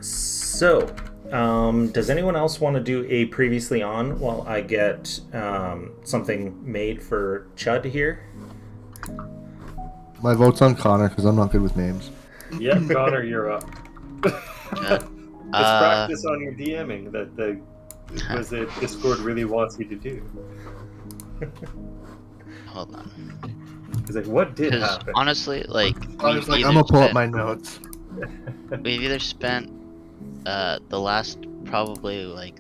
So, does anyone else want to do a previously on while I get something made for Chud here? My vote's on Connor because I'm not good with names. Yeah, Connor, you're up. Chud. Just practice on your DMing that the Discord really wants you to do. Hold on. He's like, what did Because happen? honestly, like, I was like, I'm gonna pull up my notes. we've either spent the last probably like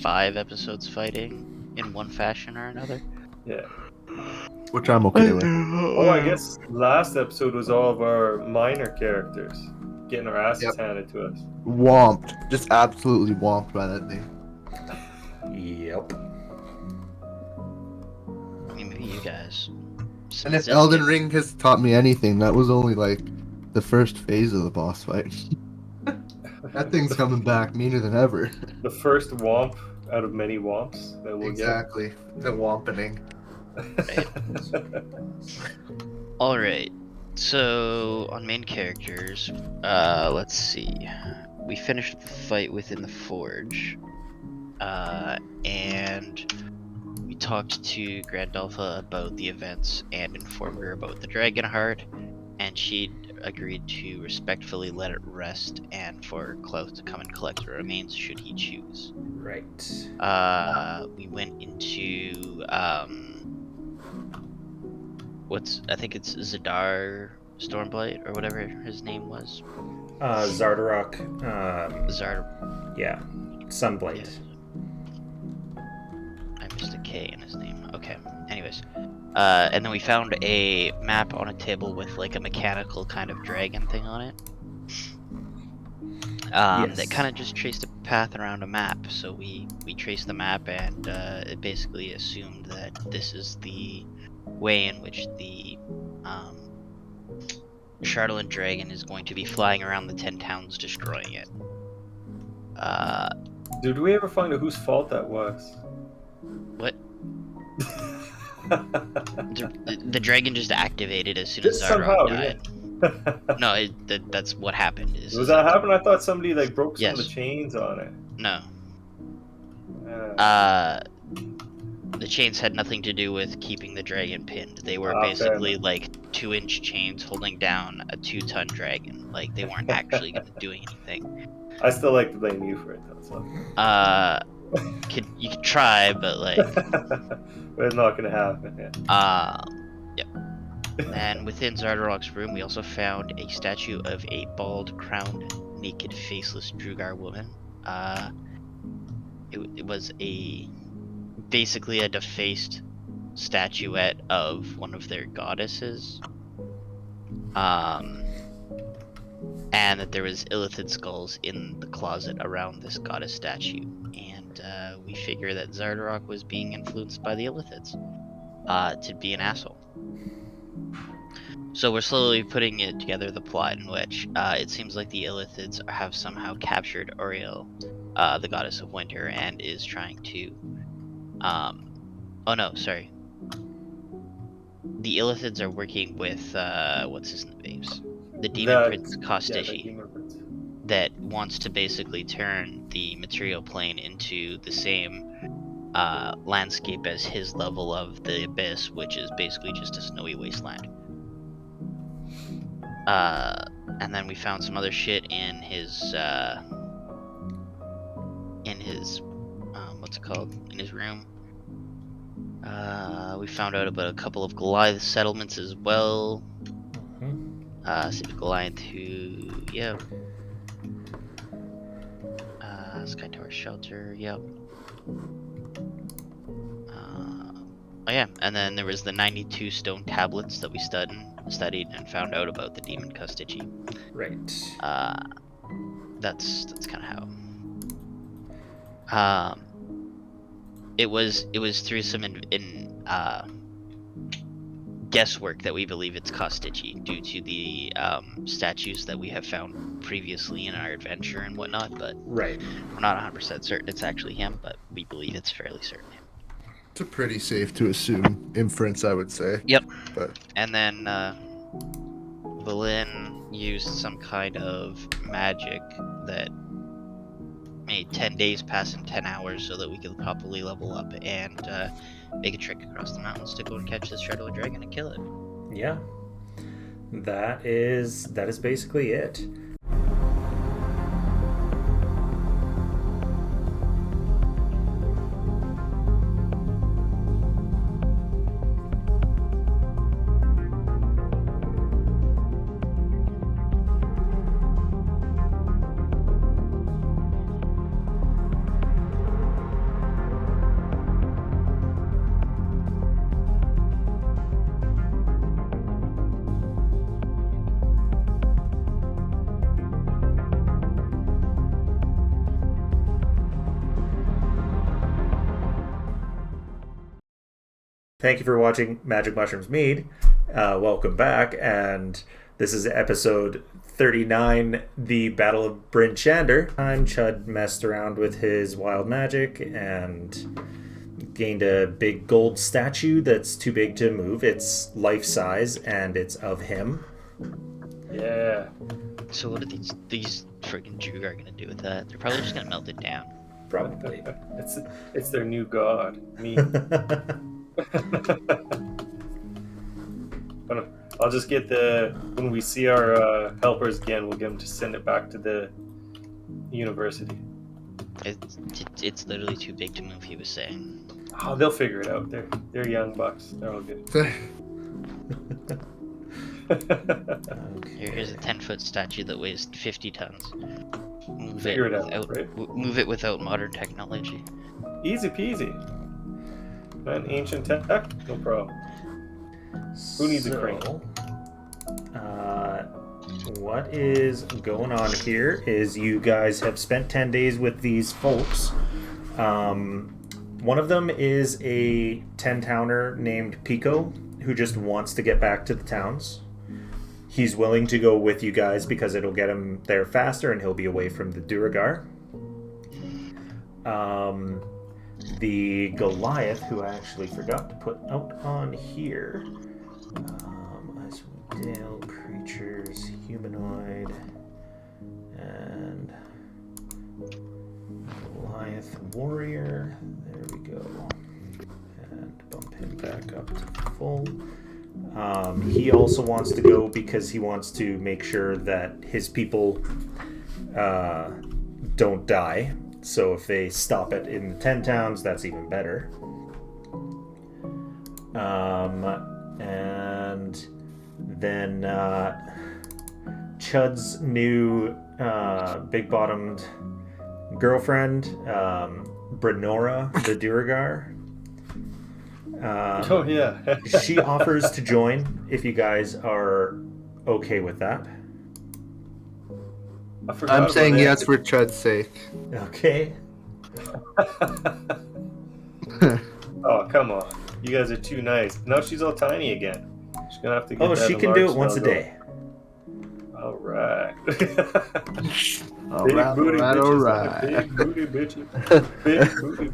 5 episodes fighting in one fashion or another. Yeah. Which I'm okay with. Oh, I guess last episode was all of our minor characters getting our asses handed to us. Whomped. Just absolutely whomped by that thing. Yep. Maybe you guys. And if Elden Ring has taught me anything, that was only like the first phase of the boss fight. That thing's coming back meaner than ever. The first womp out of many womps that we'll Exactly. The wompening. Alright, so on main characters, let's see. We finished the fight within the forge, and we talked to Grandalfa about the events and informed her about the dragon heart, and she agreed to respectfully let it rest and for Cloth to come and collect the remains should he choose. Right. We went into I think it's Zadar Stormblight or whatever his name was. Zardarok. Yeah. Sunblight. Yeah. I missed a K in his name. Okay. Anyways. And then we found a map on a table with like a mechanical kind of dragon thing on it. Yes. That kind of just traced a path around a map. So we traced the map and it basically assumed that this is the way in which the chardalyn dragon is going to be flying around the 10 towns destroying it. Did we ever find out whose fault that was? What? The dragon just activated as soon as Just somehow, Zardarok died. No, that's what happened. Was that happen? I thought somebody like broke some Yes. of the chains on it. No. Uh, The chains had nothing to do with keeping the dragon pinned. They were fair basically enough. like 2-inch chains holding down a 2-ton dragon. Like they weren't actually doing anything. I still like to blame you for it though. So. You could try, but like, But it's not gonna happen. Yeah. yep. And within Zardarok's room, we also found a statue of a bald, crowned, naked, faceless Drugar woman. It was basically a defaced statuette of one of their goddesses. And that there was illithid skulls in the closet around this goddess statue. And we figure that Zardarok was being influenced by the illithids to be an asshole. So we're slowly putting it together, the plot in which it seems like the illithids have somehow captured Oriel, the goddess of winter, and is trying to oh no, sorry. The illithids are working with what's his name? The demon prince Kostichi, that wants to basically turn the material plane into the same landscape as his level of the abyss, which is basically just a snowy wasteland. And then we found some other shit in his what's it called? In his room. We found out about a couple of Goliath settlements as well. Civic Goliath who, yeah. Sky Tower Shelter, yep. Oh yeah, and then there was the 92 stone tablets that we studied and found out about the demon Kostichi. Right. That's kind of how. It was through some guesswork that we believe it's Kostichi due to the statues that we have found previously in our adventure and whatnot, but right. We're not 100% certain it's actually him, but we believe it's fairly certain him. It's a pretty safe to assume inference, I would say. Yep. But And then Valin used some kind of magic that made 10 days pass in 10 hours so that we could properly level up and make a trek across the mountains to go and catch this shadow dragon and kill it. Yeah. That is basically it. Thank you for watching Magic Mushrooms Mead. Welcome back, and this is episode 39, the Battle of Bryn Shander. Chud messed around with his wild magic and gained a big gold statue that's too big to move. It's life-size, and it's of him. Yeah. So what are these friggin' Jugar gonna do with that? They're probably just gonna melt it down. Probably. It's their new god, me. I'll just get when we see our helpers again, we'll get them to send it back to the university. It's literally too big to move, he was saying. Oh, they'll figure it out. They're young bucks. They're all good. Here's a 10-foot statue that weighs 50 tons. Move it without modern technology. Easy peasy. An ancient tech? No problem. Who needs a crane? What is going on here is you guys have spent 10 days with these folks. One of them is a 10-towner named Pico who just wants to get back to the towns. He's willing to go with you guys because it'll get him there faster and he'll be away from the Duragar. The Goliath, who I actually forgot to put out on here. Icewind Dale, creatures, humanoid, and Goliath warrior. There we go. And bump him back up to full. He also wants to go because he wants to make sure that his people don't die. So if they stop it in the 10 towns, that's even better. And then Chud's new big-bottomed girlfriend, Brenora the Duragar. Oh, yeah. She offers to join if you guys are okay with that. I'm saying yes for Chud's sake. Okay. Oh, come on. You guys are too nice. Now she's all tiny again. She's gonna have to get she can do it once a day. All right. All right. Big booty bitches. Big booty.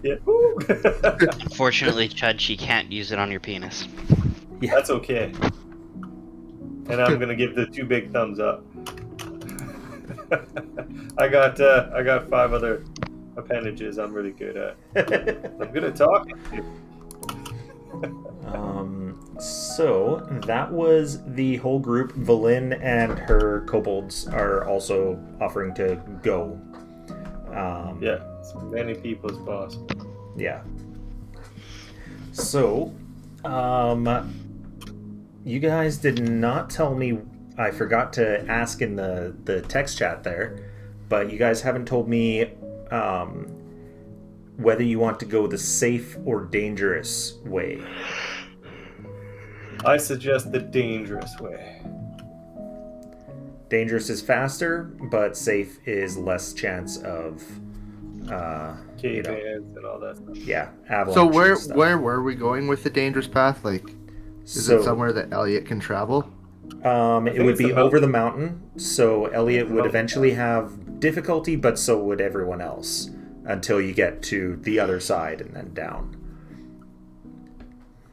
Yeah. Unfortunately, Chud, she can't use it on your penis. Yeah. That's okay. And I'm gonna give the 2 big thumbs up. I got 5 other appendages I'm really good at. I'm good at talking. So that was the whole group. Valin and her kobolds are also offering to go. Yeah, as many people as possible. Yeah. So, you guys did not tell me. I forgot to ask in the text chat there, but you guys haven't told me whether you want to go the safe or dangerous way. I suggest the dangerous way. Dangerous is faster, but safe is less chance of Cave-ins and all that stuff. Yeah, avalanche. So and stuff. where were we going with the dangerous path? Like, is it somewhere that Elliot can travel? It would be over the mountain, so Elliot would eventually have difficulty, but so would everyone else, until you get to the other side and then down.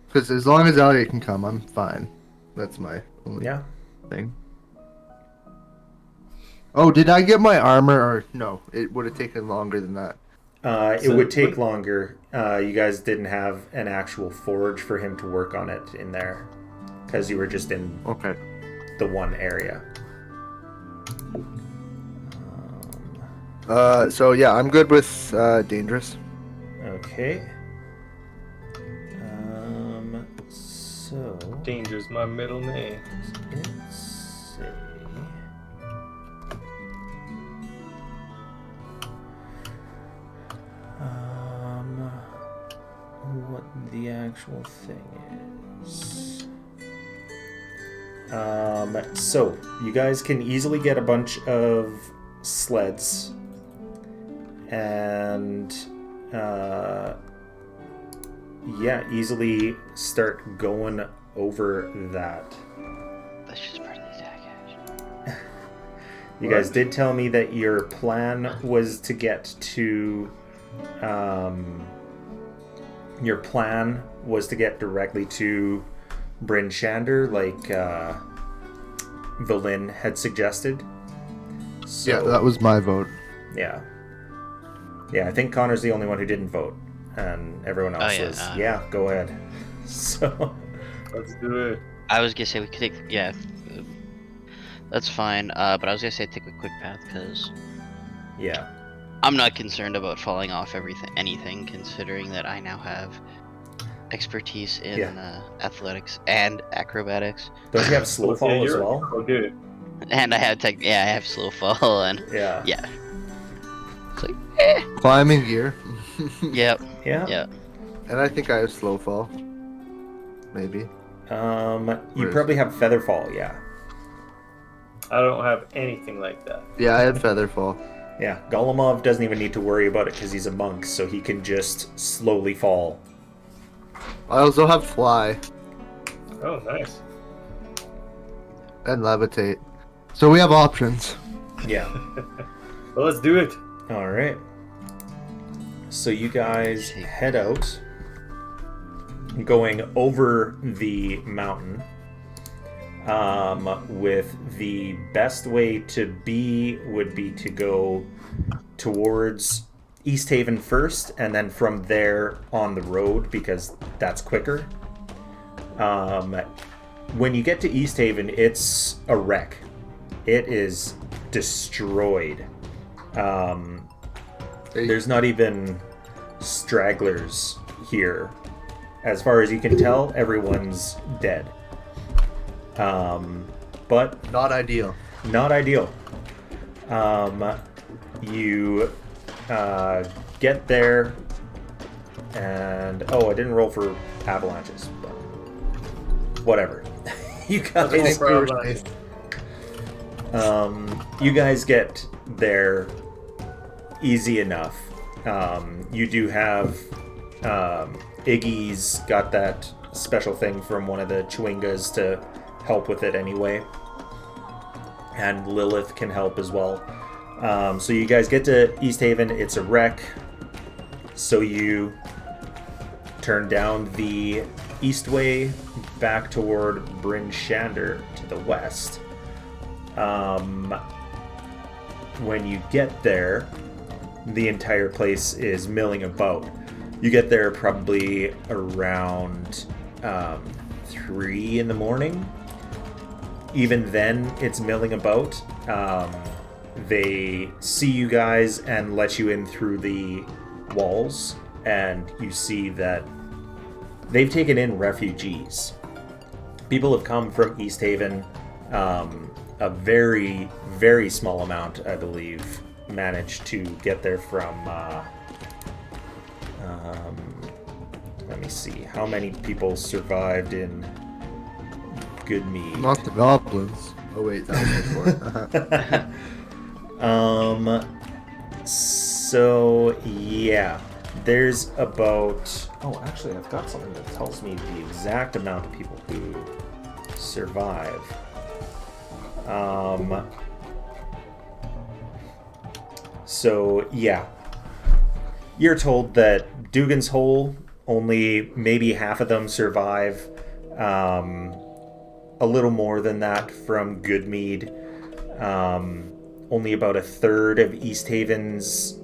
Because as long as Elliot can come, I'm fine. That's my only Yeah. thing. Oh, did I get my armor or no? It would have taken longer than that. It would take longer. You guys didn't have an actual forge for him to work on it in there, because you were just in the one area. So yeah, I'm good with dangerous. Okay. So Danger's my middle name. let's see. What the actual thing is. So you guys can easily get a bunch of sleds and easily start going over that. That's just part of the attack action. You guys did tell me that your plan was to get to directly to Bryn Shander, like Valin had suggested. So, Yeah, that was my vote. Yeah, I think Connor's the only one who didn't vote, and everyone else was go ahead. So Let's do it. I was gonna say we could take that's fine. But I was gonna say take a quick path because I'm not concerned about falling off anything, considering that I now have expertise in athletics and acrobatics. Don't you have slow fall as well? Oh, dude. And I have I have slow fall and yeah. It's like Climbing gear. Yep. Yeah. And I think I have slow fall. Maybe. You probably have feather fall, yeah. I don't have anything like that. Yeah, I had feather fall. Yeah, Golemov doesn't even need to worry about it because he's a monk, so he can just slowly fall. I also have fly Oh, nice. and levitate. So we have options. Yeah. Well, let's do it. All right. So you guys head out, going over the mountain. With the best way to be would be to go towards East Haven first, and then from there on the road, because that's quicker. When you get to East Haven, it's a wreck. It is destroyed. There's not even stragglers here. As far as you can tell, everyone's dead. But Not ideal. not ideal. You get there, and I didn't roll for avalanches, but whatever. You guys, you guys get there easy enough. You do have Iggy's got that special thing from one of the Chewingas to help with it anyway, and Lilith can help as well. So you guys get to East Haven. It's a wreck, so you turn down the east way back toward Bryn Shander to the west. When you get there, the entire place is milling about. You get there probably around 3 in the morning. Even then, it's milling about. They see you guys and let you in through the walls, and you see that they've taken in refugees. People have come from East Haven. A very, very small amount, I believe, managed to get there from... let me see. How many people survived in Good Mead? Not the goblins. Oh wait, that was before. So yeah, there's about... Oh, actually, I've got something that tells me the exact amount of people who survive. So yeah, you're told that Dugan's Hole, only maybe half of them survive. a little more than that from Good Mead. Only about a third of East Haven's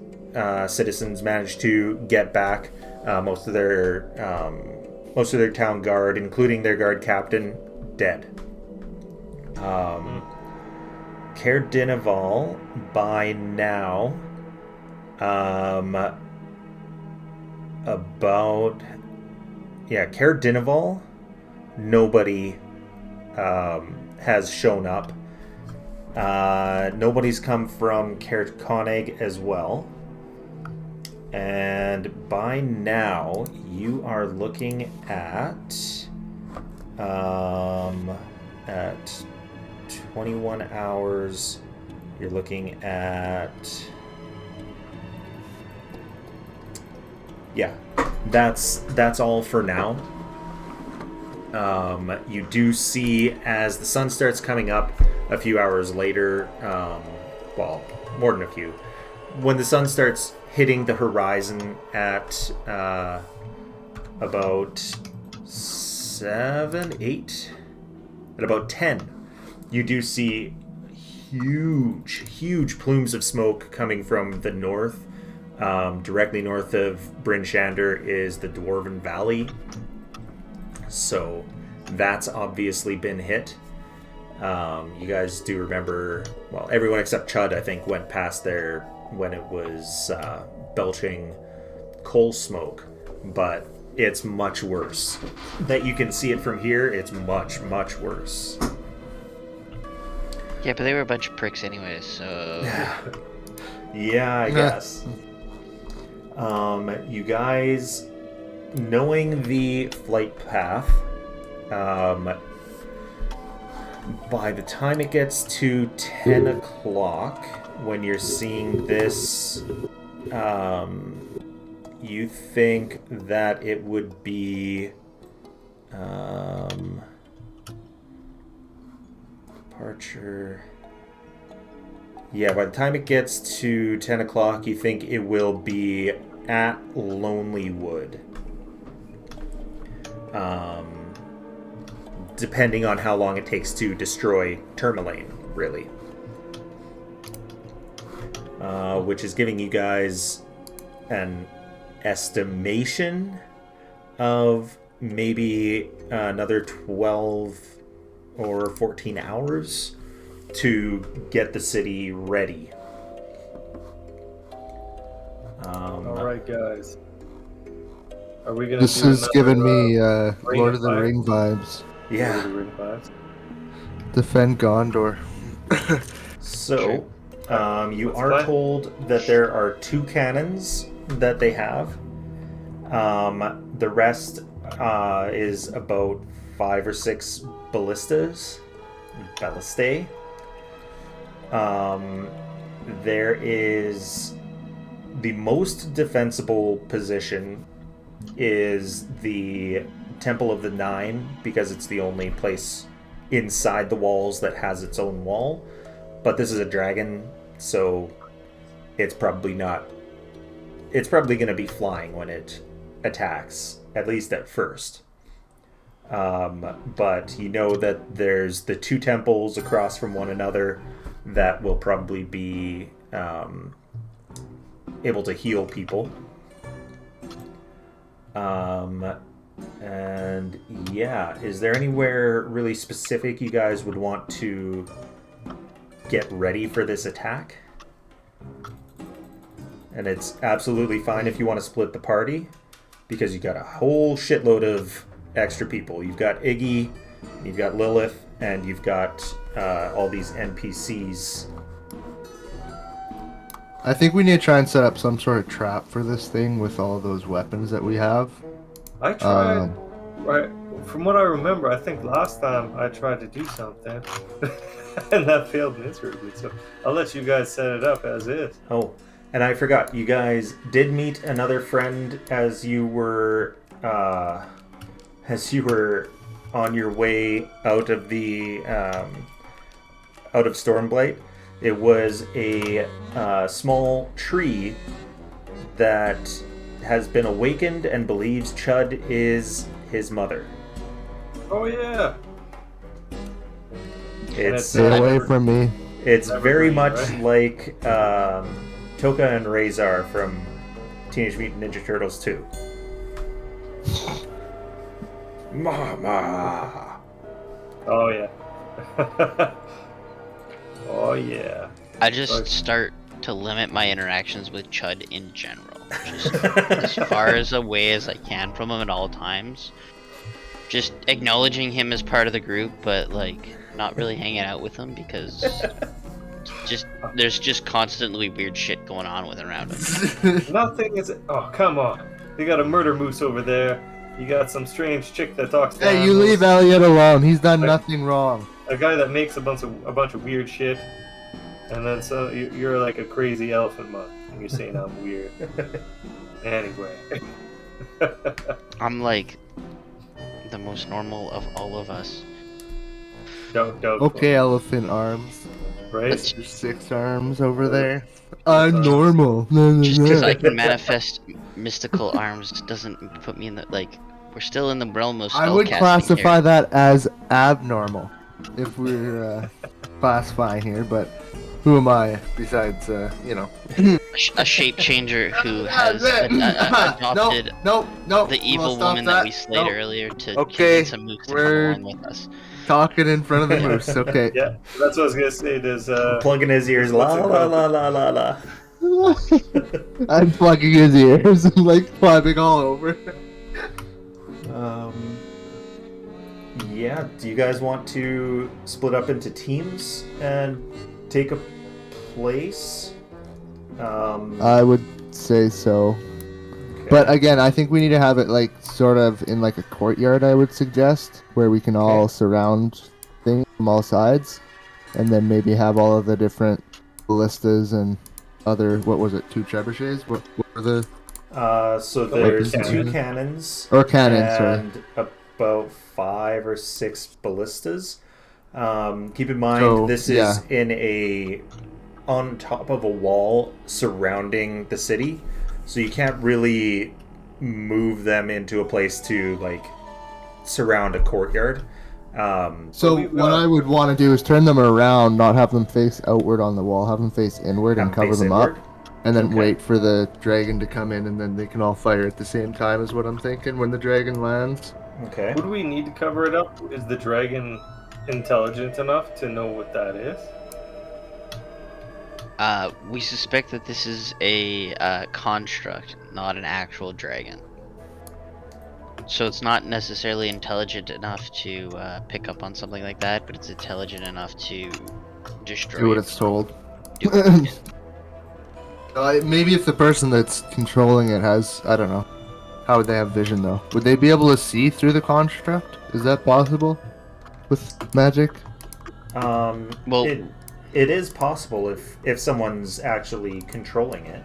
citizens managed to get back. Most of their town guard, including their guard captain, dead. Caer-Dineval, by now, Caer-Dineval, nobody has shown up. Nobody's come from Caer-Coneg as well. And by now, you are looking at 21 hours. You're looking at... Yeah, that's all for now. You do see, as the sun starts coming up a few hours later, well, more than a few, when the sun starts hitting the horizon at about 7, 8, at about 10, you do see huge plumes of smoke coming from the north. Directly north of Bryn Shander is the Dwarven Valley. So that's obviously been hit. You guys do remember, well, everyone except Chud, I think, went past there when it was belching coal smoke. But it's much worse. That you can see it from here, it's much worse. Yeah, but they were a bunch of pricks anyways, so... Yeah, I guess. You guys, knowing the flight path, by the time it gets to 10 o'clock, when you're seeing this, you think that it would be departure. Yeah, by the time it gets to 10 o'clock, you think it will be at Lonely Wood. Depending on how long it takes to destroy Tourmaline, really. Which is giving you guys an estimation of maybe another 12 or 14 hours to get the city ready. Alright, guys. Are we gonna This do is giving me Ring Lord of of the Fire? Ring vibes. Yeah. Lord of the Ring vibes? Defend Gondor. So, you That's are fine. told that there are 2 cannons that they have. The rest is about 5 or 6 ballistas. Ballistae. There is the most defensible position is the Temple of the Nine, because it's the only place inside the walls that has its own wall. But this is a dragon, so it's probably not... It's probably going to be flying when it attacks, at least at first. But you know that there's the 2 temples across from one another that will probably be able to heal people. And yeah, is there anywhere really specific you guys would want to get ready for this attack? And it's absolutely fine if you want to split the party, because you've got a whole shitload of extra people. You've got Iggy, you've got Lilith, and you've got all these NPCs. I think we need to try and set up some sort of trap for this thing with all those weapons that we have. I tried. Right, from what I remember, I think last time I tried to do something, and that failed miserably. So I'll let you guys set it up as is. Oh, and I forgot, you guys did meet another friend as you were on your way out of the out of Stormblight. It was a small tree that has been awakened and believes Chud is his mother. Oh yeah. It's Stay away from me. It's Never very green, much right? like Toka and Razor from Teenage Mutant Ninja Turtles 2. Mama. Oh yeah. Oh yeah. I just Like- start to limit my interactions with Chud in general. Just as far as away as I can from him at all times. Just acknowledging him as part of the group, but like not really hanging out with him because there's just constantly weird shit going on with around him. Nothing is. Oh come on! You got a murder moose over there. You got some strange chick that talks. To Hey, you animals, leave Elliot alone. He's done nothing wrong. a guy that makes a bunch of weird shit, and then so you're like a crazy elephant monk, and you're saying I'm weird. Anyway. I'm like the most normal of all of us. Don't. Okay, elephant arms. Right? Your 6 arms over there. I'm normal. Just because I can manifest mystical arms doesn't put me in the like. We're still in the realm of spellcasting. I would classify that as abnormal, if we're classifying here. But who am I besides, a shape changer who has adopted no, the evil woman that we slayed earlier to Okay, convince a moose to we're- come along with us. Talking in front of the moose. Okay. Yeah, that's what I was gonna say. There's Plugging his ears, la la la la la la. I'm plugging his ears and like climbing all over. Yeah, do you guys want to split up into teams and take a place? I would say so. Okay. But again, I think we need to have it like sort of in like a courtyard, I would suggest, where we can all surround things from all sides, and then maybe have all of the different ballistas and other, what was it, 2 trebuchets? What were the... So there's weapons 2 and- cannons Or cannons, sorry. and about 5 or 6 ballistas. Keep in mind, So, this yeah. is on top of a wall surrounding the city, so you can't really move them into a place to like surround a courtyard. So we've what got- I would want to do is turn them around, not have them face outward on the wall, have them face inward and have cover face them inward. up, and then Okay. wait for the dragon to come in, and then they can all fire at the same time is what I'm thinking when the dragon lands. Okay. Would we need to cover it up? Is the dragon intelligent enough to know what that is? We suspect that this is a construct, not an actual dragon. So it's not necessarily intelligent enough to pick up on something like that, but it's intelligent enough to destroy. Do what it. it's told. Do it. Maybe if the person that's controlling it has, I don't know. How would they have vision though? Would they be able to see through the construct? Is that possible with magic? Well- it is possible if someone's actually controlling it.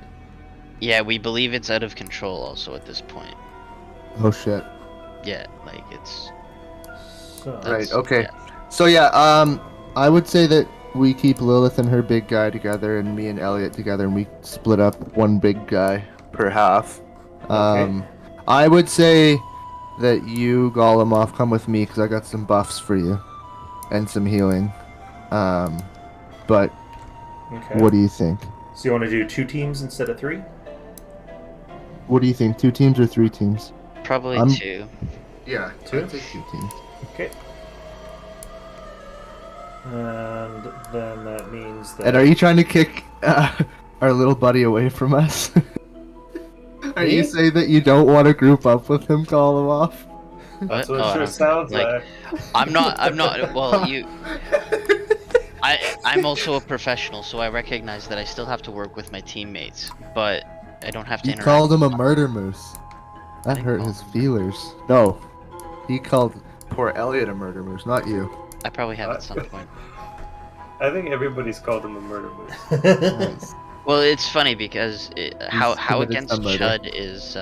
Yeah, we believe it's out of control also at this point. Oh shit. Yeah, like it's. So, Right, that's- okay. yeah. So yeah, I would say that we keep Lilith and her big guy together, and me and Elliot together, and we split up one big guy per half. Okay. I would say that you, Gollumoff, come with me because I got some buffs for you, and some healing. But okay. what do you think? So you want to do 2 teams instead of 3? What do you think? 2 teams or 3 teams? Probably I'm- 2. Yeah, Two? I'd take 2 teams. Okay. And then that means that. And are you trying to kick our little buddy away from us? Are you Me? saying that you don't want to group up with him, Gollumoff? That's What? what it Oh, sure I'm- sounds like- like. I'm not. Well, you. I'm also a professional, so I recognize that I still have to work with my teammates, but I don't have to He interact. called him a murder moose. That didn't hurt call his feelers. No, he called poor Elliot a murder moose, not you. I probably have at some point. I think everybody's called him a murder moose. Nice. Well, it's funny because how committed against some murder. Chud is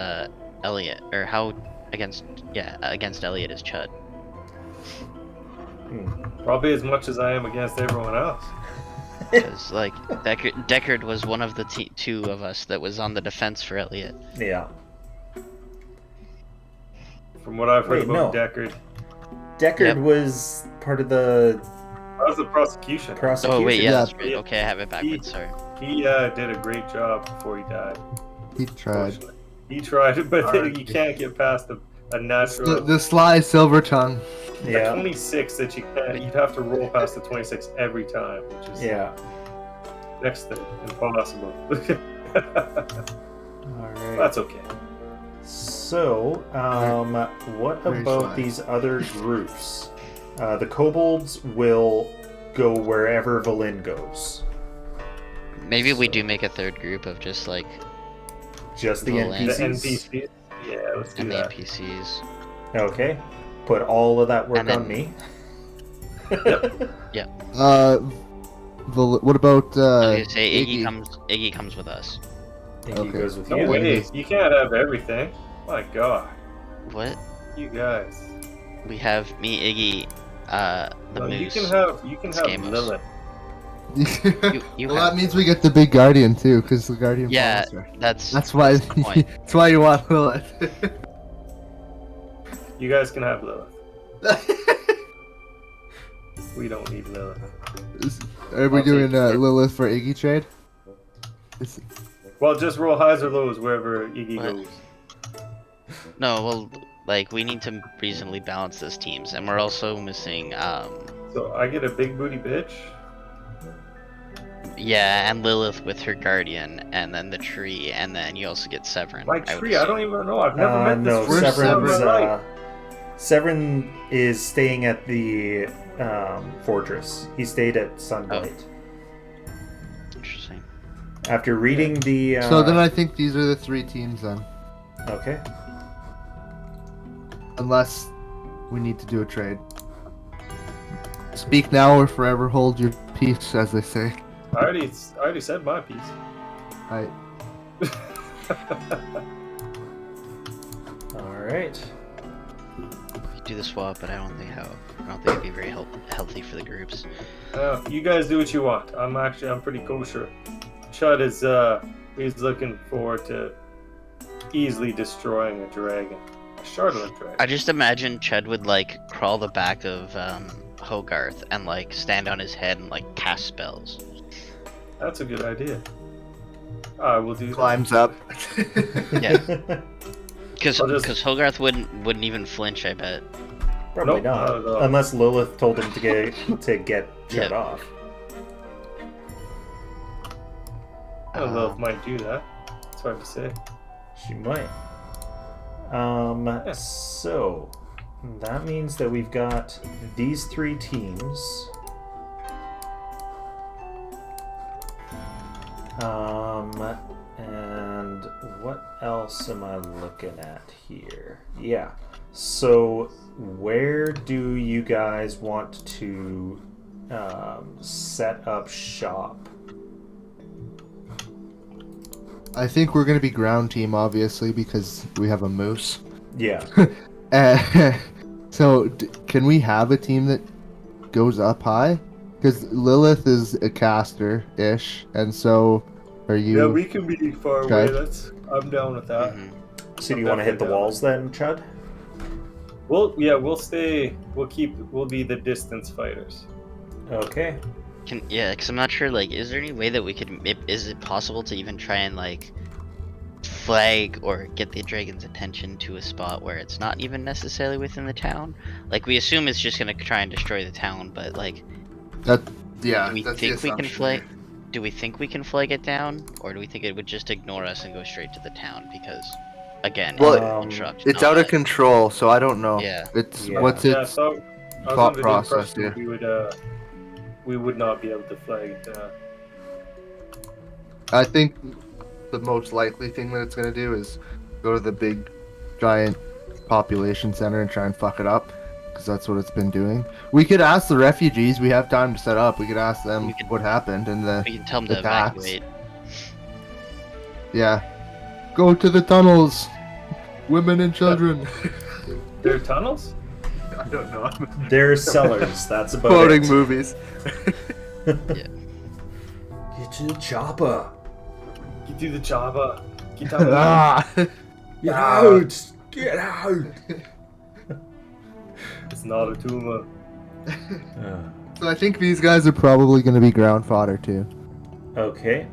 Elliot, or how against Elliot is Chud. Probably as much as I am against everyone else. Because like Deckard was one of the 2 of us that was on the defense for Elliot. Yeah. From what I've heard Wait, about no. Deckard. Deckard Yep. was part of the That was the prosecution. Prosecution. Oh wait, yeah, Yeah. that's right. Okay, I have it backwards. Sorry. He did a great job before he died. He tried. Unfortunately. He tried, but you can't get past a natural. The sly silver tongue. The Yeah. 26 that you can't. You'd have to roll past the 26 every time, which is Yeah. next to impossible. All right. That's okay. So, what Very about sly. these other groups? The kobolds will go wherever Valin goes. Maybe we do make a third group of just like Just the Valin. The NPCs. NPC. Yeah, let's do and the that. NPCs. Okay. Put all of that work And then- on me. What about I was gonna say Iggy? Iggy comes with us. Iggy Okay. goes with No you. way. You can't have everything. My God, What? you guys. We have me, Iggy, the No, you moose. can have Scamos. Lilith. You Well, have- that means we get the big guardian too, because the guardian. Yeah, follows her. that's That's why. the point. That's why you want Lilith. You guys can have Lilith. We don't need Lilith. Are we I'll doing take it. Lilith for Iggy trade? Is- Well, just roll highs or lows wherever Iggy What? goes. No, well, like we need to reasonably balance those teams, and we're also missing, So I get a big booty bitch. yeah, and Lilith with her guardian, and then the tree, and then you also get Severin. My would tree, I don't assume. even know. I've never met this No, person in my Severin's, life. Severin is staying at the fortress. He stayed at Sunlight. Interesting. After reading the... So then I think these are the three teams then, Okay. unless we need to do a trade. Speak now or forever hold your peace, as they say. I already said my piece. I Alright. We do the swap, but I don't think it'd be very healthy for the groups. You guys do what you want. I'm pretty kosher. Chud is he's looking forward to easily destroying a dragon, a chardalyn dragon. I just imagine Chud would like crawl the back of Hogarth and like stand on his head and like cast spells. That's a good idea. I will do that. climbs up. Yeah, because I'll just- Hogarth wouldn't even flinch. I bet. Probably Nope, not. not at all. Unless Lilith told him to get shut Yeah. off. I don't know if might do that. It's hard to say. She might. So that means that we've got these three teams. And what else am I looking at here? Yeah. So where do you guys want to set up shop? I think we're gonna be ground team, obviously, because we have a moose. Yeah. So can we have a team that goes up high? Because Lilith is a caster-ish, and so are you. Yeah, we can be far Okay. away. I'm down with that. Mhm. So do you want to hit the walls then, Chud? We'll stay. We'll be the distance fighters. Okay. Because I'm not sure. Like, is there any way that we could? Is it possible to even try and like flag or get the dragon's attention to a spot where it's not even necessarily within the town? Like, we assume it's just gonna try and destroy the town, but like, Yeah, do we think we can flag? Do we think we can flag it down, or do we think it would just ignore us and go straight to the town? Because, again, Well, it's instruct, It's not out of like- control, so I don't know. Yeah. It's Yeah. what's Yeah, its so I was thought under the process, impression we would not be able to flag it down. I think the most likely thing that it's gonna do is go to the big, giant population center and try and fuck it up, because that's what it's been doing. We could ask the refugees. We have time to set up. We could ask them We could- what happened and We can tell them to attacks. evacuate. yeah, go to the tunnels, women and children. There are tunnels? I don't know. I'm They're sellers. That's about quoting it. movies. Get to the chopper. Get to the chopper. Get out. Ah. Get out! Get out! It's not a tumor. So I think these guys are probably going to be ground fodder too. Okay.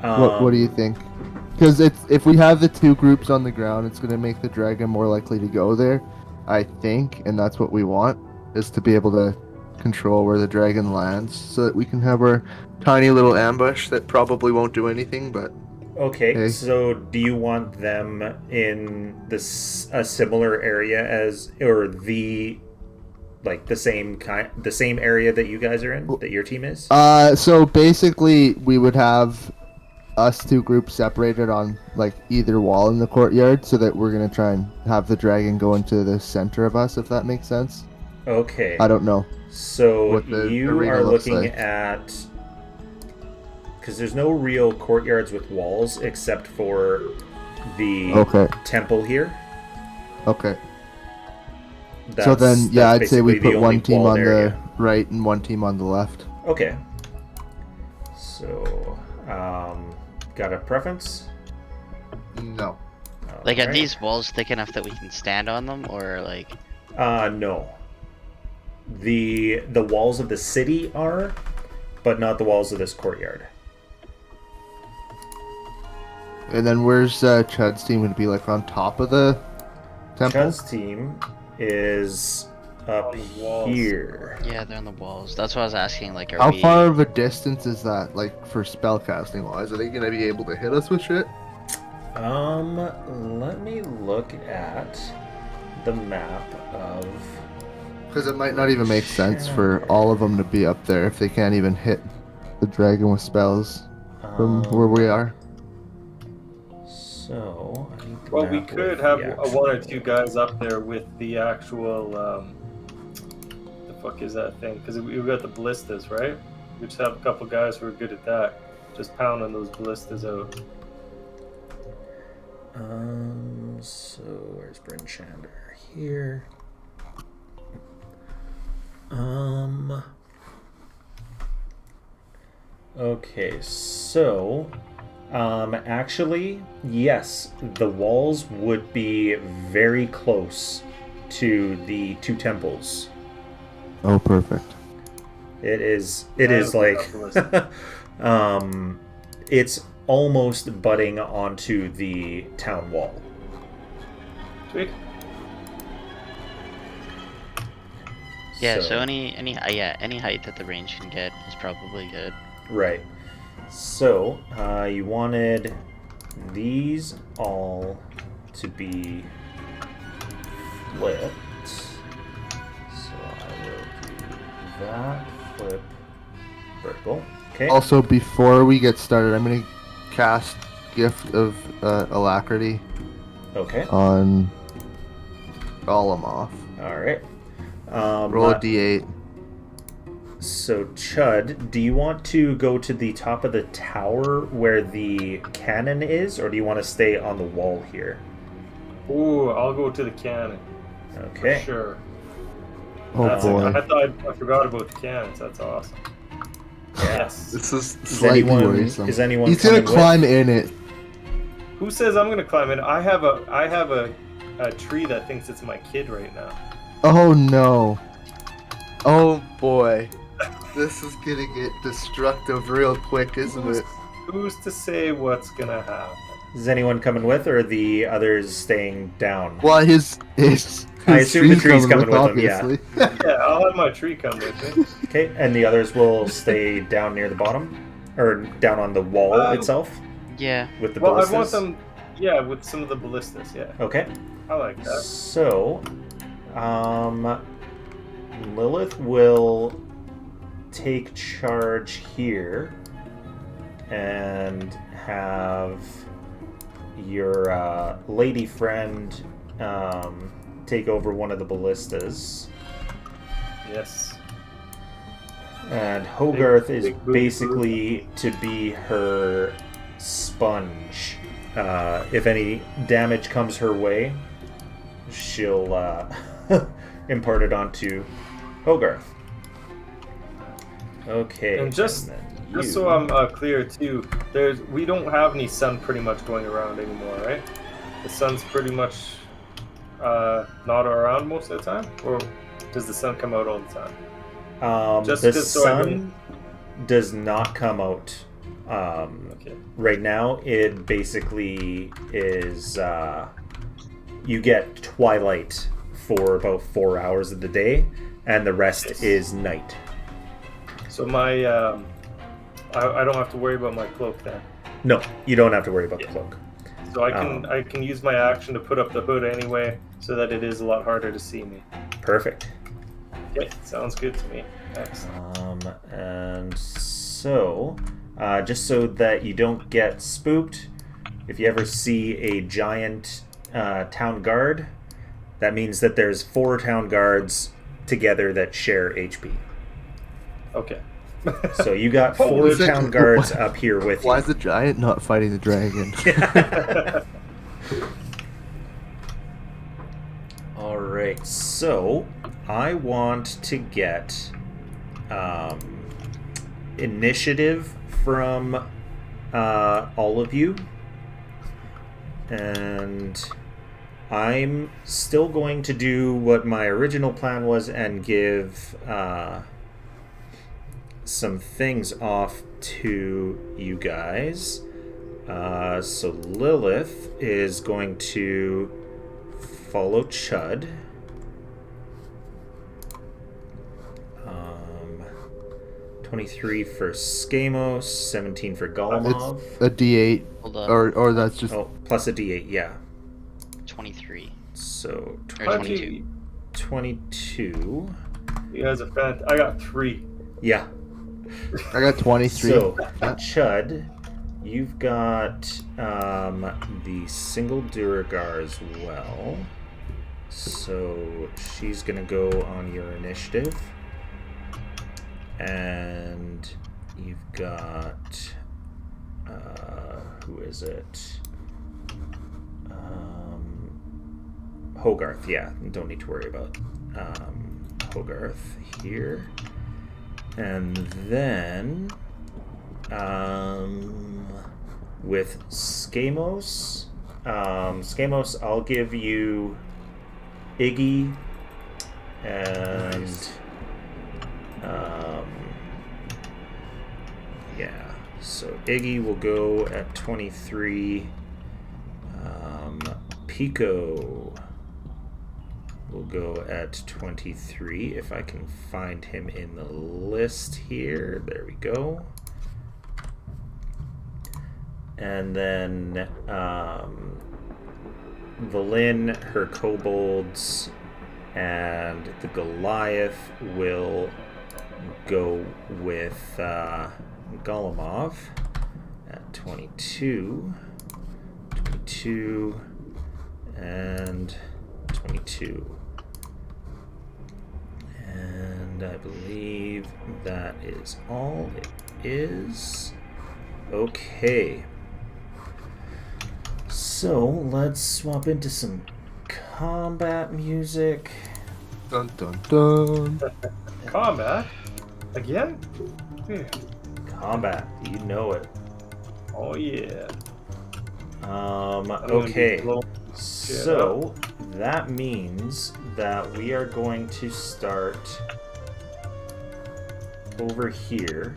What do you think? Because if we have the two groups on the ground, it's going to make the dragon more likely to go there, I think, and that's what we want, is to be able to control where the dragon lands, so that we can have our tiny little ambush that probably won't do anything, but... Okay, hey. so do you want them in a similar area as, or the same area that you guys are in, that your team is? So basically, we would have us two groups separated on like either wall in the courtyard, so that we're gonna try and have the dragon go into the center of us, if that makes sense. Okay. I don't know. So you are looking at, because there's no real courtyards with walls except for the temple here. Okay. So then, yeah, I'd say we put one team on the right and one team on the left. Okay. So, got a preference? No. Like, are these walls thick enough that we can stand on them, or like? No. The walls of the city are, but not the walls of this courtyard. And then where's Chud's team going to be, like on top of the temple? Chud's team is up here. Yeah, they're on the walls. That's what I was asking. Like, how far of a distance is that, like, for spellcasting wise? Are they going to be able to hit us with shit? Let me look at the map of... Because it might not even make sense for all of them to be up there if they can't even hit the dragon with spells from where we are. So, I need well, we could have one or two guys up there with the actual, the fuck is that thing? Because we've got the ballistas, right? We just have a couple guys who are good at that. Just pounding those ballistas out. So where's Bryn Shander? Here. Okay, so actually, yes, the walls would be very close to the two temples. Oh, perfect. It is like it's almost butting onto the town wall. Sweet. Yeah, so any height that the range can get is probably good. Right. So, you wanted these all to be flipped. So I will do that, flip, vertical. Okay. Also, before we get started, I'm going to cast Gift of Alacrity. Okay. On Golomoth. Alright. Roll a d8. So, Chud, do you want to go to the top of the tower where the cannon is, or do you want to stay on the wall here? Ooh, I'll go to the cannon. Okay. For sure. Oh boy. I forgot about the cannons. That's awesome. Yes. This is slightly worrisome. Is anyone He's gonna climb in it. Who says I'm gonna climb in? I have a tree that thinks it's my kid right now. Oh no. Oh boy. This is gonna get destructive real quick, isn't it? Who's to say what's gonna happen? Is anyone coming with, or are the others staying down? Well, his I assume the tree's coming with him, obviously. Yeah, I'll have my tree come with me. Okay, and the others will stay down near the bottom? Or down on the wall itself? Yeah. With the ballistas? ballistas? I want them, with some of the ballistas, yeah. Okay. I like that. So, Lilith will take charge here and have your lady friend take over one of the ballistas. Yes. And Hogarth is basically to be her sponge. If any damage comes her way, she'll impart it onto Hogarth. Okay. And just so I'm clear too, we don't have any sun pretty much going around anymore, right? The sun's pretty much not around most of the time, or does the sun come out all the time? The sun does not come out right now. It basically is you get twilight for about 4 hours of the day, and the rest is night. So my I don't have to worry about my cloak then. No, you don't have to worry about the cloak. So I can use my action to put up the hood anyway, so that it is a lot harder to see me. Perfect. Okay, sounds good to me. Excellent. And so, just so that you don't get spooked, if you ever see a giant town guard, that means that there's 4 town guards together that share HP. Okay. So you got 4 town guards up here with you. Why is the giant not fighting the dragon? All right, so I want to get initiative from all of you, and I'm still going to do what my original plan was and give some things off to you guys. So Lilith is going to follow Chud. 23 for Skamos, 17 for Golemov. It's a D8. Hold on. Or that's just... Oh, plus a D8, yeah. 23. So Or 22. 22. You guys are fan. I got 3. Yeah. I got 23. So, Chud, you've got the single Duragar as well. So she's going to go on your initiative. And you've got... who is it? Hogarth, yeah. Don't need to worry about Hogarth here. And then with Skamos, Skamos, I'll give you Iggy and yeah. So Iggy will go at 23. Pico will go at 23 if I can find him in the list here. There we go. And then Valin, her kobolds, and the Goliath will go with Golemov at 22, 22, and 22. And I believe that is all it is. Okay. So let's swap into some combat music. Dun dun dun. Combat? Again? Yeah. Combat, you know it. Oh yeah. Okay. So that means that we are going to start over here.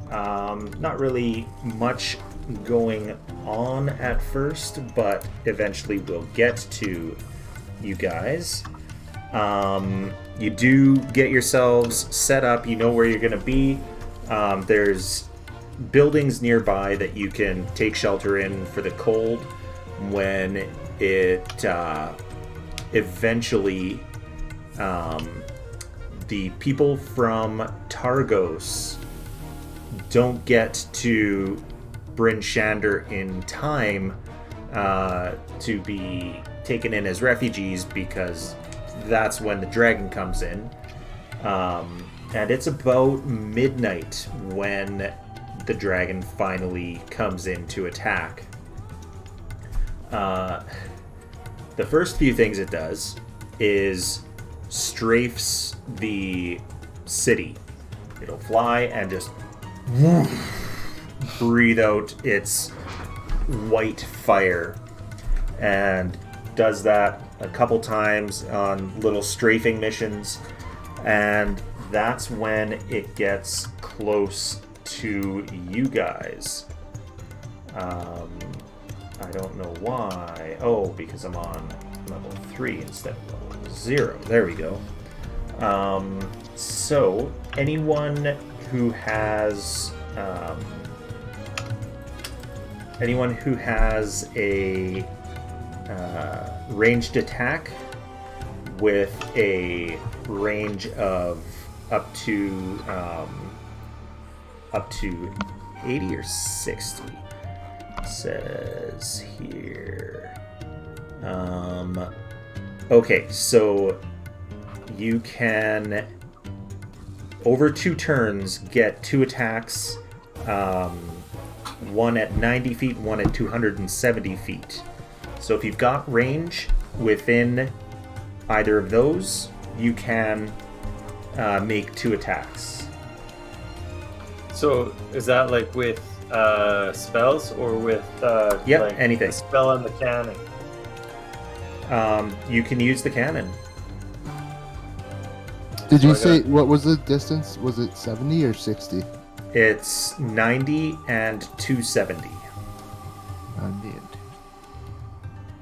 Not really much going on at first, but eventually we'll get to you guys. You do get yourselves set up, you know where you're going to be. There's buildings nearby that you can take shelter in for the cold when it eventually the people from Targos don't get to Bryn Shander in time to be taken in as refugees, because that's when the dragon comes in. And it's about midnight when the dragon finally comes in to attack. The first few things it does is strafes the city. It'll fly and just breathe out its white fire, and does that a couple times on little strafing missions, and that's when it gets close to you guys. I don't know why. Oh, because I'm on level 3 instead of level 0. There we go. So anyone who has a ranged attack with a range of up to 80 or 60. It says here. Okay, so you can over 2 turns get 2 attacks, one at 90 feet, one at 270 feet. So if you've got range within either of those, you can make 2 attacks. So is that like with spells or with like anything. the spell and the cannon? You can use the cannon. Did you say what was the distance? Was it 70 or 60? It's 90 and 270. 90 and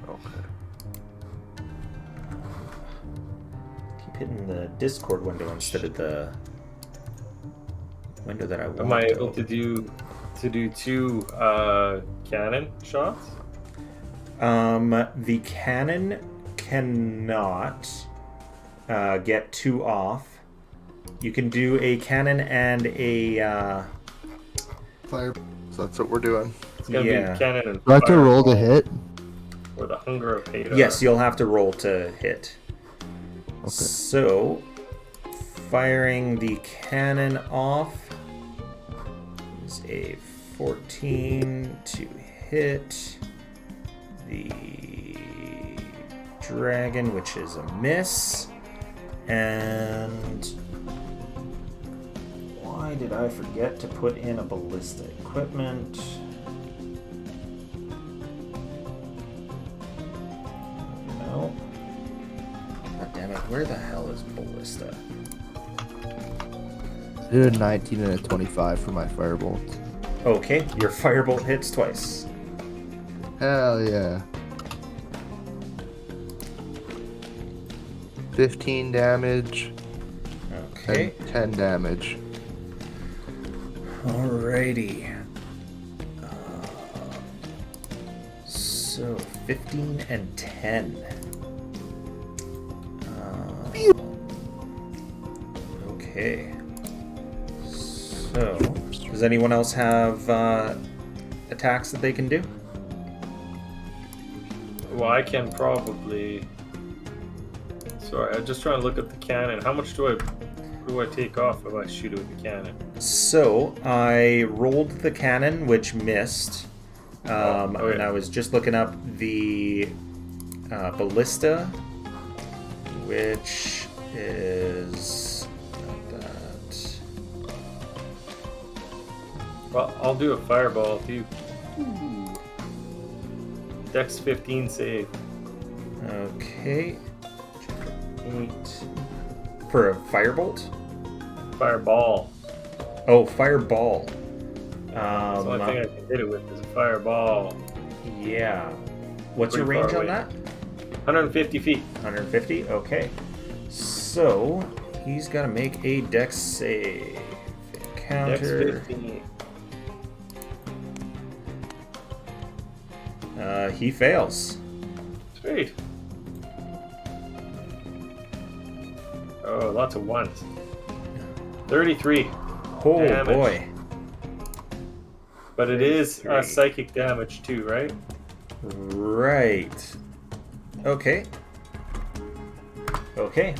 2. Okay. Keep hitting the Discord window instead of the window that I want. Am I able to do 2 cannon shots? The cannon cannot get 2 off. You can do a cannon and a Fire. So that's what we're doing. It's gonna be cannon and Do I have to roll to hit? Or the hunger of hate. Yes, you'll have to roll to hit. Okay. So, firing the cannon off is a 14 to hit. The dragon, which is a miss. And why did I forget to put in a ballista equipment? No. God damn it, where the hell is ballista? I did a 19 and a 25 for my firebolt. Okay, your firebolt hits twice. Hell yeah. 15 damage. Okay. And 10 damage. Alrighty. So 15 and 10. Okay. So, does anyone else have attacks that they can do? Well, I can probably. Sorry, I'm just trying to look at the cannon. How much do I take off if I shoot it with the cannon? So I rolled the cannon, which missed, and I was just looking up the ballista, which is that. Well, I'll do a fireball if you. Dex 15 save. Okay. 8 for a firebolt. Fireball. Oh, fireball. That's the only thing I can hit it with is a fireball. Yeah. What's your Pretty range far on away. that? 150 feet. 150? Okay. So, he's got to make a dex save. Encounter. Dex 15. He fails. Sweet. Oh, lots of ones. 33. Oh damage. boy. But it is 33. psychic damage too, right? Right. Okay. Okay.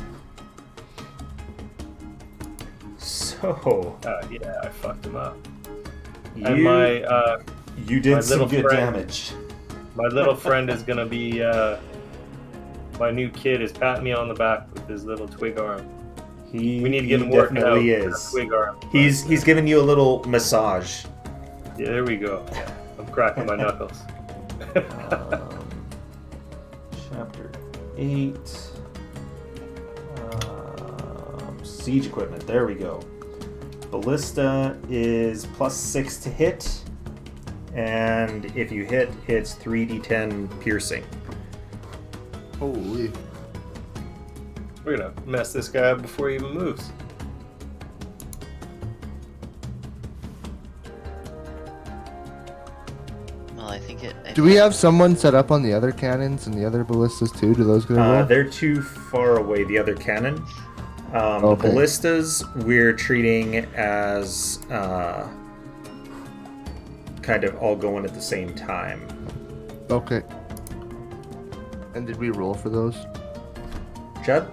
So. Yeah, I fucked him up. You, And my you did my some little good friend- damage. my little friend is gonna be my new kid is patting me on the back with his little twig arm. We need to get him working out. definitely with is. a twig arm. He's giving you a little massage. Yeah, there we go. I'm cracking my knuckles. Chapter 8. Siege equipment. There we go. Ballista is +6 to hit. And if you hit, it's 3d10 piercing. Holy. We're gonna mess this guy up before he even moves. Well, I think it. Do we have someone set up on the other cannons and the other ballistas too? Do those get a roll? They're too far away, the other cannon. The ballistas we're treating as kind of all going at the same time. Okay. And did we roll for those? Chud?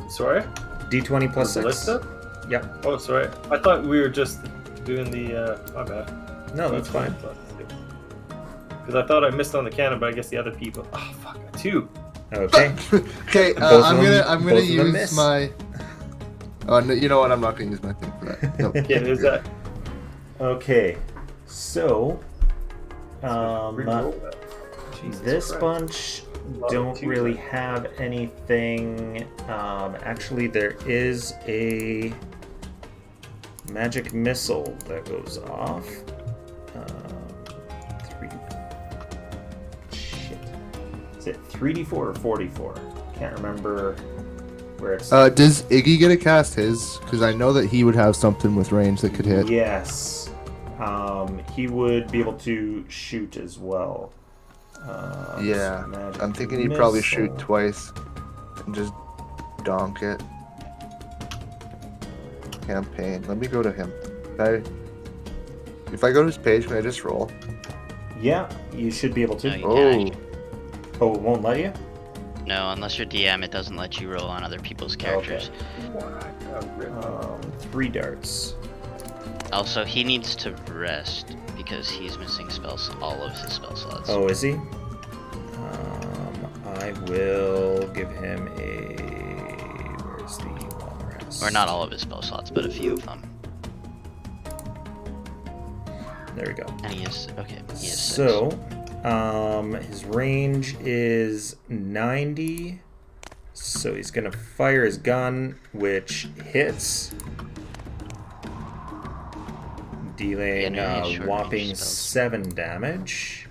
Sorry? D20 plus 6. Ballista? Yep. Oh, sorry. I thought we were just doing the. My bad. No, that's fine. Because I thought I missed on the cannon, but I guess the other people. Oh fuck, 2. Okay. Okay, I'm gonna use my. Oh, no, you know what? I'm not gonna use my thing for that. Nope. Yeah, is that? Okay. So, Jesus this Christ. bunch don't really have anything. Actually, there is a magic missile that goes off. Is it 3d4 or 4d4? Can't remember where it's. Does Iggy get to cast his? Because I know that he would have something with range that could hit. Yes. He would be able to shoot as well. Yeah, magic I'm thinking he'd probably missile. shoot twice and just donk it. Campaign. Let me go to him. If I go to his page, can I just roll? Yeah, you should be able to. No, you Oh, can't. Oh, it won't let you? No, unless you're DM, it doesn't let you roll on other people's characters. 3 darts. Also, he needs to rest because he's missing all of his spell slots. Oh, is he? I will give him a... Where's the walrus? Or not all of his spell slots, but a few of them. There we go. And he is okay. He is 6. So, his range is 90. So he's gonna fire his gun, which hits, dealing a whopping 7 damage.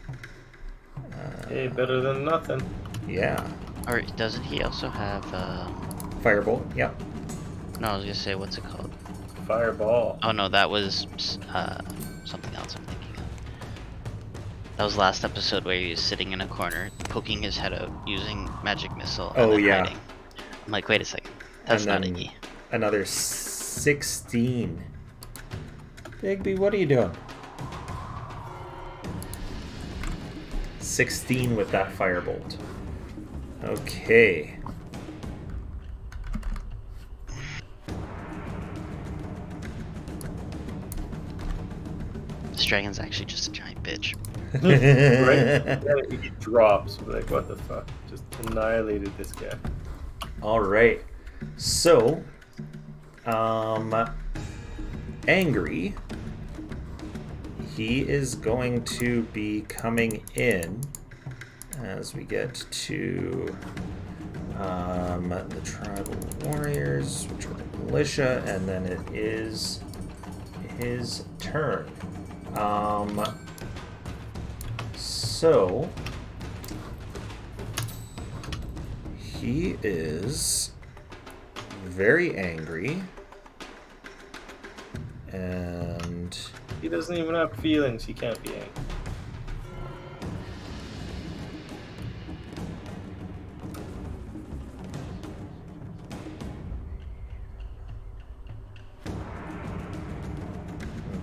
Hey, better than nothing. Yeah. Or doesn't he also have? Firebolt. Yep. No, I was gonna say, what's it called? Fireball. Oh no, that was something else I'm thinking of. That was last episode where he was sitting in a corner, poking his head out, using magic missile. And then hiding. I'm like, wait a second, that's not Iggy. Another 16. Bigby, what are you doing? 16 with that firebolt. Okay. This dragon's actually just a giant bitch. Right? Yeah, he drops. We're like, what the fuck? Just annihilated this guy. All right. So, angry. He is going to be coming in as we get to the tribal warriors, which are the militia, and then it is his turn. So he is very angry, and He doesn't even have feelings. He can't be angry.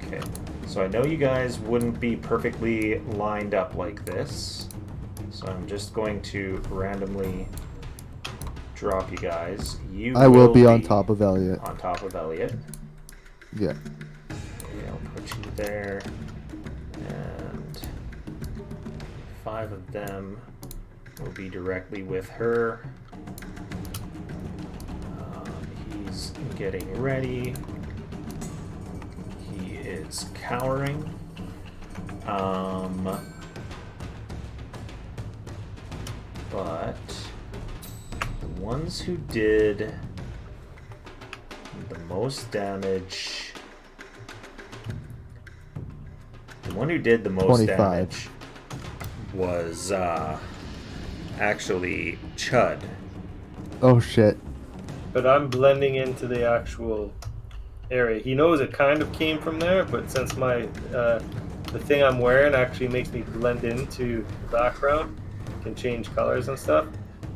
okay. So I know you guys wouldn't be perfectly lined up like this, so I'm just going to randomly drop you guys. I will be on top of Elliot. On top of Elliot. Yeah. Okay, I'll put you there, and 5 of them will be directly with her. He's getting ready. He is cowering. But the ones who did most damage. The one who did the most 25. damage was actually Chud. Oh shit. But I'm blending into the actual area. He knows it kind of came from there, but since my the thing I'm wearing actually makes me blend into the background, can change colors and stuff.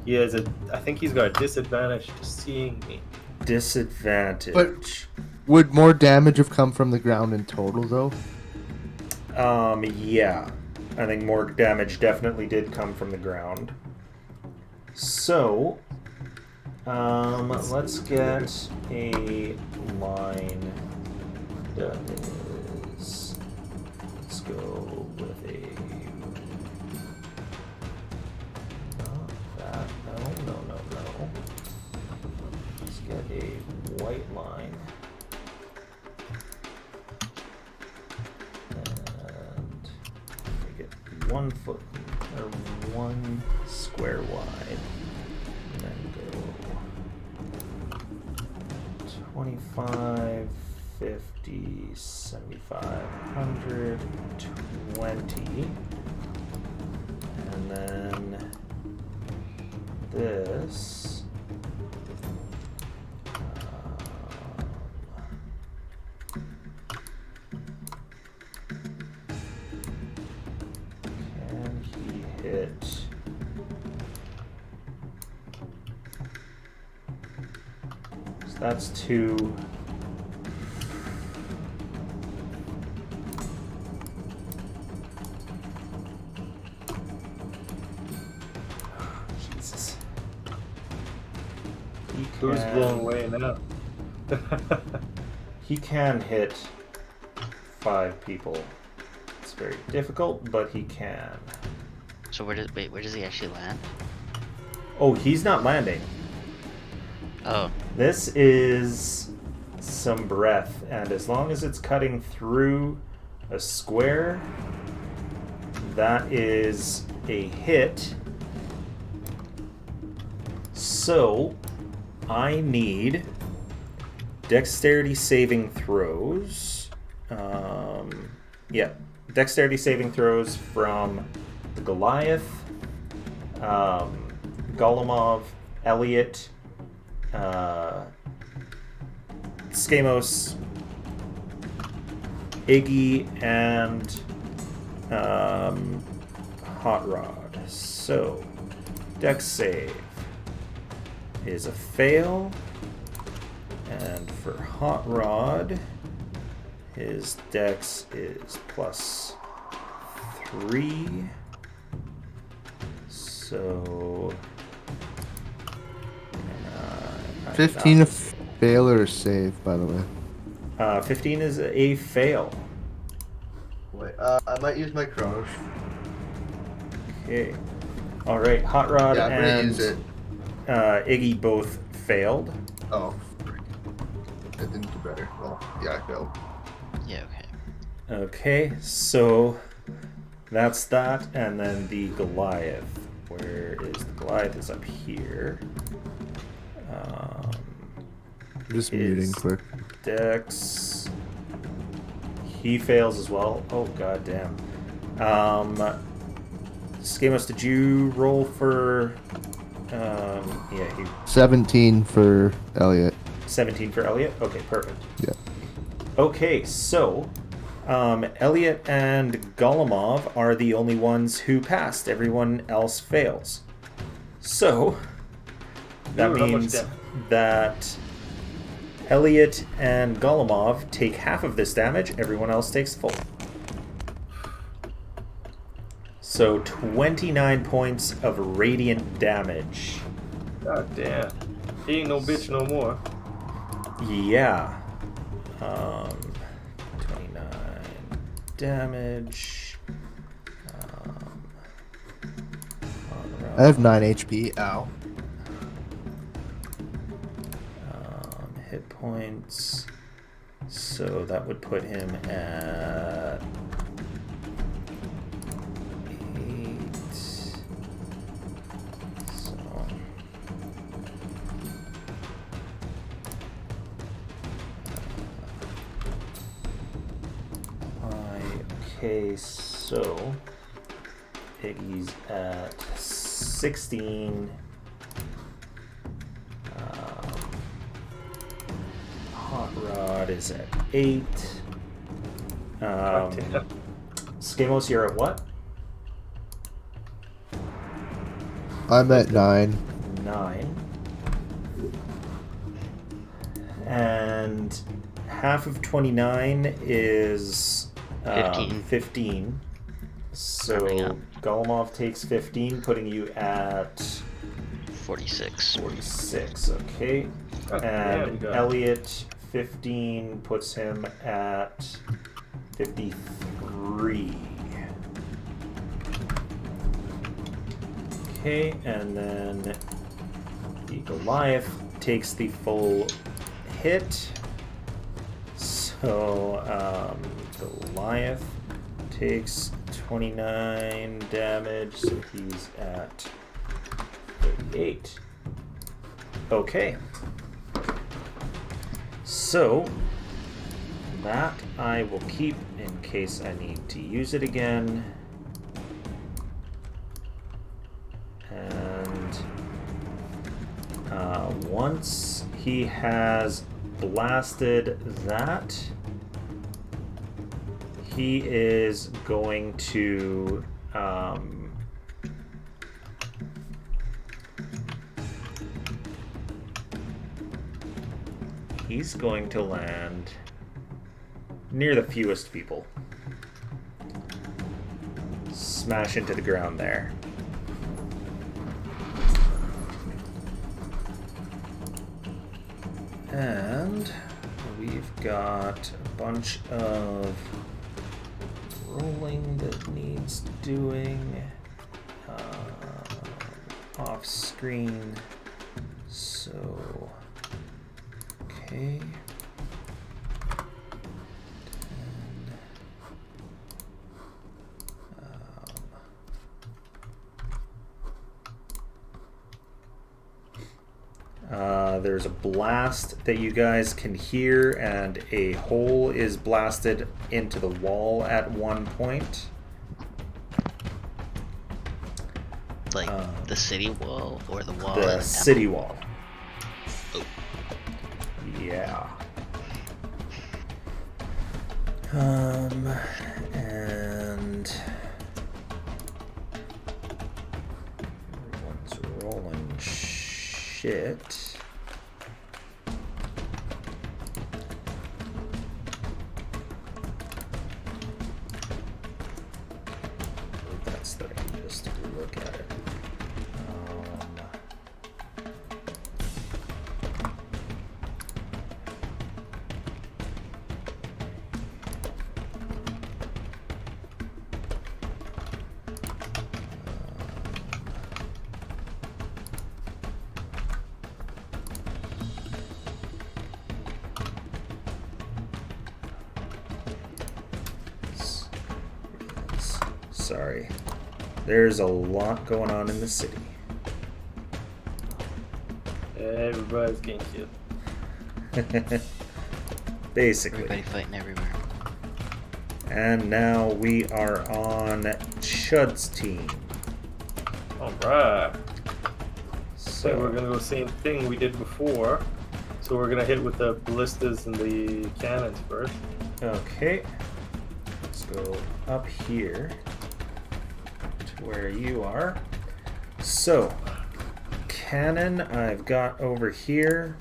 I think he's got a disadvantage to seeing me. Disadvantage. But would more damage have come from the ground in total though? Yeah. I think more damage definitely did come from the ground. So, let's get a line that is, let's go with a, not that, no. Let's get a white line. And make it 1 foot, or 1 square wide. And then go 25, 50, 75, 100, 20. And then this. Can he hit? So that's 2. Jesus. Who's blown away now? He can hit 5 people. It's very difficult, but he can. So where does he actually land? Oh, he's not landing. Oh, This is some breath, and as long as it's cutting through a square, that is a hit. So, I need dexterity saving throws. Dexterity saving throws from the Goliath, Golemov, Elliot, Skamos, Iggy, and Hot Rod. So, dex save is a fail, and for Hot Rod, his dex is +3. So 15 a fail or a save, by the way. 15 is a fail. Wait, I might use my Kronos. Okay. All right. Hot Rod Yeah, I'm gonna and use it. Iggy both failed. Oh, I didn't do better. Well, yeah, I failed. yeah, okay. Okay, so that's that, and then the Goliath. Where is the Goliath? Is up here. I'm just Is- muting quick. Dex. He fails as well. Oh god damn. Skamos, did you roll for? Yeah, he 17 for Elliot. 17 for Elliot. Okay, perfect. Yeah. Okay, so Elliot and Golemov are the only ones who passed. Everyone else fails. So that Ooh, how much means damage? that Elliot and Golemov take half of this damage. Everyone else takes full. So 29 points of radiant damage. God damn. He ain't no bitch no more. Yeah. 29 damage. I have 9 HP. Ow. Hit points. So that would put him at 8. So Okay, so Iggy's at 16. Hot Rod is at 8. Skamos, you're at what? I'm at 9. 9. And half of 29 is 15. So Golemov takes 15, putting you at 46. 46, okay. And Elliot, 15 puts him at 53. Okay, and then the Goliath takes the full hit. So Goliath takes 29 damage, so he's at 38. Okay. So that I will keep in case I need to use it again. And once he has blasted that, he is going to he's going to land near the fewest people. Smash into the ground there. And we've got a bunch of rolling that needs doing off screen. So, okay. There's a blast that you guys can hear, and a hole is blasted into the wall at one point. Like the city wall or the wall? The city wall. Oh. Yeah. And everyone's rolling shit. That's the just look at it. Sorry. There's a lot going on in the city. Everybody's getting killed. Basically. Everybody fighting everywhere. And now we are on Chud's team. Alright. So we're gonna go same thing we did before. So we're gonna hit with the ballistas and the cannons first. okay. Let's go up here to where you are. So cannon I've got over here.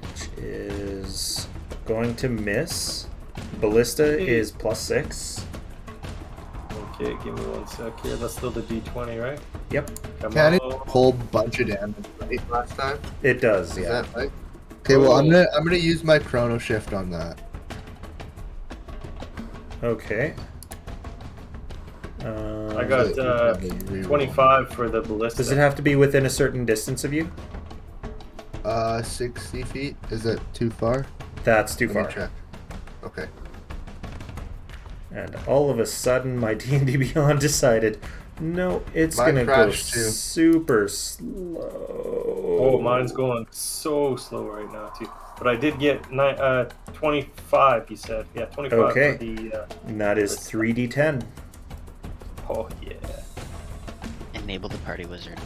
Which is going to miss. Ballista is +6. Okay, give me one sec here. That's still the D20, right? Yep, Can it on. pull a bunch of damage right last time? it does. Is Yeah. that right? Okay, well I'm gonna use my chrono shift on that. Okay. I got 25 for the ballista. Does it have to be within a certain distance of you? 60 feet. Is that too far? That's too Let me far. check. Okay. And all of a sudden, my D&D Beyond decided, no, it's Mine gonna go crashed too. super slow. Oh, mine's going so slow right now too. But I did get 25. He said, yeah, 25 Okay. for the. And that is 3d10. Oh yeah. Enable the party wizard.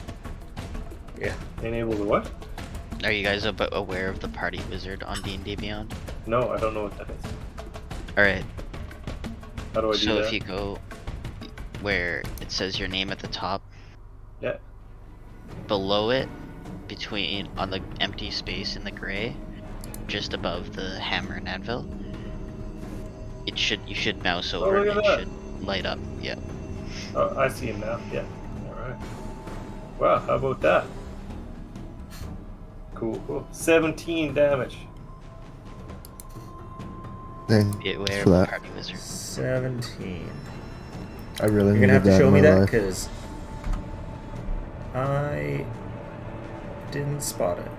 Yeah. Enable the what? Are you guys aware of the party wizard on D&D Beyond? No, I don't know what that is. Alright. How do I do So that? if you go where it says your name at the top, Yeah. below it, between on the empty space in the gray, just above the hammer and anvil, you should mouse over look and at it that. should light up. Yeah. Oh, I see him now. Yeah. All right. Wow. How about that? Cool. 17 damage. Dang, Beware of for the that. party wizard. 17. I really You're gonna have needed to that show in me my that life. because I didn't spot it.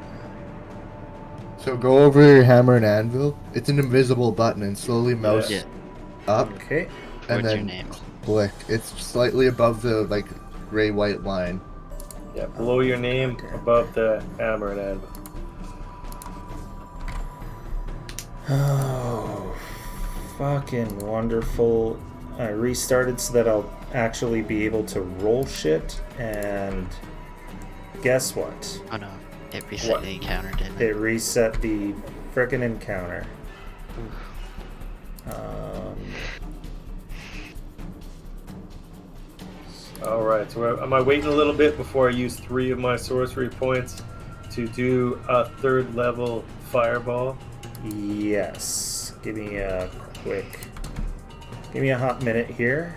So go over your hammer and anvil. It's an invisible button, and slowly mouse Yeah. up, Okay. and What's your then name? click. It's slightly above the like gray-white line. Yeah. Below your name, above the hammer and anvil. Oh, fucking wonderful. I restarted so that I'll actually be able to roll shit, and guess what? Oh no, it reset What? the encounter, didn't it? It reset the frickin' encounter. Um, All right. So am I waiting a little bit before I use 3 of my sorcery points to do a 3rd level fireball? yes. Give me a hot minute here.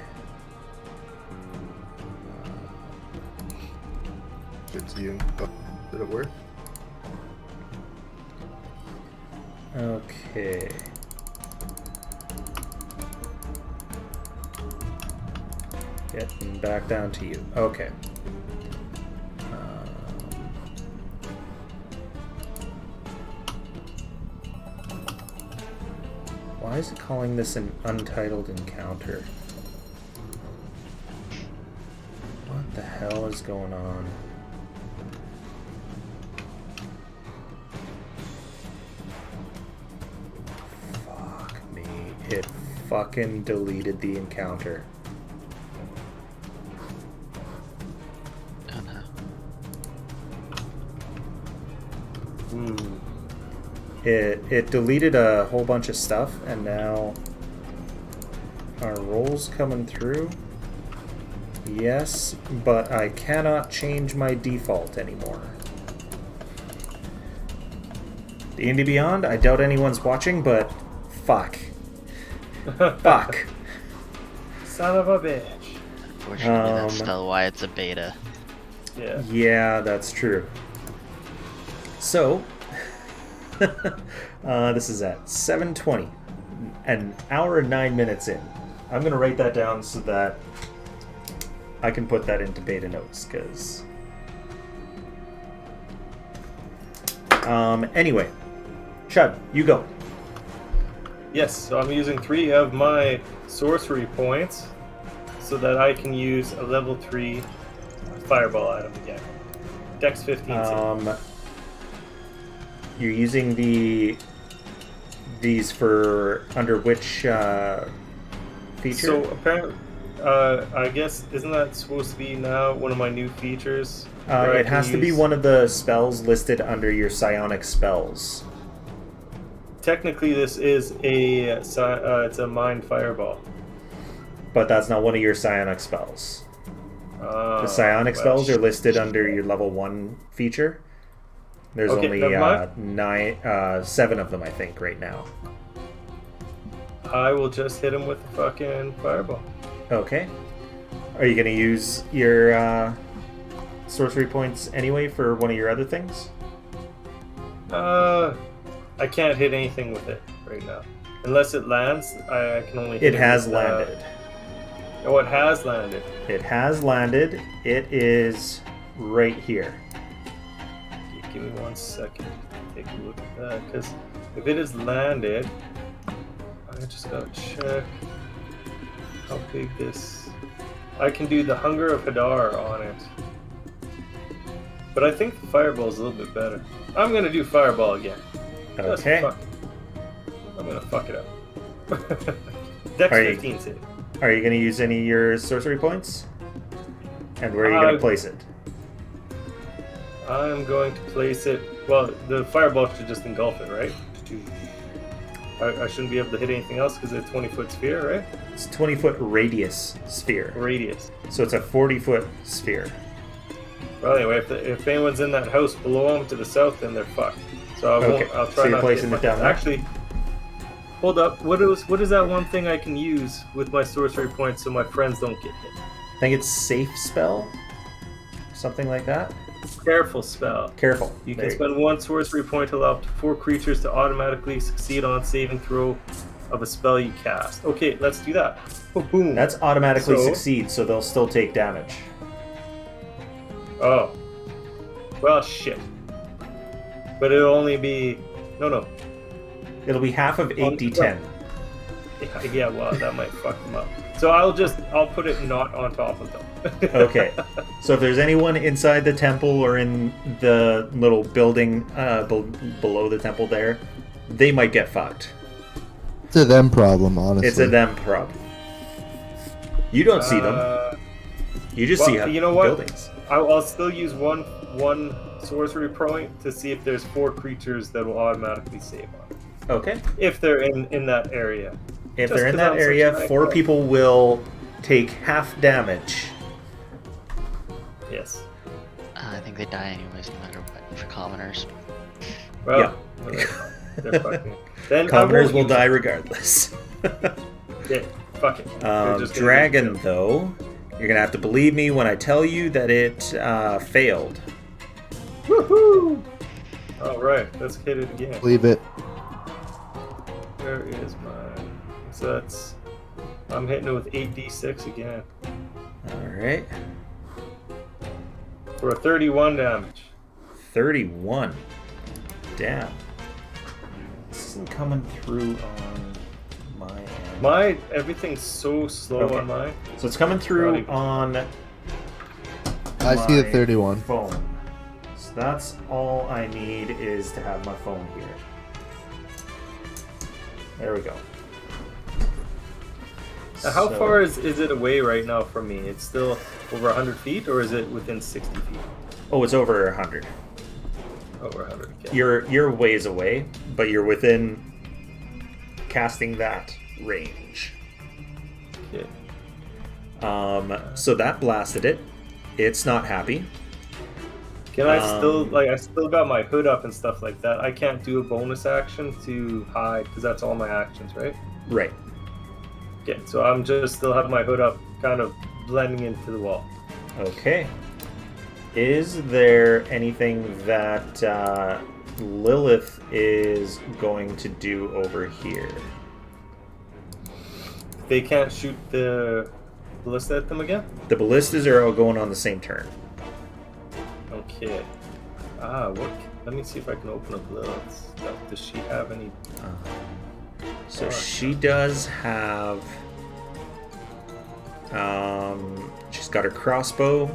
Good to you. Oh, did it work? Okay. Getting back down to you. Okay. Why is it calling this an untitled encounter? What the hell is going on? Fuck me. It fucking deleted the encounter. Oh no. It deleted a whole bunch of stuff, and now our roll's coming through. Yes, but I cannot change my default anymore. D&D Beyond, I doubt anyone's watching, but fuck. Fuck. Son of a bitch. Unfortunately, that's Um, still why it's a beta. Yeah. Yeah, that's true. So, this is at 7:20, an hour and 9 minutes in. I'm gonna write that down so that I can put that into beta notes, because... anyway, Chud, you go. Yes, so I'm using 3 of my sorcery points so that I can use a level 3 fireball item again. Dex 15. You're using these for under which feature? So apparently, I guess, isn't that supposed to be now one of my new features? where I It can has to be use- one of the spells listed under your psionic spells. Technically, this is it's a mind fireball. But that's not one of your psionic spells. The psionic spells are listed under your level 1 feature. There's Okay, only never mind. 7 of them, I think, right now. I will just hit him with the fucking fireball. Okay. Are you going to use your sorcery points anyway for one of your other things? I can't hit anything with it right now. Unless it lands, I can only hit It it has with, landed. Oh, it has landed. It has landed. It is right here. Give me 1 second to take a look at that, because if it has landed, I just gotta check how big this. I can do the Hunger of Hadar on it. But I think the fireball is a little bit better. I'm gonna do fireball again. Okay. I'm gonna fuck it up. Dex 15 save. Are you gonna use any of your sorcery points? And where are you gonna place it? I'm going to place it. Well, the fireball should just engulf it, right? I shouldn't be able to hit anything else because it's a 20-foot sphere, right? It's a 20-foot radius sphere. Radius. So it's a 40-foot sphere. Well, anyway, if anyone's in that house below them to the south, then they're fucked. So I'll try so you're not placing to it down there? Actually, hold up. What is that one thing I can use with my sorcery points so my friends don't get hit? I think it's safe spell? Something like that? Careful spell. Careful. You can spend one sorcery point to allow up to 4 creatures to automatically succeed on saving throw of a spell you cast. Okay, let's do that. Oh, boom. That's automatically succeed, so they'll still take damage. Oh. Well, shit. But it'll only be... No. It'll be half of 8d10. Yeah, well, that might fuck them up. So I'll put it not on top of them. Okay. So if there's anyone inside the temple or in the little building below the temple there, they might get fucked. It's a them problem, honestly. It's a them problem. You don't see them. You just see buildings. I'll still use one sorcery point to see if there's 4 creatures that will automatically save on. Okay. If they're in that area. If they're in that area, 4 people will take half damage. Yes. I think they die anyways, no matter what, for commoners. Well, they're fucking... Then commoners will die regardless. Yeah, fuck it. Dragon, though, you're going to have to believe me when I tell you that it failed. Woohoo! Alright, let's hit it again. Leave it. Where is mine? So I'm hitting it with 8d6 again. Alright. For a 31 damage. 31. Damn. This isn't coming through on my end. Everything's so slow on mine. So it's coming through on I see the 31. Phone. So that's all I need is to have my phone here. There we go. How far is it away right now from me? It's still over 100 feet, or is it within 60 feet? Oh, it's over 100. Over 100. Okay. You're ways away, but you're within casting that range. Okay. So that blasted it. It's not happy. Can I I still got my hood up and stuff like that. I can't do a bonus action to hide because that's all my actions, right? Right. Okay, so I'm just still having my hood up, kind of blending into the wall. Okay. Is there anything that Lilith is going to do over here? They can't shoot the ballista at them again? The ballistas are all going on the same turn. Okay. What? Let me see if I can open up Lilith's stuff. Does she have any? So she does have. She's got her crossbow.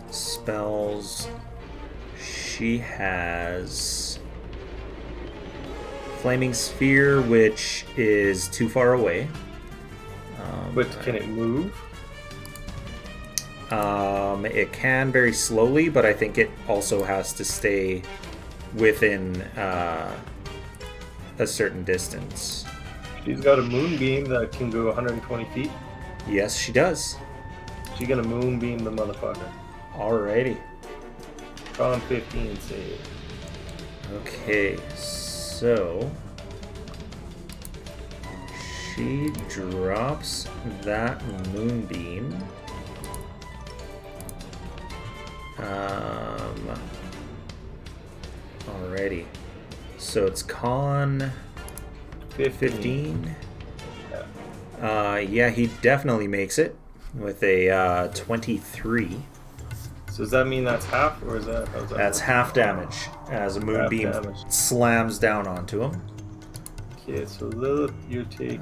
Spells. She has Flaming Sphere, which is too far away. But can it move? It can very slowly, but I think it also has to stay within a certain distance. She's got a moonbeam that can go 120 feet. Yes, she does. She's gonna moonbeam the motherfucker. Alrighty. Con 15 save. Okay, so she drops that moonbeam. Alrighty. So it's con 15. Yeah, he definitely makes it with a 23. So does that mean that's half, or is that? That's half damage as a moonbeam slams down onto him. Okay, so Lilith, you're taking.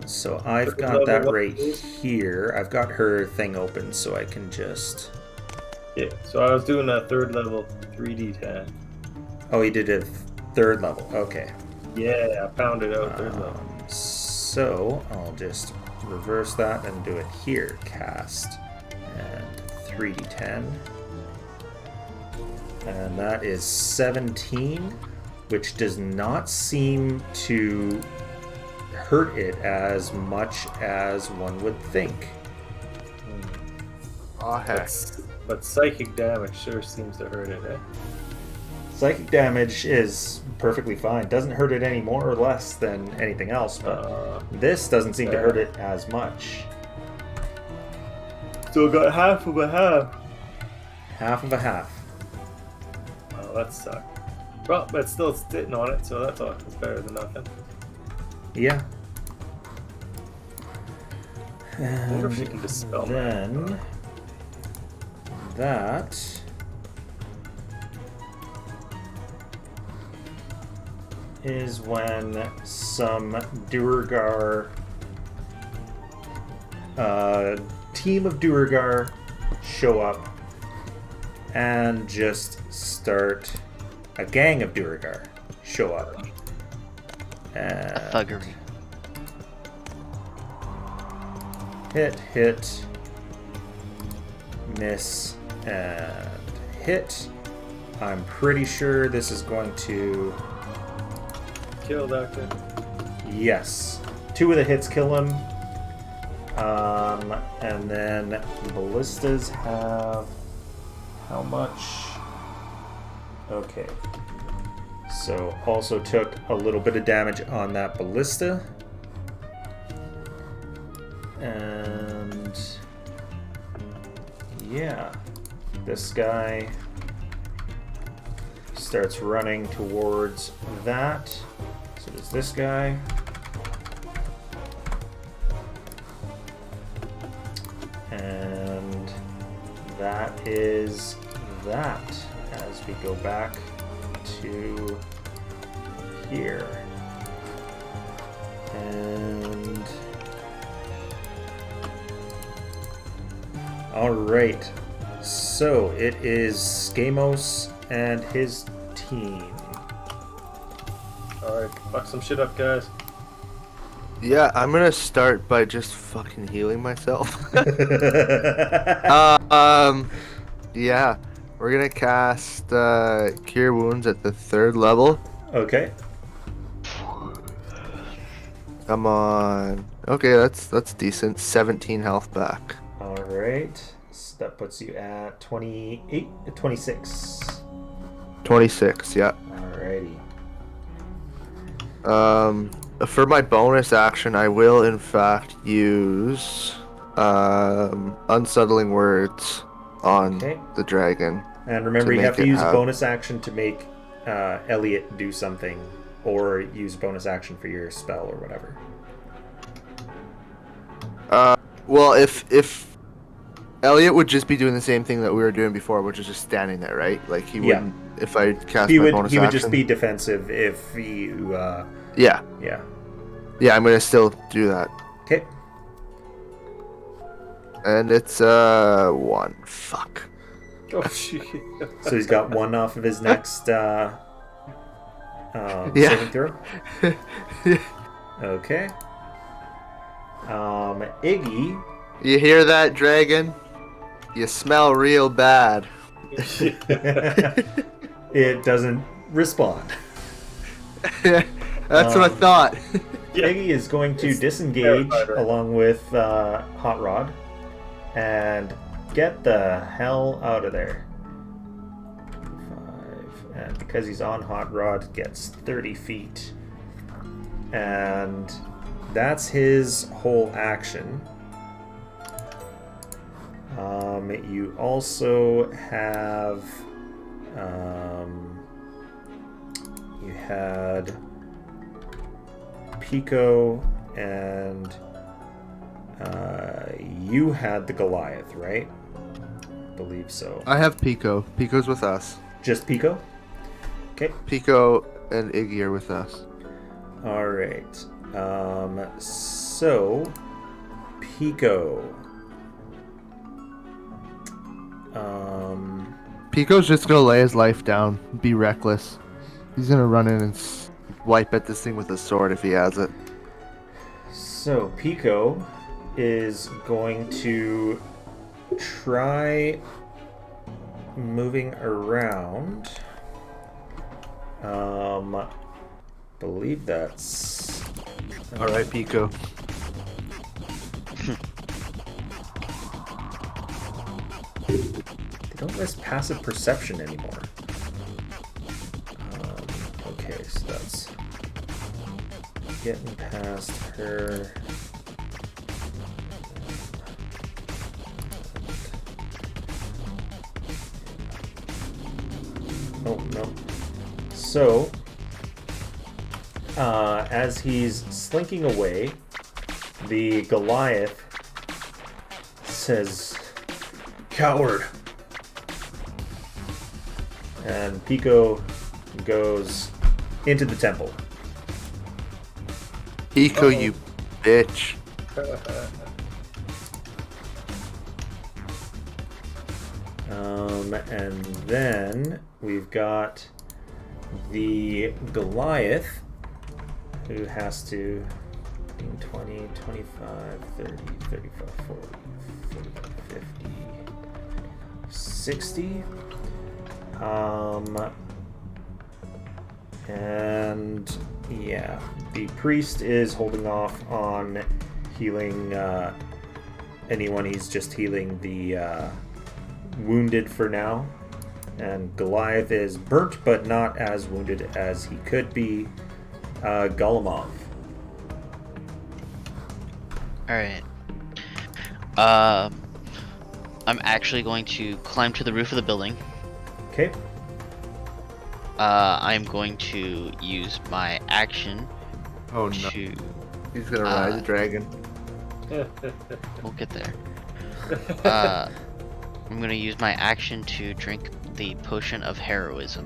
So I've got that right here. I've got her thing open, so I can just. Yeah. So I was doing a 3rd level 3d10. Oh, he did a 3rd level. Okay. Yeah, I pounded out 3rd level. So I'll just reverse that and do it here. Cast and 3d10, and that is 17. Which does not seem to hurt it as much as one would think. Oh, heck. But psychic damage sure seems to hurt it, eh? Psychic damage is perfectly fine. Doesn't hurt it any more or less than anything else, but this doesn't seem to hurt it as much. Still got half of a half. Half of a half. Oh, that sucks. Well, but it's still sitting on it, so that's better than nothing. Yeah. I wonder if you can dispel then that is when some Duergar team of Duergar show up and just start. A gang of Duergar show up. A thuggery. Hit, miss, and hit. I'm pretty sure this is going to kill that guy. Yes. 2 of the hits kill him. And then ballistas have how much? Okay. So also took a little bit of damage on that ballista. And yeah, this guy starts running towards that. So does this guy. And that is that. As we go back to here. And all right. So it is Skamos and his team. All right, fuck some shit up, guys. Yeah, I'm gonna start by just fucking healing myself. Yeah. We're gonna cast Cure Wounds at the 3rd level. Okay. Come on. Okay, that's decent. 17 health back. All right. So that puts you at 26. 26, yeah. Alrighty. For my bonus action, I will in fact use Unsettling Words on the dragon. And remember, you have to use bonus action to make Elliot do something, or use bonus action for your spell or whatever. Well, if Elliot would just be doing the same thing that we were doing before, which is just standing there, right? Like he wouldn't. If I cast my bonus action, he would just be defensive if you. Yeah. I'm gonna still do that. Okay. And it's 1. Fuck. Oh shit. So he's got 1 off of his next saving throw. Okay. Iggy. You hear that, dragon? You smell real bad. It doesn't respond. That's what I thought. Iggy is going to disengage along with Hot Rod and get the hell out of there. 5, and because he's on Hot Rod, gets 30 feet. And that's his whole action. You also have you had Pico, and you had the Goliath, right? I believe so. I have Pico. Pico's with us. Just Pico? Okay. Pico and Iggy are with us. All right. So Pico. Pico's just gonna lay his life down, be reckless. He's gonna run in and wipe at this thing with a sword if he has it. So Pico is going to try moving around. Believe that's All right, Pico. They don't list passive perception anymore. Okay, so that's getting past her. Oh, no. So, as he's slinking away, the Goliath says, "Coward!" And Pico goes into the temple. Pico, you bitch. And then we've got the Goliath, who has to 20, 25, 30, 35, 40, 45, 50, 60. And yeah, the priest is holding off on healing anyone. He's just healing the wounded for now. And Goliath is burnt, but not as wounded as he could be. Golemov. Alright. I'm actually going to climb to the roof of the building. Okay. I'm going to use my action Oh no. to... He's gonna ride the dragon. We'll get there. I'm going to use my action to drink the potion of heroism.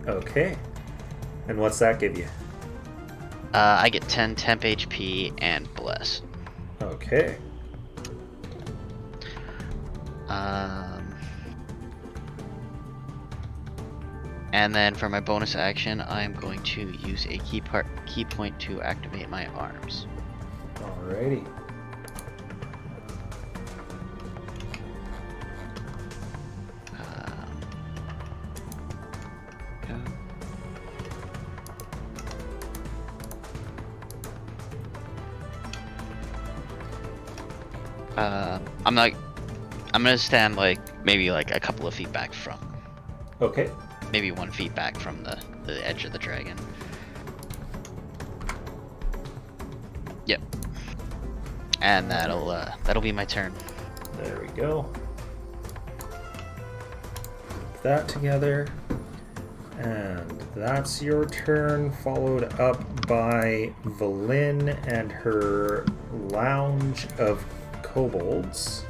Okay. And what's that give you? I get 10 temp HP and bless. Okay. And then for my bonus action, I'm going to use a key point to activate my arms. Alrighty. I'm gonna stand maybe a couple of feet back from, Okay. maybe 1 feet back from the edge of the dragon. Yep. And that'll be my turn. There we go. Put that together. And that's your turn, followed up by Valin and her lounge of kobolds.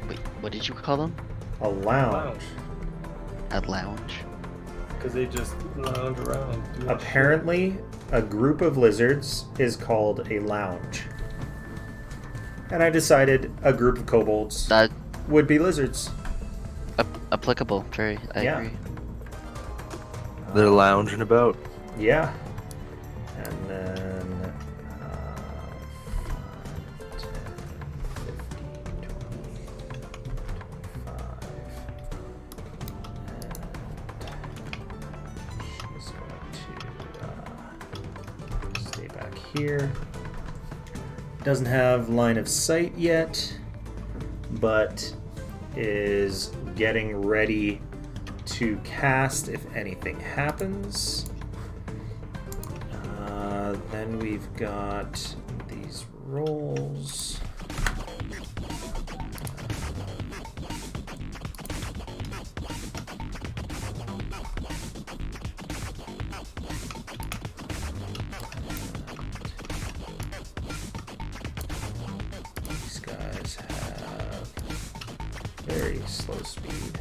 Wait, what did you call them? A lounge. A lounge? Because they just lounge around. Apparently, a group of lizards is called a lounge. And I decided a group of kobolds That would be lizards. applicable. I Yeah. agree. They're lounging about. Yeah. And then 5, 10, 15, 20, 25. And she's going to stay back here. Doesn't have line of sight yet, but is getting ready to cast if anything happens. Then we've got these rolls. These guys have very slow speed.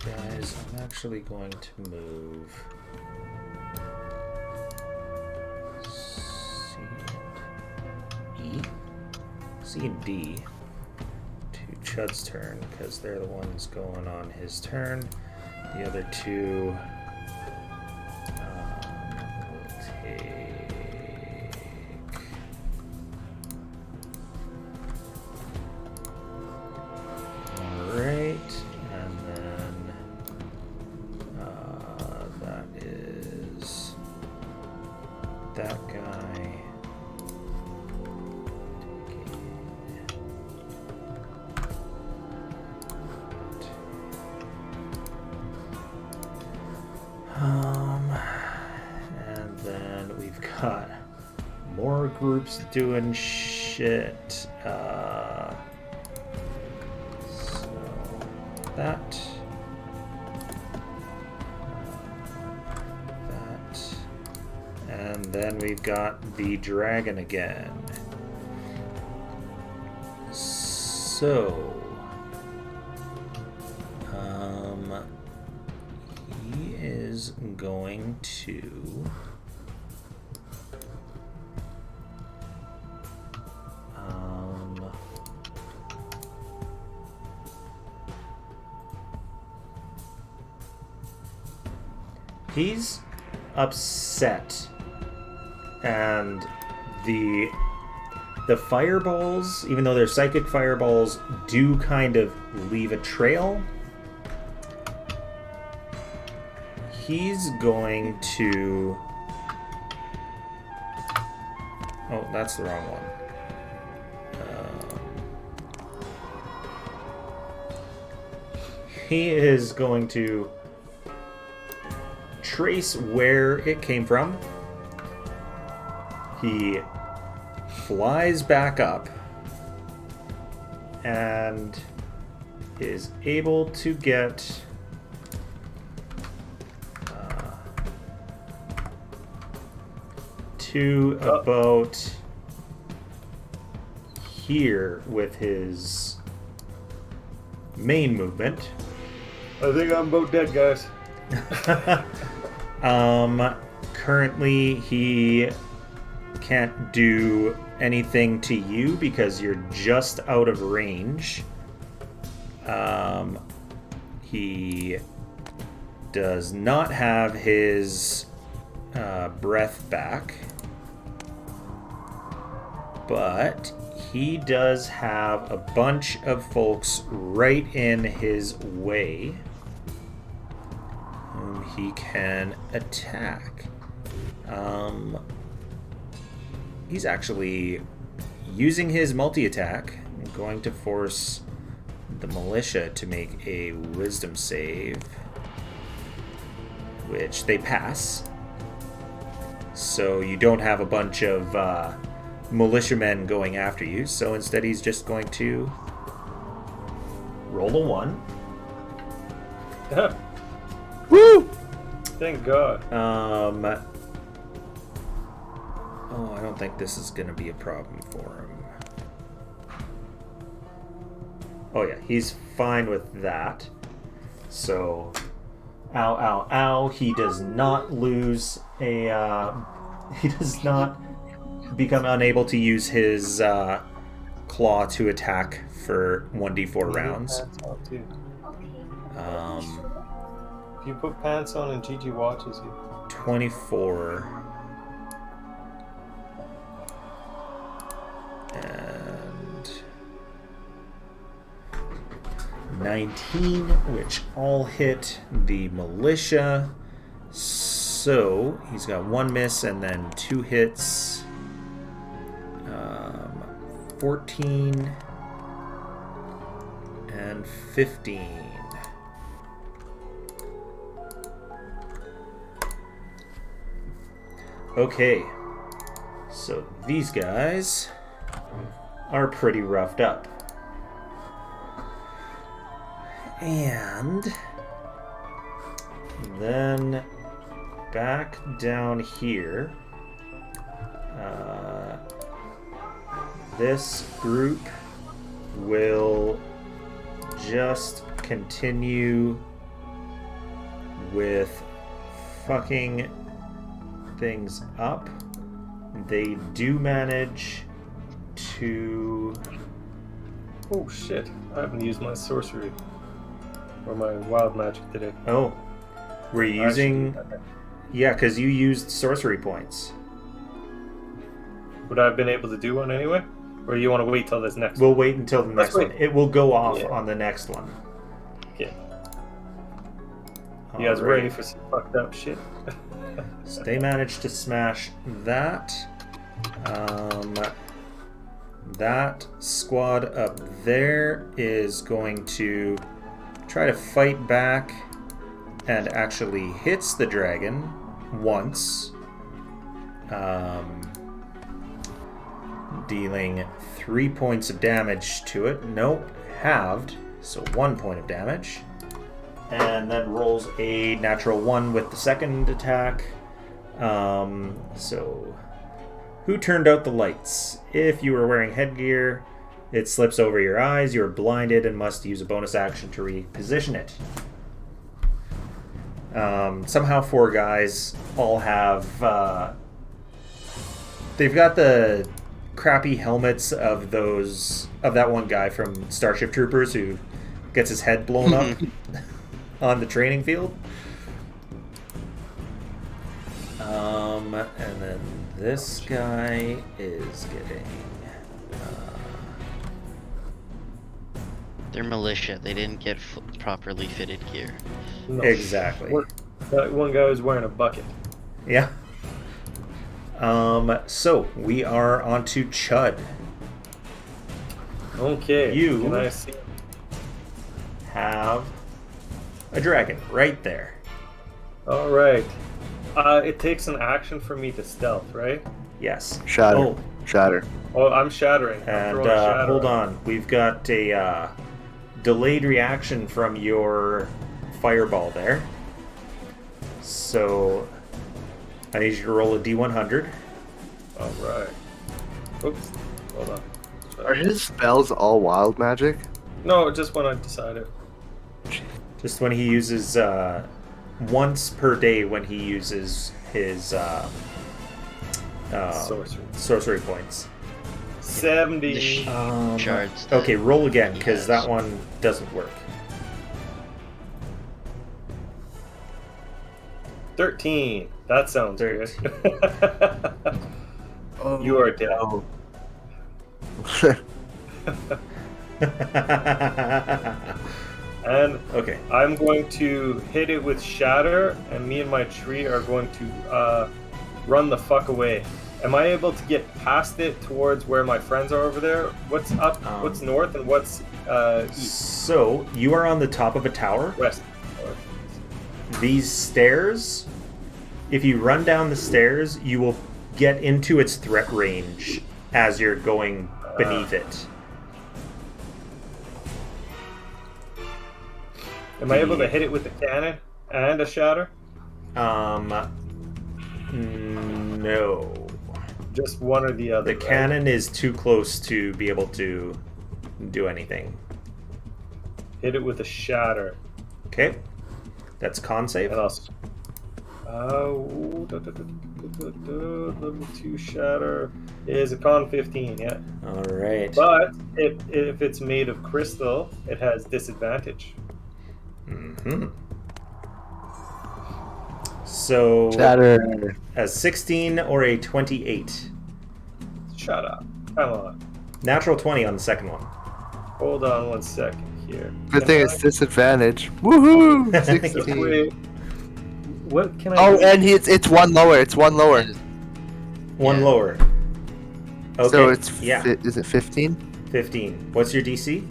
guys, I'm actually going to move C and D to Chud's turn, because they're the ones going on his turn. The other two will take... Alright, and then that is that guy. And then we've got more groups doing shit. So that, and then we've got the dragon again. So, he is going to he's upset, and the fireballs, even though they're psychic fireballs, do kind of leave a trail. He's going to... Oh, that's the wrong one. He is going to trace where it came from. He flies back up and is able to get to about here with his main movement. I think I'm about dead, guys. Currently he can't do anything to you because you're just out of range. He does not have his breath back, but he does have a bunch of folks right in his way whom he can attack. He's actually using his multi-attack and going to force the militia to make a wisdom save, which they pass. So you don't have a bunch of militiamen going after you, so instead he's just going to roll a 1. Woo! Thank God. Oh, I don't think this is going to be a problem for him. Oh yeah, he's fine with that. So, ow, ow, ow. He does not lose a... he does not become unable to use his claw to attack for 1d4 rounds. If you put pants on and Gigi watches you. 24. And 19, which all hit the militia. So he's got 1 miss and then 2 hits. 14 and 15. Okay, so these guys are pretty roughed up. And then back down here, this group will just continue with fucking things up. They do manage to... Oh shit, I haven't used my sorcery or my wild magic today. Oh, we're using... Yeah, because you used sorcery points. Would I have been able to do one anyway? Or you want to wait till this next We'll one? wait until the next one. It will go off on the next one. Okay. You guys ready for some fucked up shit? So they managed to smash that. That squad up there is going to try to fight back and actually hits the dragon once. Dealing 3 points of damage to it. Nope, halved, so 1 point of damage. And then rolls a natural 1 with the second attack. So, who turned out the lights? If you were wearing headgear, it slips over your eyes, you are blinded and must use a bonus action to reposition it. Somehow 4 guys all have... they've got the crappy helmets of that one guy from Starship Troopers who gets his head blown up on the training field. And then this guy is getting... They're militia. They didn't get properly fitted gear. No. Exactly. That one guy was wearing a bucket. Yeah. So we are on to Chud. Okay. You Can I see? have a dragon right there. All right. It takes an action for me to stealth, right? Yes. Shatter. Oh, Shatter. Oh, I'm shattering. I'm and throwing shatter hold on. on. We've got a delayed reaction from your fireball there. So I need you to roll a D100. All right. Oops. Hold on. Are his spells all wild magic? No, just when I decided. Just when he uses once per day when he uses his sorcery points. 70. Shards. Okay, roll again because that one doesn't work. 13. That sounds 13. good. Oh, You are dead. no. And Okay. I'm going to hit it with shatter, and me and my tree are going to run the fuck away. Am I able to get past it towards where my friends are over there? What's up? What's north and what's east? So you are on the top of a tower. West. These stairs, if you run down the stairs, you will get into its threat range as you're going beneath it. Am I able to hit it with a cannon and a shatter? No. Just one or the other. The cannon is too close to be able to do anything. Hit it with a shatter. Okay. That's con save. And I'll. Level 2 shatter is a con 15, yeah. Alright. But if it's made of crystal, it has disadvantage. Mm-hmm. So Shatter. a 16 or a 28. Shut up. Come on. Natural 20 on the second one. Hold on 1 second here. Good thing it's disadvantage. Woohoo! 16. Wait. What can I Oh, do? and it's one lower. It's one lower. One Yeah. lower. Okay. So it's is it 15? 15. What's your DC?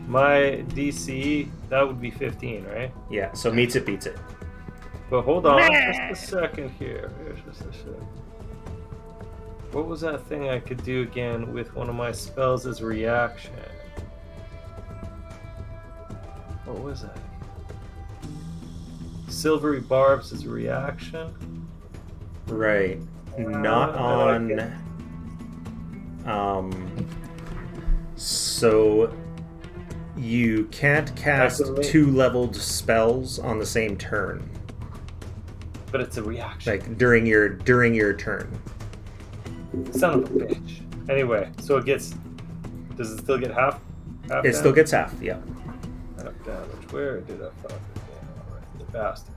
My DC, that would be 15, right? Yeah, so meets it, beats it. But hold on just a second here. Just a second. What was that thing I could do again with one of my spells as a reaction? What was that? Silvery Barbs as a reaction? Right. Not on... So... You can't cast two leveled spells on the same turn. But it's a reaction. Like during your turn. Son of a bitch. Anyway, so it gets. Does it still get half? It still gets half. Yeah. Half damage. Where did I find it? Alright, the bastard.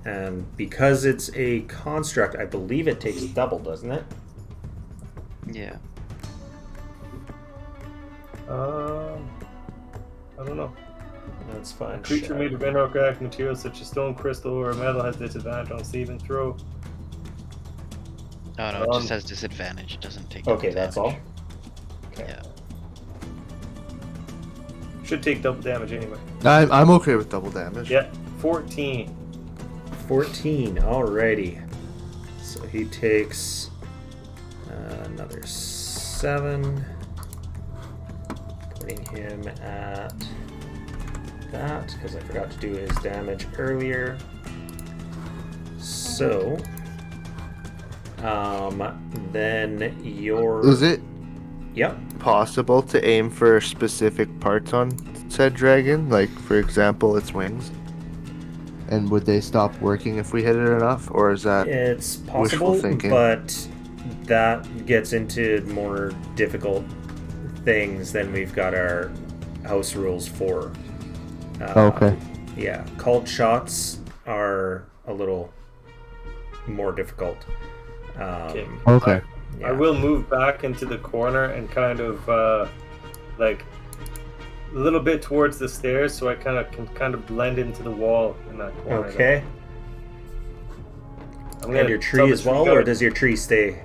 And because it's a construct, I believe it takes double, doesn't it? Yeah. I don't know. That's fine. A creature made of inorganic materials such as stone, crystal, or metal has disadvantage on saving throw. Oh no, it just has disadvantage. It doesn't take. Okay, damage. that's all. Okay. Yeah. Should take double damage anyway. I'm okay with double damage. Yeah, 14. 14. Alrighty. So he takes another 7. Putting him at that because I forgot to do his damage earlier. So, then your. Is it Yep. possible to aim for specific parts on said dragon? Like, for example, its wings? And would they stop working if we hit it enough? Or is that It's wishful possible, thinking? but that gets into more difficult things than we've got our house rules for. Okay. Yeah, called shots are a little more difficult. Okay. Okay. Yeah. I will move back into the corner and kind of like a little bit towards the stairs, so I can blend into the wall in that corner. Okay. I'm And your tree as well, or does your tree stay?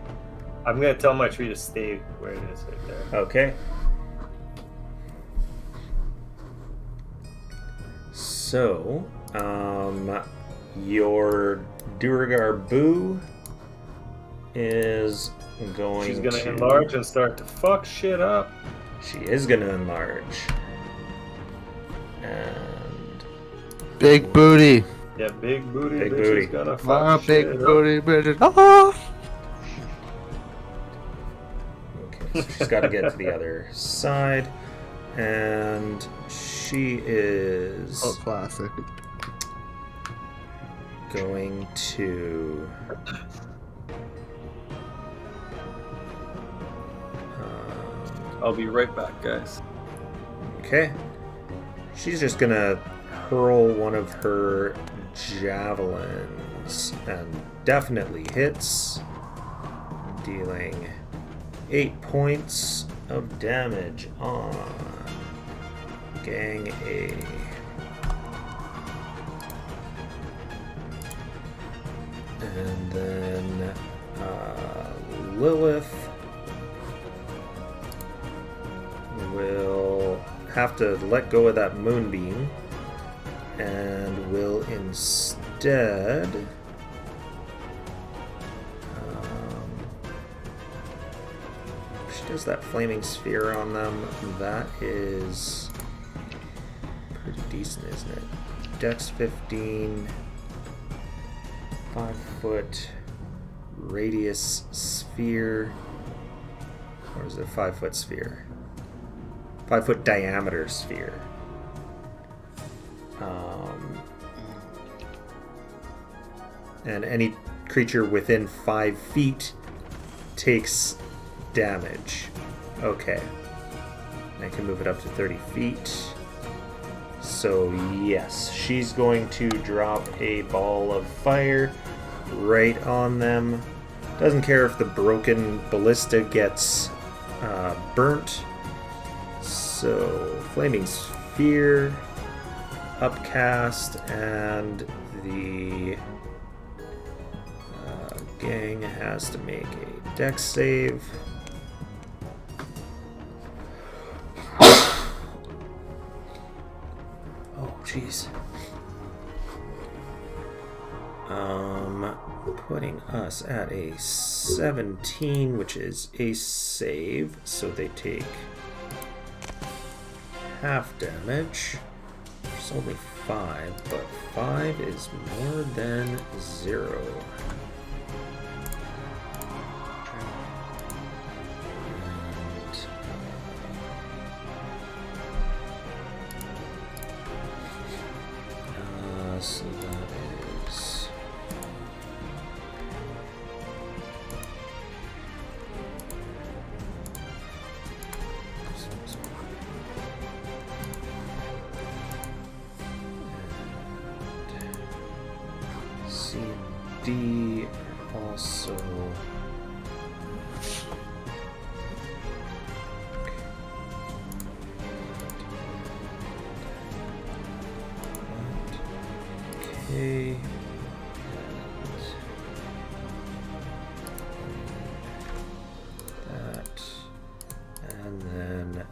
I'm gonna tell my tree to stay where it is right there. Okay. So, your Duragar Boo is going She's gonna to enlarge and start to fuck shit up. She is gonna enlarge. And Big booty. Yeah, big booty Big bitch booty. is gonna fuck My shit big up. booty bitch. Ah! okay, so she's got to get to the other side, and she is Oh, classic. going to. I'll be right back, guys. Okay. She's just gonna hurl one of her javelins and definitely hits, dealing 8 points of damage on Gang A. And then Lilith will have to let go of that moonbeam and will instead she does that flaming sphere on them. That is pretty decent, isn't it? Dex 15, 5-foot radius sphere, or is it a 5-foot sphere? 5-foot diameter sphere. And any creature within 5 feet takes damage. Okay. I can move it up to 30 feet. So yes, she's going to drop a ball of fire right on them. Doesn't care if the broken ballista gets burnt. So, Flaming Sphere, Upcast, and the gang has to make a dex save. Oh, jeez. Putting us at a 17, which is a save, so they take half damage. There's only 5, but 5 is more than 0. And, So that is... C and D also... Okay. That. And then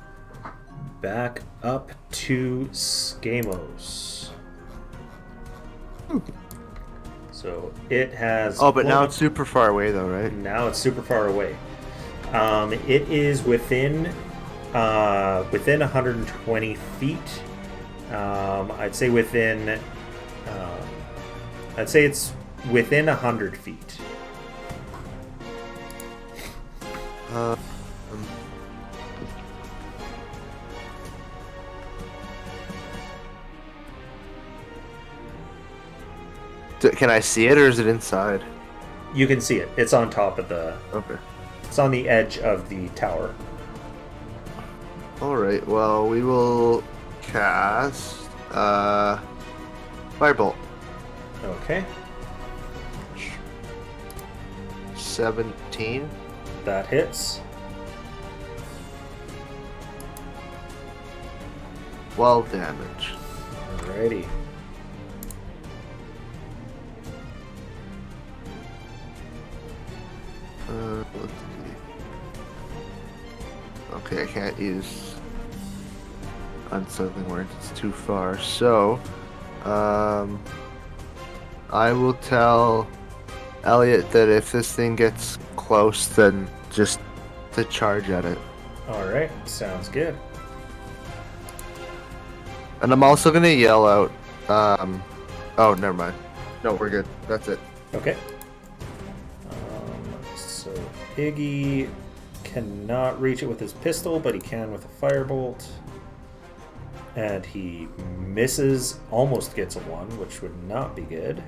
back up to Skamos. So it has... Oh, but now it's super far away, though, right? Now it's super far away. It is within 120 feet. I'd say within... I'd say it's within 100 feet. Can I see it, or is it inside? You can see it. It's on top of the... Okay. It's on the edge of the tower. Alright, well, we will cast... Firebolt. Okay. 17. That hits. 12 damage. Alrighty. Let's see. Okay, I can't use Unsettling Words, it's too far. So, I will tell Elliot that if this thing gets close, then just to charge at it. Alright, sounds good. And I'm also gonna yell out, oh, never mind. No, we're good. That's it. Okay. So Iggy cannot reach it with his pistol, but he can with a firebolt. And he misses, almost gets a 1, which would not be good.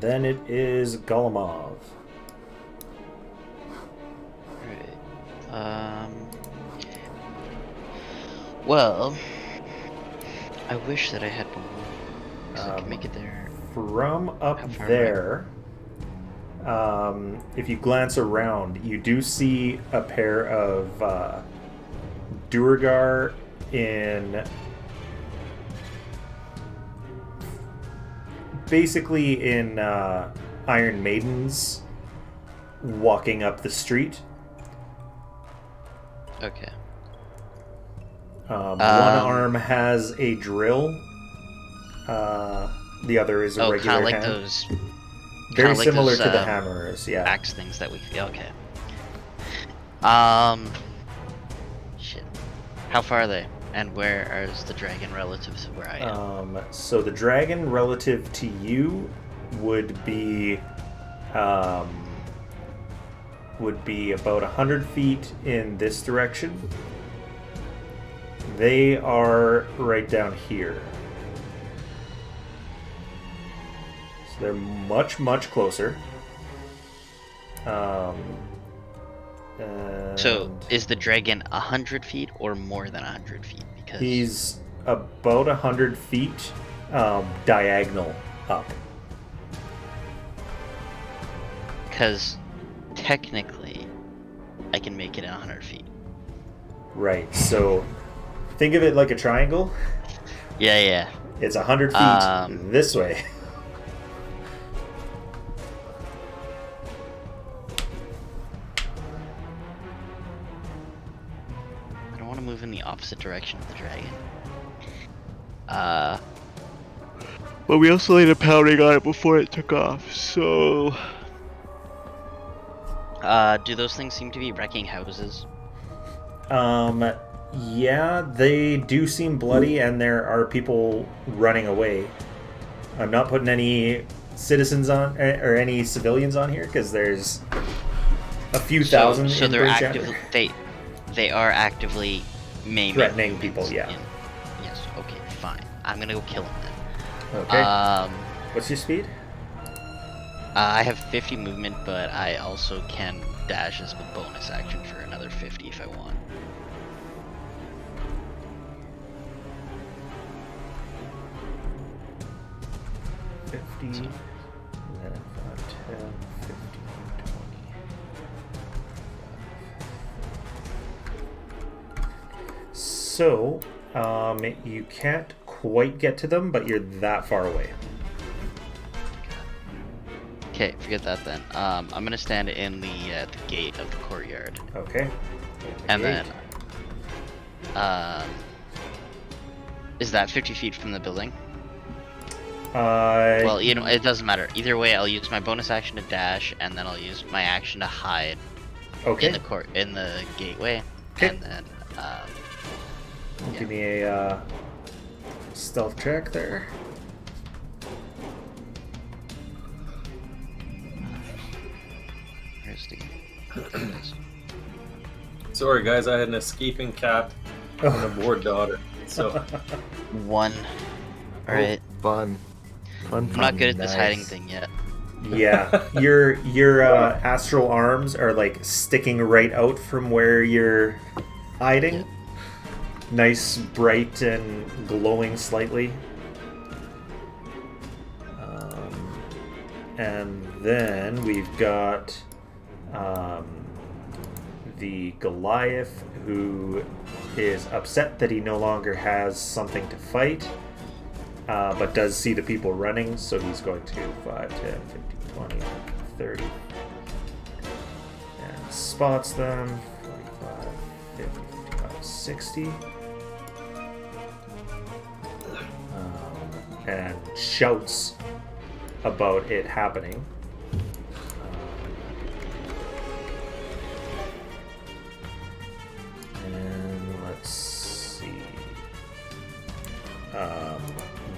Then it is Golemov. Right. Well, I wish that I had more room, so I could make it there. From up How far there, if you glance around, you do see a pair of Duergar in basically in Iron Maidens walking up the street. Okay. One arm has a drill. The other is a regular kind of like hand. those. Very like similar those, to the hammers, yeah. Axe things that we. Okay. Shit. How far are they? And where is the dragon relative to where I am? So the dragon relative to you would be about 100 feet in this direction. They are right down here. So they're much, much closer. So is the dragon 100 feet or more than 100 feet? Because he's about 100 feet diagonal up. Because technically, I can make it 100 feet. Right. So think of it like a triangle. Yeah. It's 100 feet this way. I don't want to move in the opposite direction of the dragon. But we also laid a pounding on it before it took off, so... do those things seem to be wrecking houses? Yeah, they do seem bloody, and there are people running away. I'm not putting any citizens on or any civilians on here because there's a few thousand. So in they're Bryn actively Shander. they are actively maiming Threatening humans people, yeah. Yes. Okay. Fine. I'm gonna go kill them then. Okay. What's your speed? I have 50 movement, but I also can dash as a bonus action for another 50 if I want. Then 5, 10, 15, 20. So, you can't quite get to them, but you're that far away. Okay, forget that then. I'm gonna stand in the gate of the courtyard, Okay. and then, is that 50 feet from the building? Well, you know, it doesn't matter. Either way, I'll use my bonus action to dash, and then I'll use my action to hide okay. in the gateway, Okay. and then Give me a stealth check there. where's the Sorry, guys, I had an escaping cat and a bored daughter. So 1. All right. Fun. I'm not good at this Nice. hiding thing yet. Yeah, your astral arms are like sticking right out from where you're hiding. Yep. Nice, bright, and glowing slightly. And then we've got the Goliath, who is upset that he no longer has something to fight, but does see the people running, so he's going to 5, 10, 15, 20, 30, and spots them. 45, 50, 55, 60. And shouts about it happening. And let's see.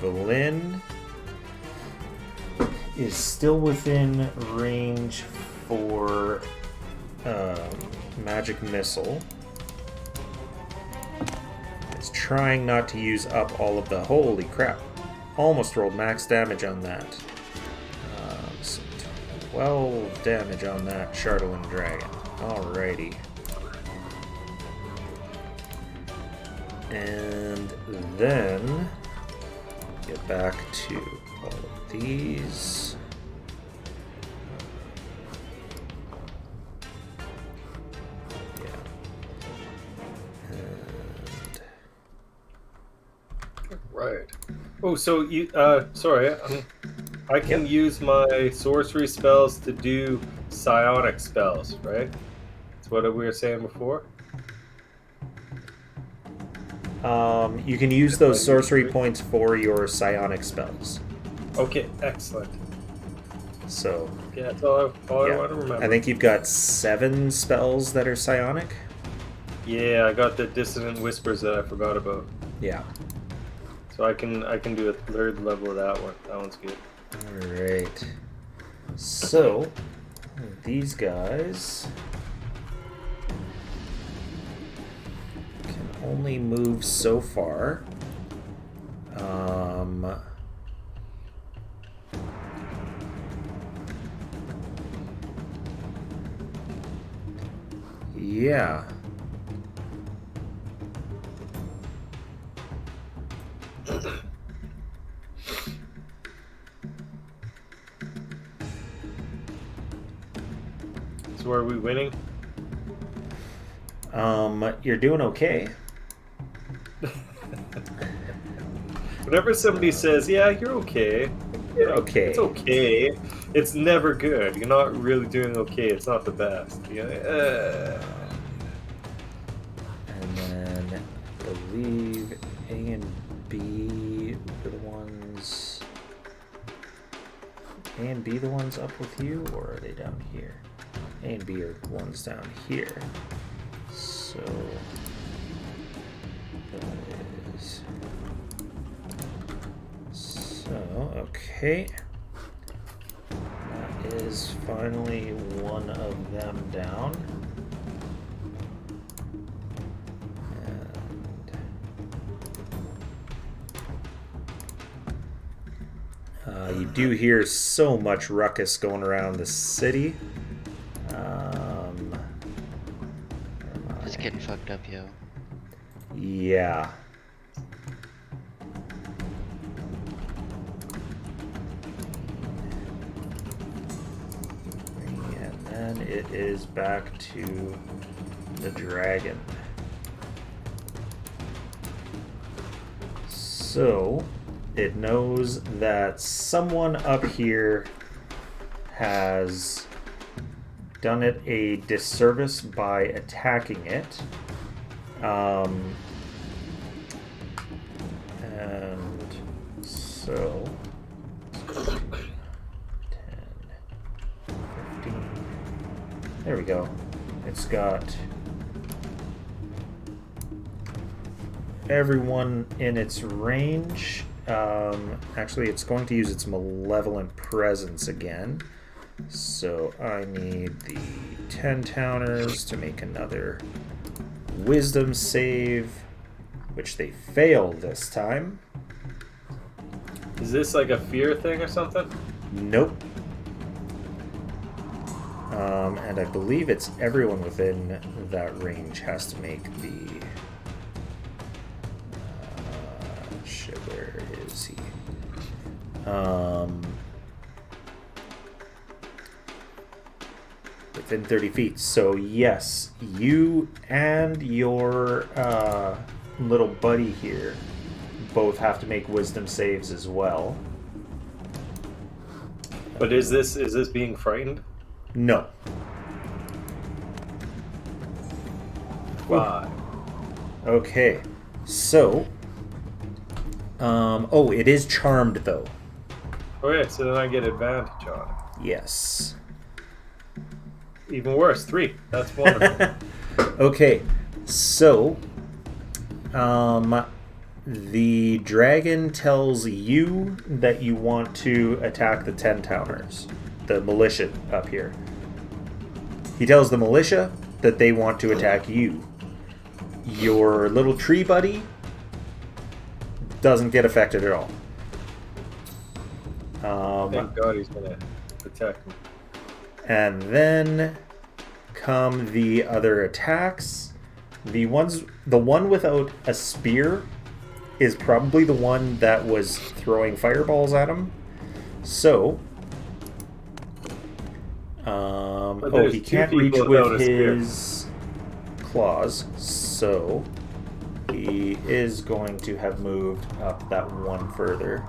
Valin is still within range for magic missile. It's trying not to use up all of the... Holy crap. Almost rolled max damage on that. So 12 damage on that chardalyn dragon. Alrighty. And then get back to all of these. Yeah. And right. Oh, so you sorry, I can use my sorcery spells to do psionic spells, right? That's what we were saying before. You can use those sorcery points for your psionic spells. Okay, excellent. So Yeah, that's all I yeah. want to remember. I think you've got 7 spells that are psionic. Yeah, I got the dissonant whispers that I forgot about. Yeah. So I can do a 3rd level of that one. That one's good. Alright. So these guys can only move so far. Yeah. So are we winning? You're doing okay. Whenever somebody says, "Yeah, you're okay," You're okay. It's okay. It's never good. You're not really doing okay. It's not the best. And then I believe A and B are the ones. A and B the ones up with you, or are they down here? A and B are the ones down here. So that is. So Okay. That is finally one of them down. You do hear so much ruckus going around the city. It's getting fucked up, yo. Yeah. And then it is back to the dragon. So it knows that someone up here has done it a disservice by attacking it. And so 10, 15. There we go. It's got everyone in its range. Actually, it's going to use its malevolent presence again. So I need the 10 towners to make another wisdom save, which they failed this time. Is this like a fear thing or something? Nope. And I believe it's everyone within that range has to make the... shit, where is he? Within 30 feet. So yes, you and your little buddy here both have to make wisdom saves as well. But is this being frightened? No. 5. Okay. So oh, it is charmed though. Oh yeah, so then I get advantage on it. Yes. Even worse, 3. That's wonderful. Okay, so the dragon tells you that you want to attack the 10 towners, the militia up here. He tells the militia that they want to attack you. Your little tree buddy doesn't get affected at all. Thank God he's gonna protect me. And then come the other attacks. The one without a spear is probably the one that was throwing fireballs at him. So, he can't reach with his claws, so he is going to have moved up that one further.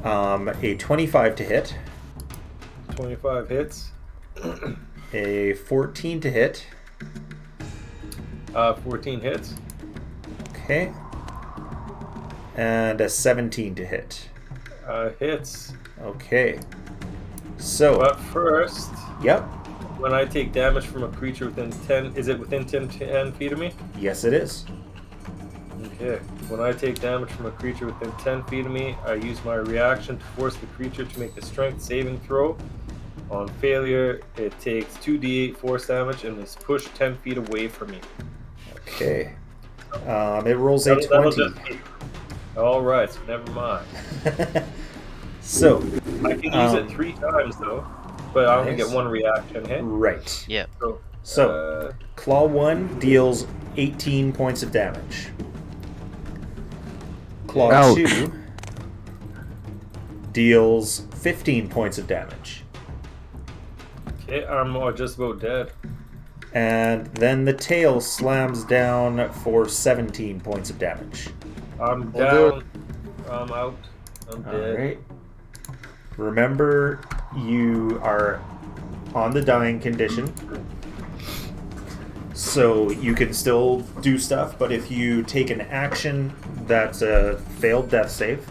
A 25 to hit. 25 hits. A 14 to hit. 14 hits. Okay. And a 17 to hit. Hits. Okay. So. But first. Yep. When I take damage from a creature within 10, is it within 10 feet of me? Yes, it is. Okay. When I take damage from a creature within 10 feet of me, I use my reaction to force the creature to make a strength saving throw. On failure, it takes 2d8 force damage and is pushed 10 feet away from me. Okay. It rolls a 20. Alright, so never mind. So. I can use it 3 times though, but I only get 1 reaction hit. Right. Yep. So Claw 1 deals 18 points of damage. Claw Ouch. 2 deals 15 points of damage. Okay, I'm just about dead. And then the tail slams down for 17 points of damage. I'm down. I'm out. I'm dead. Alright. Remember, you are on the dying condition. So you can still do stuff, but if you take an action, that's a failed death save.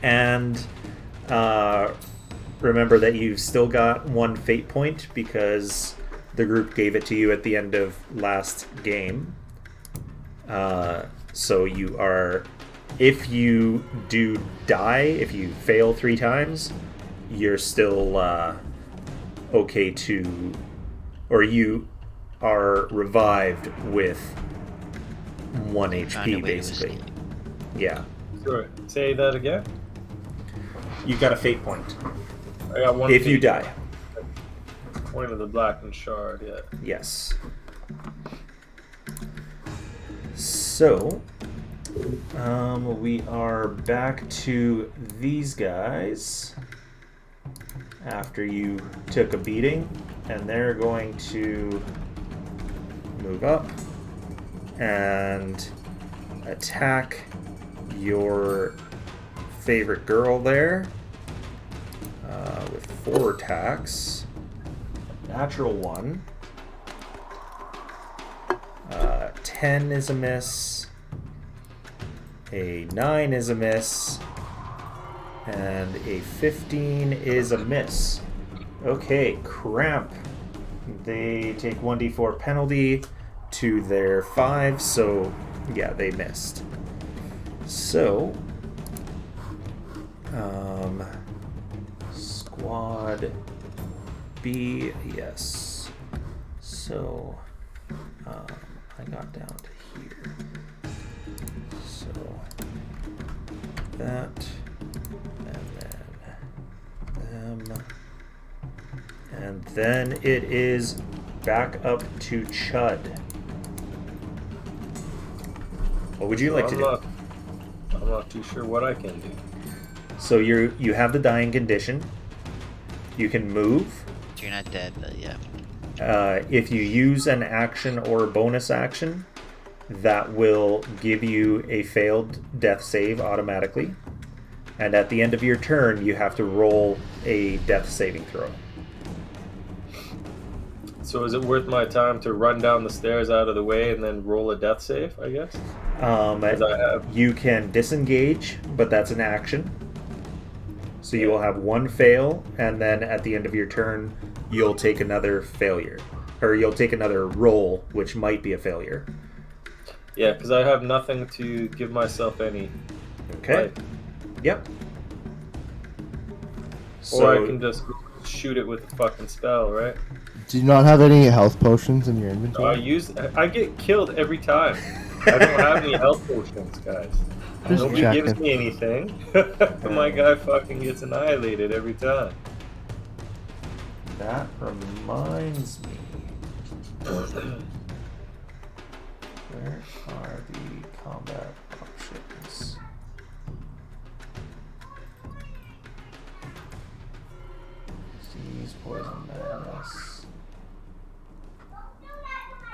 And remember that you've still got 1 fate point because the group gave it to you at the end of last game. So you are if you do die, if you fail 3 times, you're still okay to, or you are revived with 1 HP basically. Yeah. Sorry, say that again. You've got a fate point. I got 1 if fate you die. Point of the blackened shard, yeah. Yes. So, we are back to these guys after you took a beating, and they're going to move up and attack your favorite girl there with 4 attacks. Natural 1. 10 is a miss. A 9 is a miss. And a 15 is a miss. Okay, Cramp. They take 1d4 penalty to their 5, so yeah, they missed. So, Squad B, yes. So, I got down to here. So, that, and then them. And then it is back up to Chud. What would you like to do? I'm not too sure what I can do. So you have the dying condition. You can move. You're not dead, but yeah. If you use an action or a bonus action, that will give you a failed death save automatically. And at the end of your turn, you have to roll a death saving throw. So is it worth my time to run down the stairs out of the way and then roll a death save, I guess? You can disengage, but that's an action. So you will have 1 fail, and then at the end of your turn, you'll take another failure. Or you'll take another roll, which might be a failure. Yeah, because I have nothing to give myself any. Okay. Life. Yep. Or I can just shoot it with a fucking spell, right? Do you not have any health potions in your inventory? I get killed every time. I don't have any health potions, guys. Just Nobody checking. gives me anything. My guy fucking gets annihilated every time. That reminds me. Where are the combat options? Disease, poison, madness.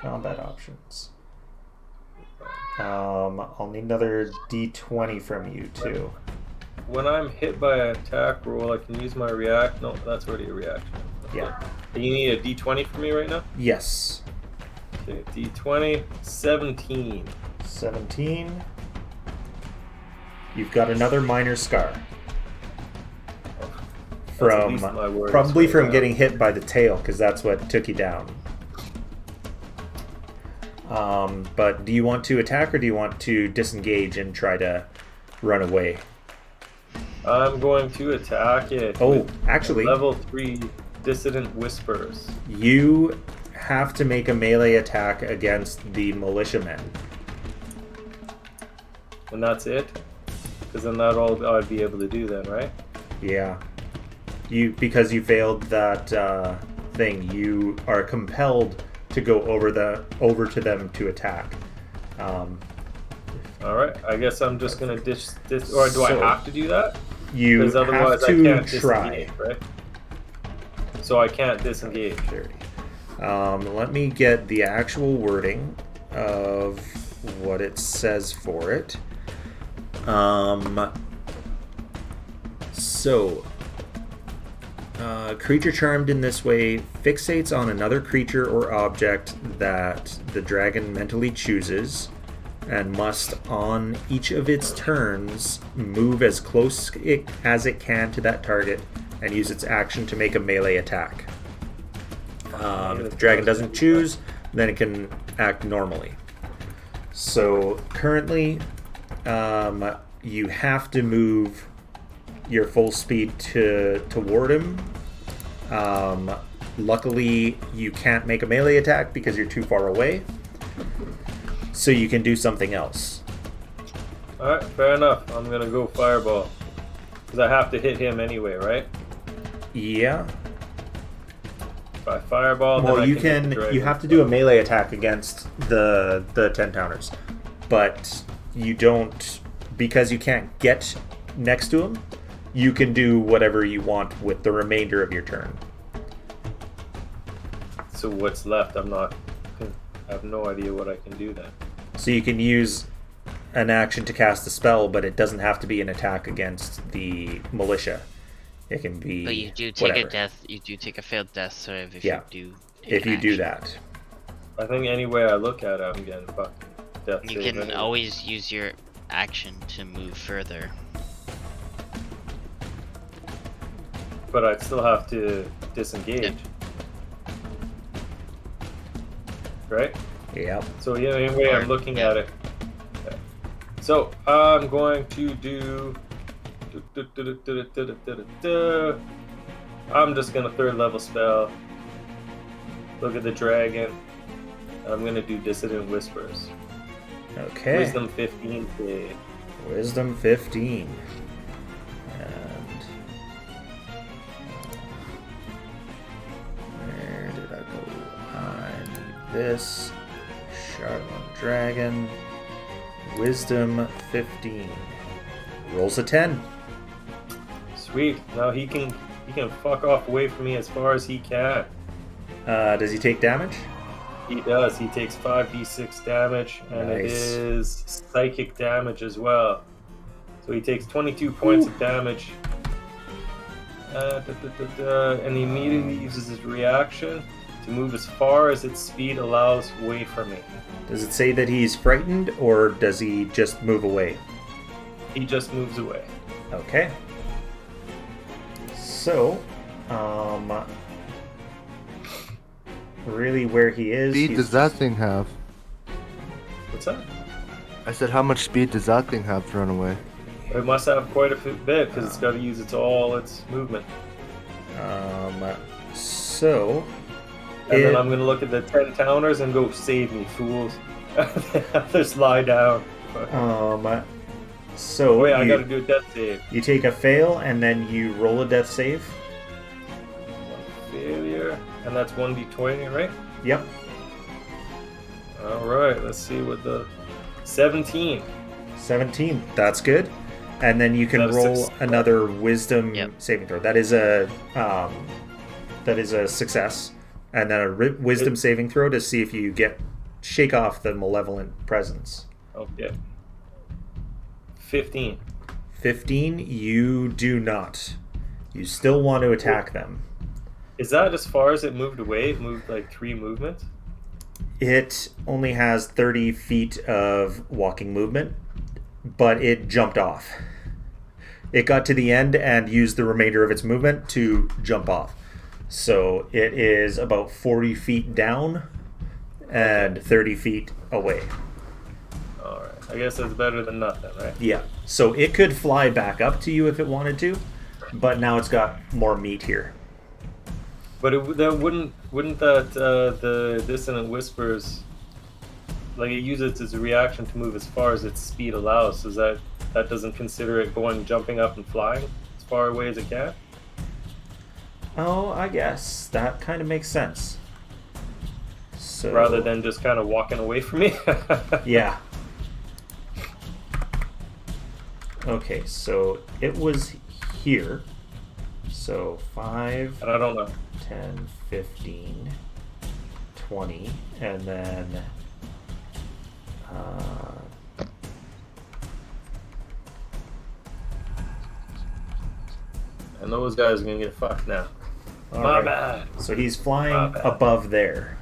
Combat options. I'll need another D20 from you too. When I'm hit by an attack roll, I can use my react. No, that's already a reaction. Yeah. You need a D20 from me right now? Yes. Okay, D20, 17. 17. You've got another minor scar. At least my words Probably right from now. getting hit by the tail, because that's what took you down. But do you want to attack or do you want to disengage and try to run away? I'm going to attack it. Oh, with actually, level 3 Dissident Whispers. you have to make a melee attack against the militiamen. And that's it? Because then that's all I'd be able to do then, right? Yeah. Because you failed that thing, you are compelled to go over to them to attack. Alright, I guess I'm just going to or do I So- have to do that? You Because otherwise have to I can't try. disengage, right? So I can't disengage. 30. Let me get the actual wording of what it says for it. Creature charmed in this way fixates on another creature or object that the dragon mentally chooses and must, on each of its turns, move as close as it can to that target and use its action to make a melee attack. If the dragon doesn't choose, then it can act normally. So currently, you have to move your full speed toward him. Luckily, you can't make a melee attack because you're too far away. So you can do something else. Alright, fair enough. I'm gonna go fireball. Because I have to hit him anyway, right? Yeah. If I fireball, Well, then you have to do a melee attack against the 10 counters. But you don't, because you can't get next to him, you can do whatever you want with the remainder of your turn. So what's left? I have no idea what I can do then. So you can use an action to cast a spell, but it doesn't have to be an attack against the militia. It can be. But you do take whatever. a death. You do take a failed death save if Yeah. you do. If you do that. I think any way I look at it, I'm getting fucking death You save can anyway. always use your action to move further. But I'd still have to disengage. Yep. Right? Yep. So yeah, anyway, I'm looking at it. Okay. So I'm going to do. I'm just gonna third level spell. Look at the dragon. I'm gonna do Dissident Whispers. Okay. Wisdom 15. Wisdom 15. And where did I go? I need this. Chardalyn Dragon. Wisdom 15. Rolls a 10. Sweet. Now he can fuck off away from me as far as he can. Does he take damage? He does. He takes 5d6 damage, and it Nice. is psychic damage as well. So he takes 22 points of damage. And he immediately uses his reaction to move as far as its speed allows away from me. Does it say that he's frightened, or does he just move away? He just moves away. Okay. So, really where he is... Speed does that thing have? What's that? I said, how much speed does that thing have to run away? It must have quite a bit because it's got to use all its movement. So... And then I'm going to look at the 10 towners and go, save me, fools. Just lie down. So Wait, I got to do a death save. you take a fail, and then you roll a death save. One failure. And that's 1d20, right? Yep. Alright, let's see what the... 17. 17. That's good. And then you can That is roll success. another wisdom Yep. saving throw. That is a success. And then a wisdom saving throw to see if you shake off the malevolent presence. Okay. 15. 15, you do not. You still want to attack them. Is that as far as it moved away? It moved like 3 movements? It only has 30 feet of walking movement, but it jumped off. It got to the end and used the remainder of its movement to jump off. So it is about 40 feet down and 30 feet away. Alright. I guess that's better than nothing, right? Yeah. So it could fly back up to you if it wanted to, but now it's got more meat here. But wouldn't that the Dissonant Whispers, like it uses its reaction to move as far as its speed allows, so that doesn't consider it jumping up and flying as far away as it can? Oh, I guess that kind of makes sense. So Rather than just kind of walking away from me? yeah. Okay, so it was here. So 5, And I don't know. 10, 15, 20, and then And those guys are going to get fucked now. all My right. bad. So he's flying My bad. above there.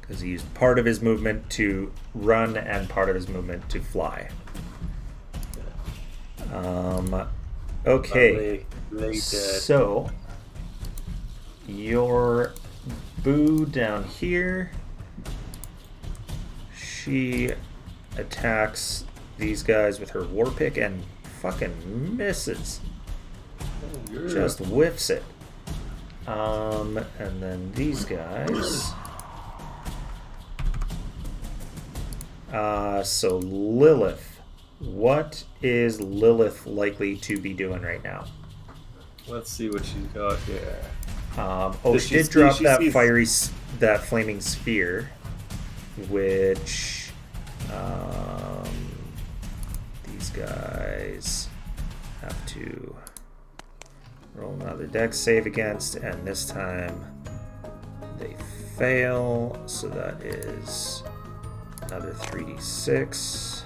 Because he used part of his movement to run and part of his movement to fly. Okay. Lay dead. So your boo down here. She attacks these guys with her war pick and fucking misses. Just whiffs it. And then these guys. So Lilith. What is Lilith likely to be doing right now? Let's see what she's got here. She did drop that flaming sphere, which these guys have to roll another dex save against, and this time they fail, so that is another 3d6.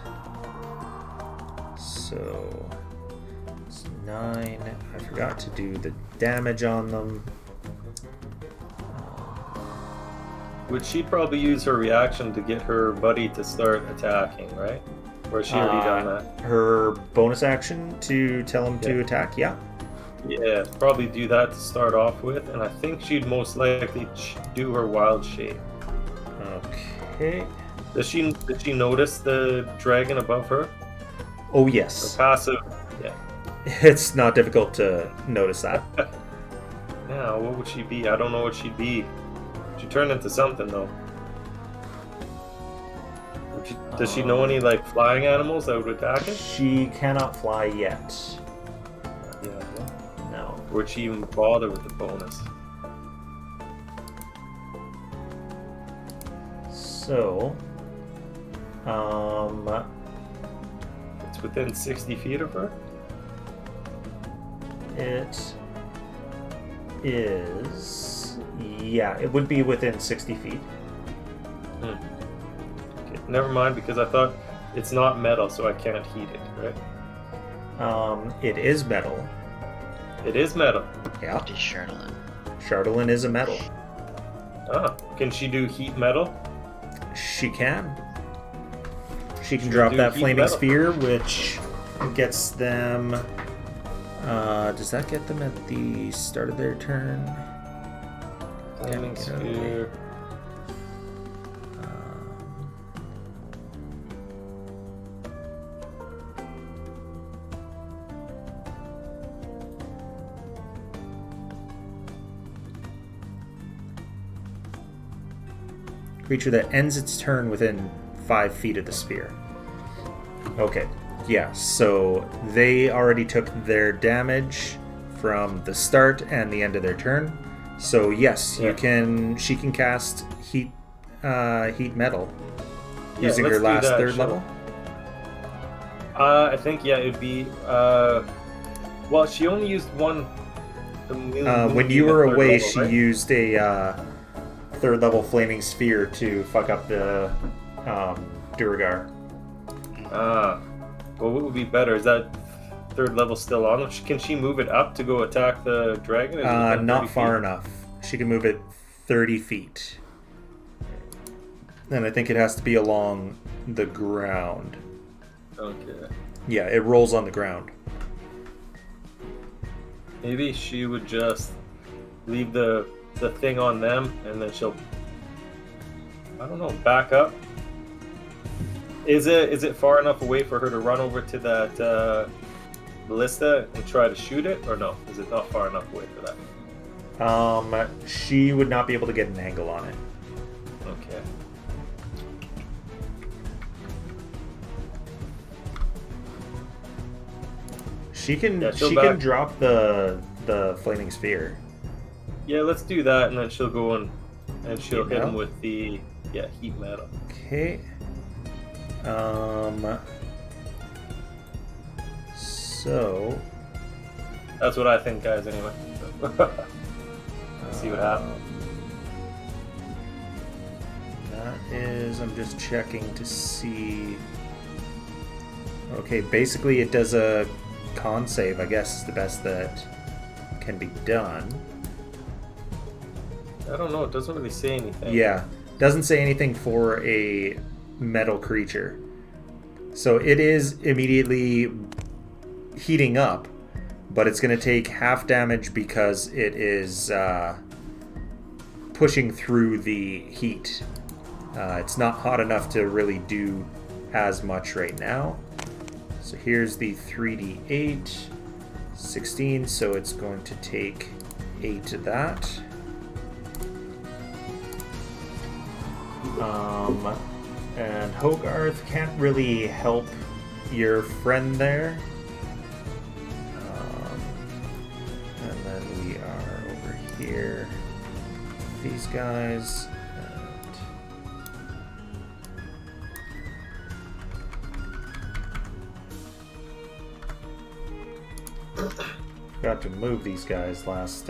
So it's 9. I forgot to do the damage on them. Would she probably use her reaction to get her buddy to start attacking, right? Or has she already done that? Her bonus action to tell him to attack, yeah. Yeah, probably do that to start off with, and I think she'd most likely do her wild shape. Okay. Did she notice the dragon above her? Oh, yes. Her passive, yeah. It's not difficult to notice that. Now, what would she be? I don't know what she'd be. She turned into something, though. Does she know any, like, flying animals that would attack it? She cannot fly yet. Yeah. No. Would she even bother with the bonus? So, it's within 60 feet of her? It is... Yeah, it would be within 60 feet. Okay, never mind, because I thought it's not metal, so I can't heat it, right? It is metal. It is metal. Yeah. What is chardalyn? Chardalyn is a metal. Ah, can she do heat metal? She can. She can drop that flaming sphere, which gets them... does that get them at the start of their turn? Flaming sphere. Creature that ends its turn within 5 feet of the sphere. Okay, yeah, so they already took their damage from the start and the end of their turn. So yes, she can cast heat metal using her last third level. I think it'd be well, she only used one. When you were away, level, she used a third level flaming sphere to fuck up the Duragar. Well, what would be better? Is that third level still on? Can she move it up to go attack the dragon? Not far enough. She can move it 30 feet. And I think it has to be along the ground. Okay. Yeah, it rolls on the ground. Maybe she would just leave the thing on them, and then she'll, I don't know, back up. Is it far enough away for her to run over to that ballista and try to shoot it, or no? Is it not far enough away for that? She would not be able to get an angle on it. Okay. She can can drop the flaming sphere. Yeah, let's do that, and then she'll go and she'll hit him with the heat metal. Okay. So that's what I think, guys. Anyway, let's see what happens. That is, I'm just checking to see. Okay, basically it does a con save, I guess is the best that can be done. I don't know, it doesn't really say anything. Yeah, doesn't say anything for a metal creature. So it is immediately heating up, but it's going to take half damage because it is pushing through the heat. It's not hot enough to really do as much right now. So here's the 3d8, 16, so it's going to take 8 of that. And Hogarth can't really help your friend there. And then we are over here. These guys. Got to move these guys last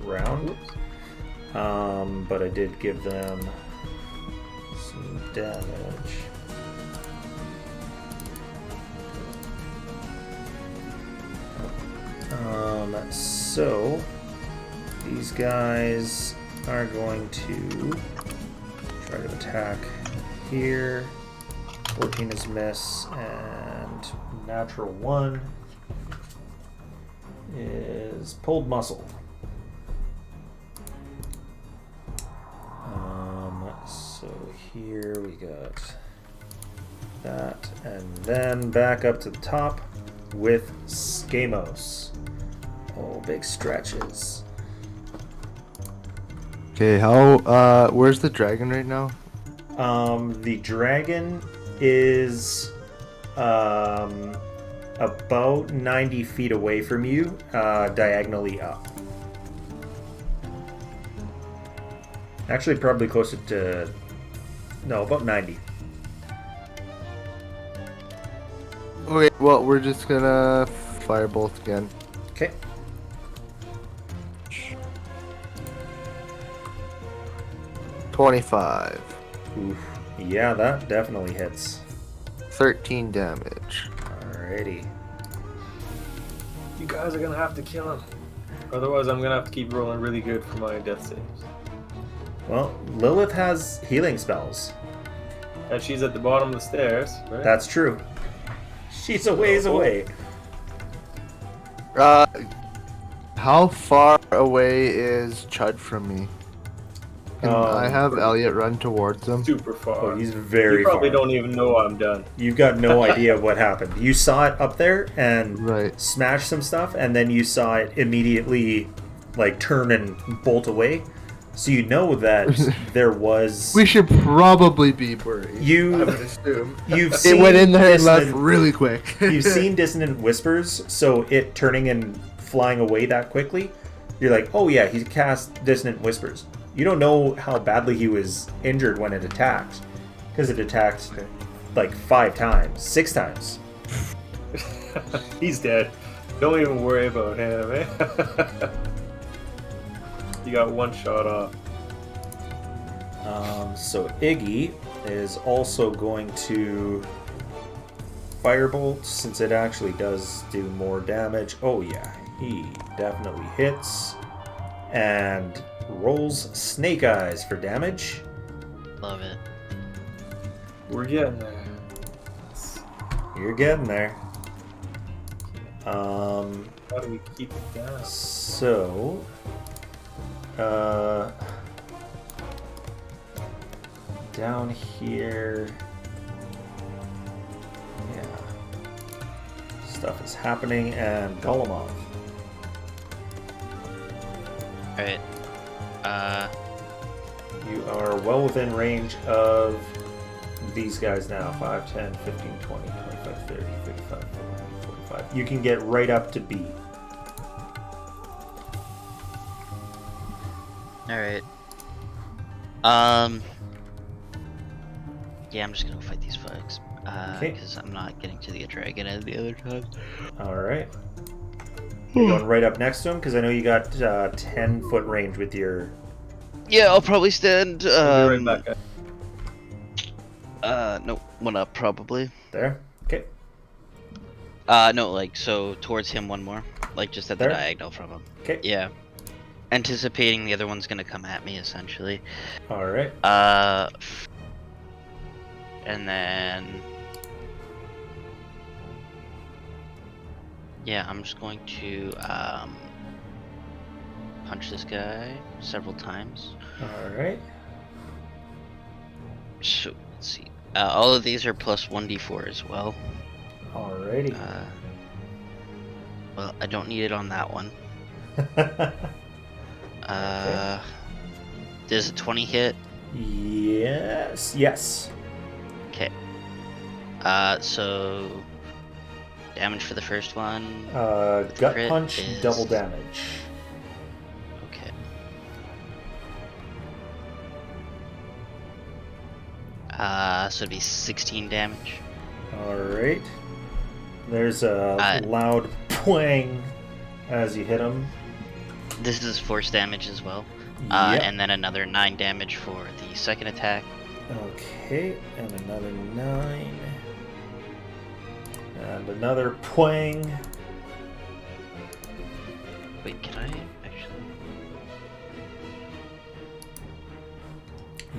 round. But I did give them some damage. So these guys are going to try to attack here. 14 is miss, and natural 1 is pulled muscle. So here we got that, and then back up to the top with Skamos. Oh, big stretches. Okay, where's the dragon right now? The dragon is about 90 feet away from you, diagonally up. Actually, probably closer to... No, about 90. Okay, well, we're just gonna fire both again. Okay. $25. Oof. Yeah, that definitely hits. 13 damage. Alrighty. You guys are gonna have to kill him. Otherwise, I'm gonna have to keep rolling really good for my death saves. Well, Lilith has healing spells. And she's at the bottom of the stairs, right? That's true. She's a ways away. How far away is Chud from me? Can I have Elliot run towards him? Super far. Oh, he's very You probably far. don't even know I'm done. You've got no idea what happened. You saw it up there and Right. smash some stuff, and then you saw it immediately like turn and bolt away. So you know that there was... We should probably be worried. You- I would assume. You've It seen went in there and left Dissonant- really quick. You've seen Dissonant Whispers, so it turning and flying away that quickly, you're like, oh yeah, he cast Dissonant Whispers. You don't know how badly he was injured when it attacked, because it attacked like 5 times, 6 times. He's dead. Don't even worry about him, eh? You got one shot off. So Iggy is also going to Firebolt, since it actually does do more damage. Oh yeah, he definitely hits. And rolls Snake Eyes for damage. Love it. We're getting there. You're getting there. How do we keep it down? So, down here, yeah, stuff is happening, and Golemov. Alright. You are well within range of these guys now. 5, 10, 15, 20, 25, 30, 35, 40, 45. You can get right up to B. Alright. Yeah, I'm just gonna fight these folks. Okay. Because I'm not getting to the dragon at the other time. Alright. You're going right up next to him, because I know you got 10-foot range with your... Yeah, I'll probably stand. We'll be right back. No, one up probably. There? Okay. No, like, so towards him one more. Like, just at the There? diagonal from him. Okay. Yeah. Anticipating the other one's gonna come at me, essentially. Alright. And then... Yeah, I'm just going to, punch this guy several times. Alright. So, let's see. All of these are plus 1d4 as well. Alrighty. Well, I don't need it on that one. Okay. Does a 20 hit? Yes. Okay. So damage for the first one. Gut crit punch, is- double damage. Okay. So it'd be 16 damage. Alright. There's a loud twang as you hit him. This is force damage as well. Yep. And then another 9 damage for the second attack. Okay, and another 9. And another twang. Wait, can I actually?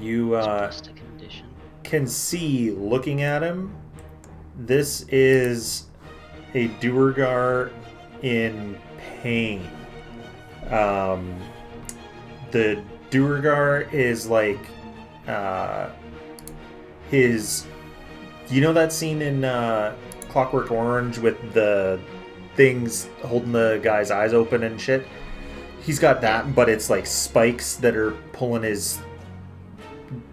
You Plus the condition. can see, looking at him, this is a Duergar in pain. The Duergar is like his. You know that scene in Clockwork Orange with the things holding the guy's eyes open and shit? He's got that, but it's like spikes that are pulling his.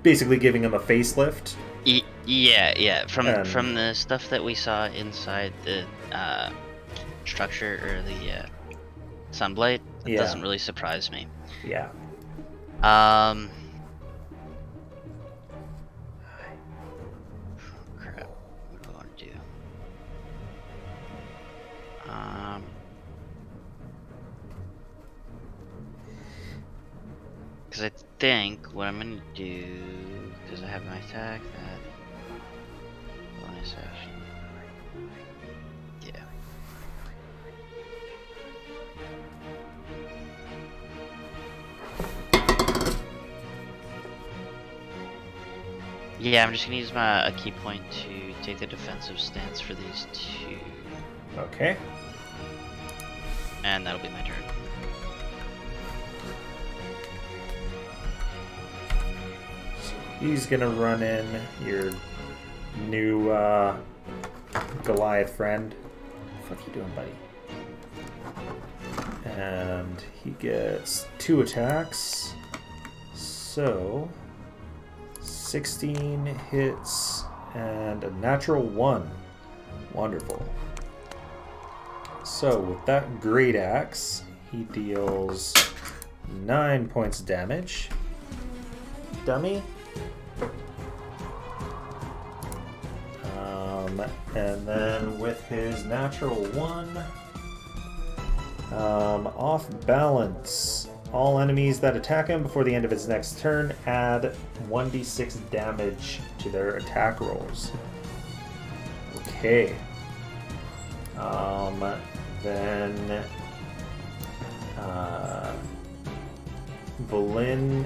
Basically giving him a facelift. Yeah. From the stuff that we saw inside the structure or the sunblight, it doesn't really surprise me. Yeah. Crap. What do I want to do? Because I think what I'm gonna do, because I have my attack, that bonus action. Yeah. Yeah, I'm just gonna use a key point to take the defensive stance for these two, Okay. and that'll be my turn. He's gonna run in your new Goliath friend. What the fuck you doing, buddy? And he gets 2 attacks. So 16 hits and a natural 1. Wonderful. So with that great axe, he deals 9 points of damage. Dummy. And then with his natural 1, off balance, all enemies that attack him before the end of his next turn add 1d6 damage to their attack rolls. Okay. Then Bolin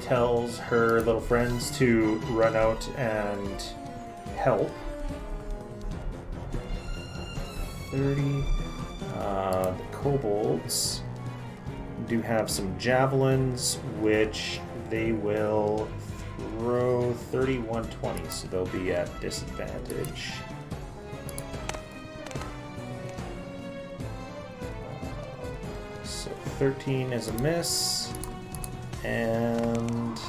tells her little friends to run out and help. 30. The kobolds do have some javelins, which they will throw 31-20, so they'll be at disadvantage. So 13 is a miss, and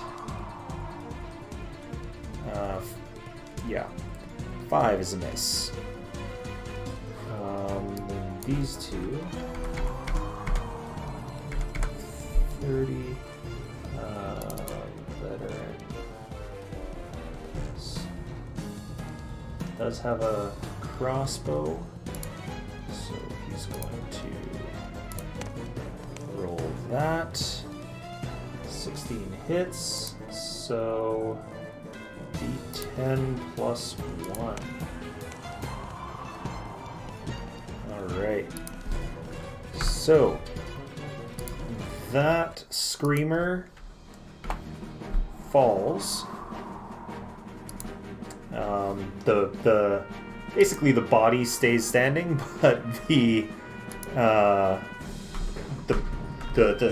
5 is a miss. These two, 30, veteran, does have a crossbow, so he's going to roll that. 16 hits, so D10 plus 1. Alright. So that screamer falls. The basically the body stays standing, but the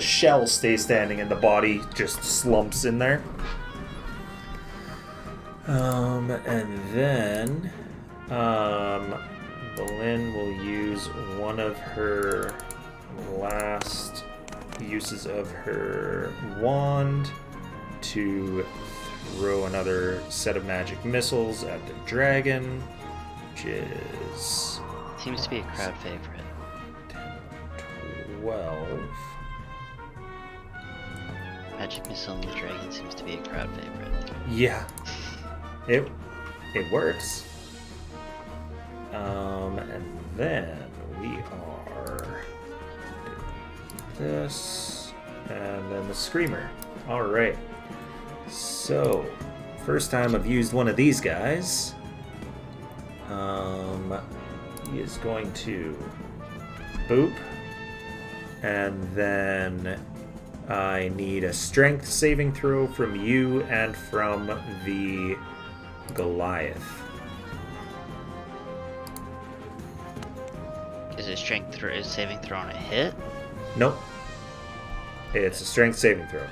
shell stays standing and the body just slumps in there. And then Bolin will use one of her last uses of her wand to throw another set of magic missiles at the dragon, which is... Seems to be a crowd favorite. 12. Magic missile on the dragon seems to be a crowd favorite. Yeah. It works. And then we are this, and then the Screamer. All right. So, first time I've used one of these guys. He is going to boop, and then I need a strength saving throw from you and from the Goliath. Is it saving throw on a hit? Nope. It's a strength saving throw.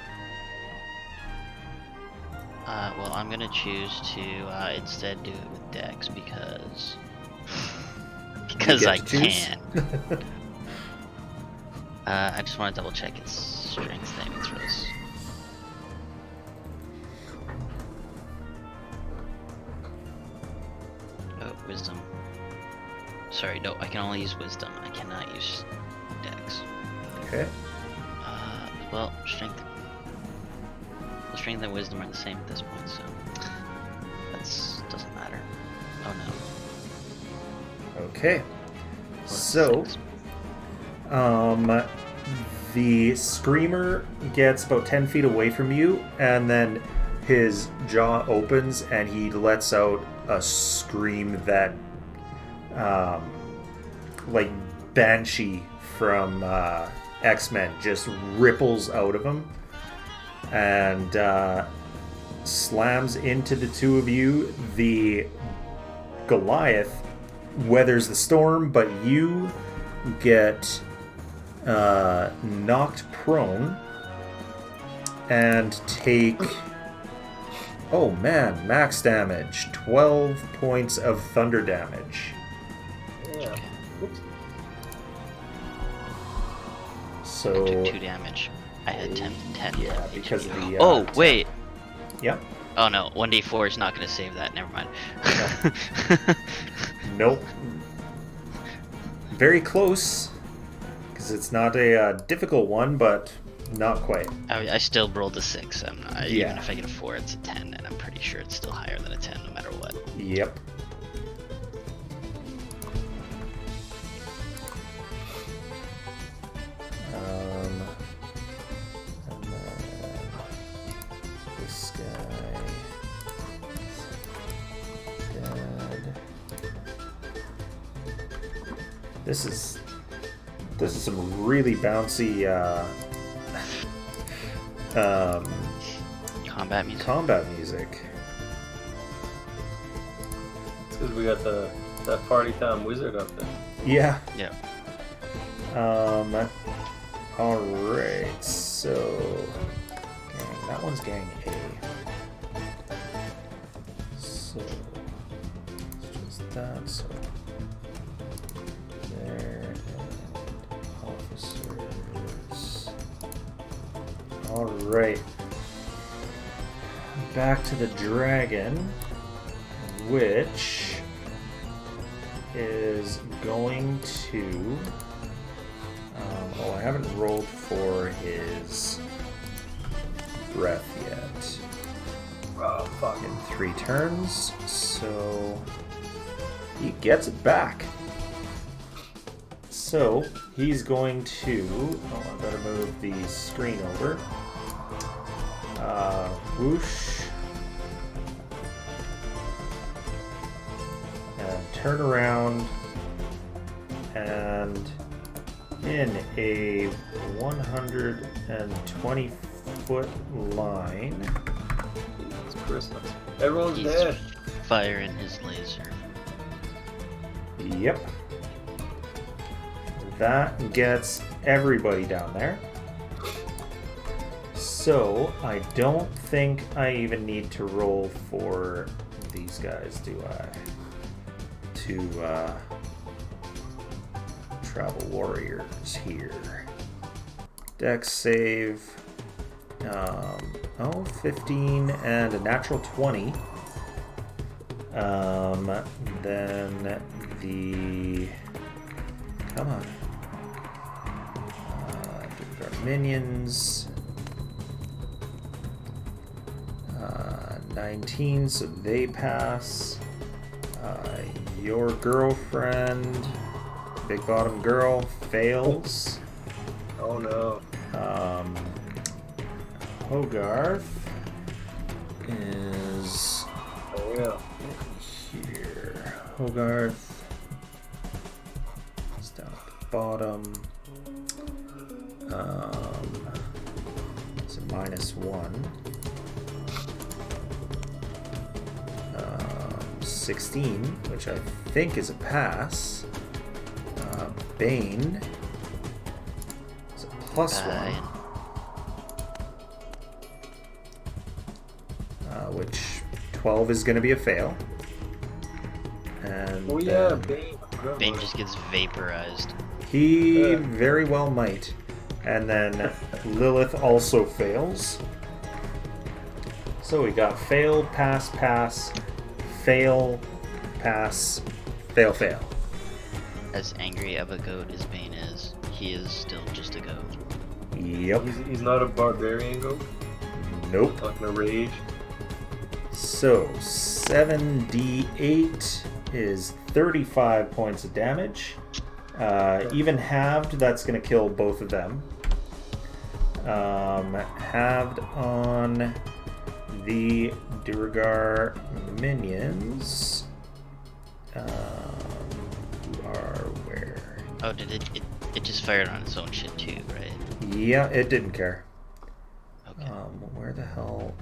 Well, I'm gonna choose to instead do it with Dex because I can. I just want to double check its strength saving throws. Oh, wisdom. Sorry, no, I can only use wisdom. I cannot use Dex. Okay. Well, strength and wisdom are the same at this point, so that doesn't matter. Oh no. Okay. So, the Screamer gets about 10 feet away from you, and then his jaw opens and he lets out a scream that, like Banshee from X-Men, just ripples out of him and slams into the two of you. The Goliath weathers the storm, but you get knocked prone and take, oh man, max damage, 12 points of thunder damage. Yeah. Oops. So I took 2 damage. I had 10. Yeah, because of the... oh, wait! Yep. Oh no, 1d4 is not going to save that, never mind. Nope. Very close, because it's not a difficult one, but not quite. I still rolled a 6. Yeah. Even if I get a 4, it's a 10, and I'm pretty sure it's still higher than a 10 no matter what. Yep. And then this guy is dead. This is some really bouncy Combat music. It's because we got that party time wizard up there. Yeah. Yeah. All right. So, gang, that one's gang A. So, it's just that. So, there and officers. All right. Back to the dragon, which is going to... I haven't rolled for his breath yet. Oh, fuck. In 3 turns, so he gets it back. So he's going to... Oh, I better move the screen over. Whoosh. And turn around and in a 120-foot line. It's Christmas. Everyone's He's dead. firing his laser. Yep. That gets everybody down there. So I don't think I even need to roll for these guys do I? To travel warriors here. Dex save. 15 and a natural 20. Then the... Come on. Our minions. 19, so they pass. Your girlfriend, big bottom girl, fails. Oh no. Hogarth is here. Hogarth is down at the bottom. It's a -1. 16, which I think is a pass. Bane is a +1. Which 12 is going to be a fail. And Bane. Bane just gets vaporized. He very well might. And then Lilith also fails. So we got fail, pass, pass, fail, pass, fail, fail. As angry of a goat as Bane is, he is still just a goat. Yep. He's not a barbarian goat? Nope. Not gonna rage? So 7d8 is 35 points of damage. Even halved, that's going to kill both of them. Halved on the Duergar minions. Who are where? Oh, did it just fired on its own shit too, right? Yeah, it didn't care. Okay. Where the hell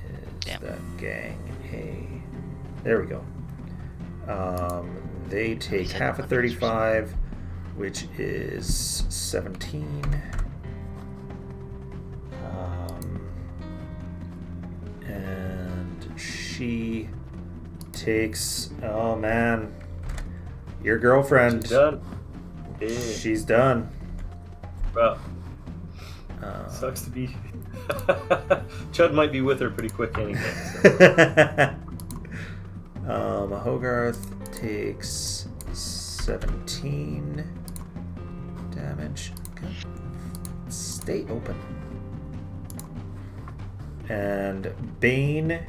is Damn. that gang? Hey, there we go. They take half of 35, which is 17. And she takes, oh man, your girlfriend. She's done. She's done. Well, sucks to be. Chud might be with her pretty quick anyway. So. Hogarth takes 17 damage. Okay. Stay open. And Bane.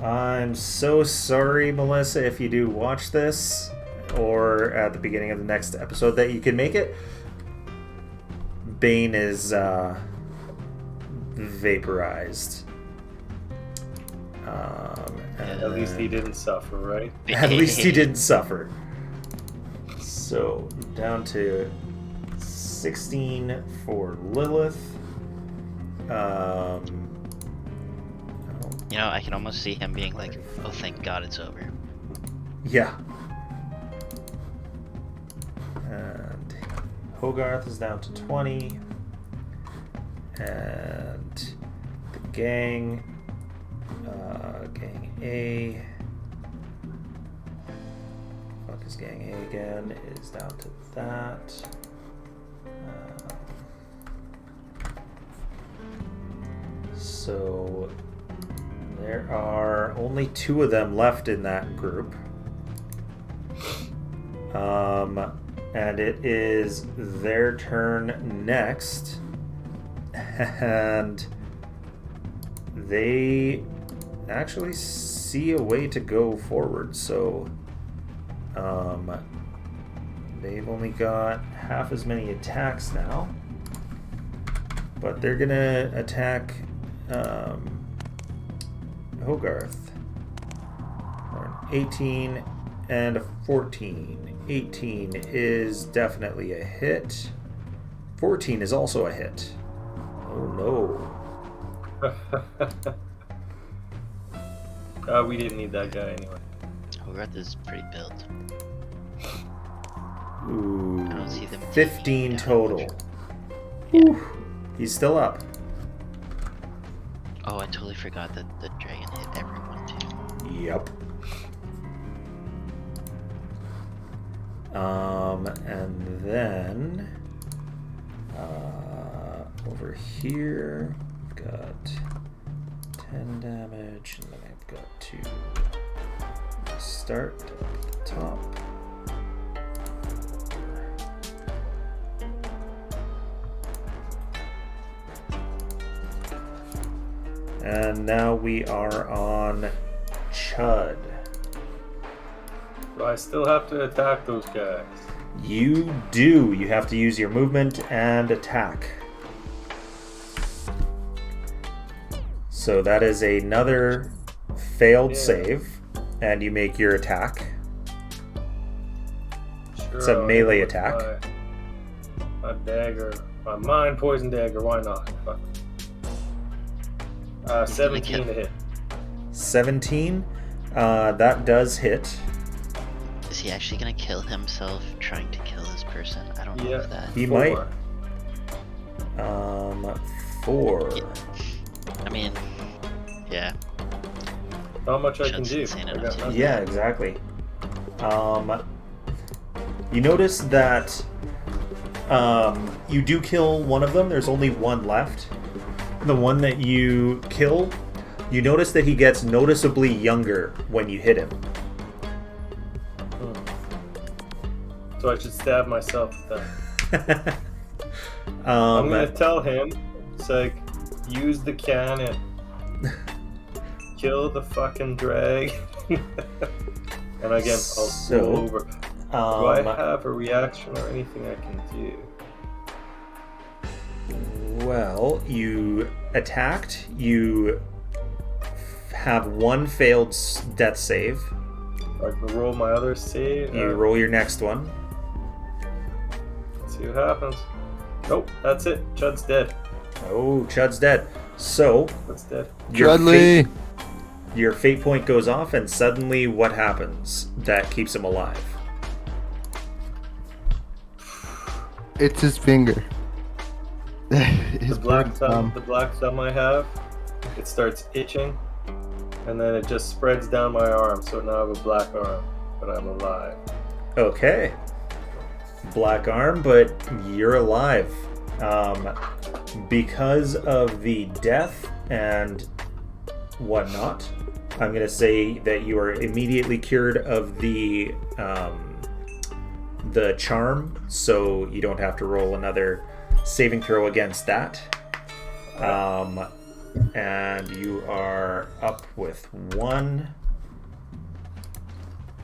I'm so sorry, Melissa, if you do watch this, or at the beginning of the next episode that you can make it. Bane is vaporized. At least he didn't suffer, right? At least he didn't suffer. So down to 16 for Lilith. You know, I can almost see him being like, "Oh, thank God it's over." Yeah. And Hogarth is down to 20. And the gang, gang A. Fuck is gang A again? Is down to that. So there are only 2 of them left in that group. And it is their turn next. And they actually see a way to go forward. So they've only got half as many attacks now. But they're going to attack Hogarth. An 18 and a 14. 18 is definitely a hit. 14 is also a hit. Oh no. We didn't need that guy anyway. Hogarth is pretty built. Ooh, I don't see them 15 taking total. Yeah. Ooh, he's still up. Oh, I totally forgot that the dragon hit everyone. Yep. And then over here, I've got 10 damage, and then I've got to start at the top. And now we are on Chud. Do I still have to attack those guys? You do. You have to use your movement and attack. So that is another failed save, and you make your attack. Sure, It's a melee attack. My dagger. My mind poison dagger. Why not? Fuck. 17 to hit. 17. That does hit. Is he actually gonna kill himself trying to kill this person? I don't know if that. He 4. might. 4. Yeah. I mean, yeah. Not much I can Shit's do. insane I enough got to- nothing. Yeah, exactly. You notice that you do kill one of them. There's only one left. The one that you kill, you notice that he gets noticeably younger when you hit him. So I should stab myself with that. I'm um, gonna tell him, it's like, use the cannon. Kill the fucking drag. And again, I'll So, go over. Do I have a reaction or anything I can do? well, you attacked. You have one failed death save. I can roll my other save. You roll your next one. See what happens. Nope, that's it. Chud's dead. Oh, Chud's dead. So, That's dead. Chudley! Your fate point goes off, and suddenly what happens that keeps him alive? It's his finger. The black thumb I have, it starts itching, and then it just spreads down my arm, so now I have a black arm, but I'm alive. Okay. Black arm, but you're alive. Because of the death and whatnot, I'm going to say that you are immediately cured of the charm, so you don't have to roll another saving throw against that. And you are up with 1.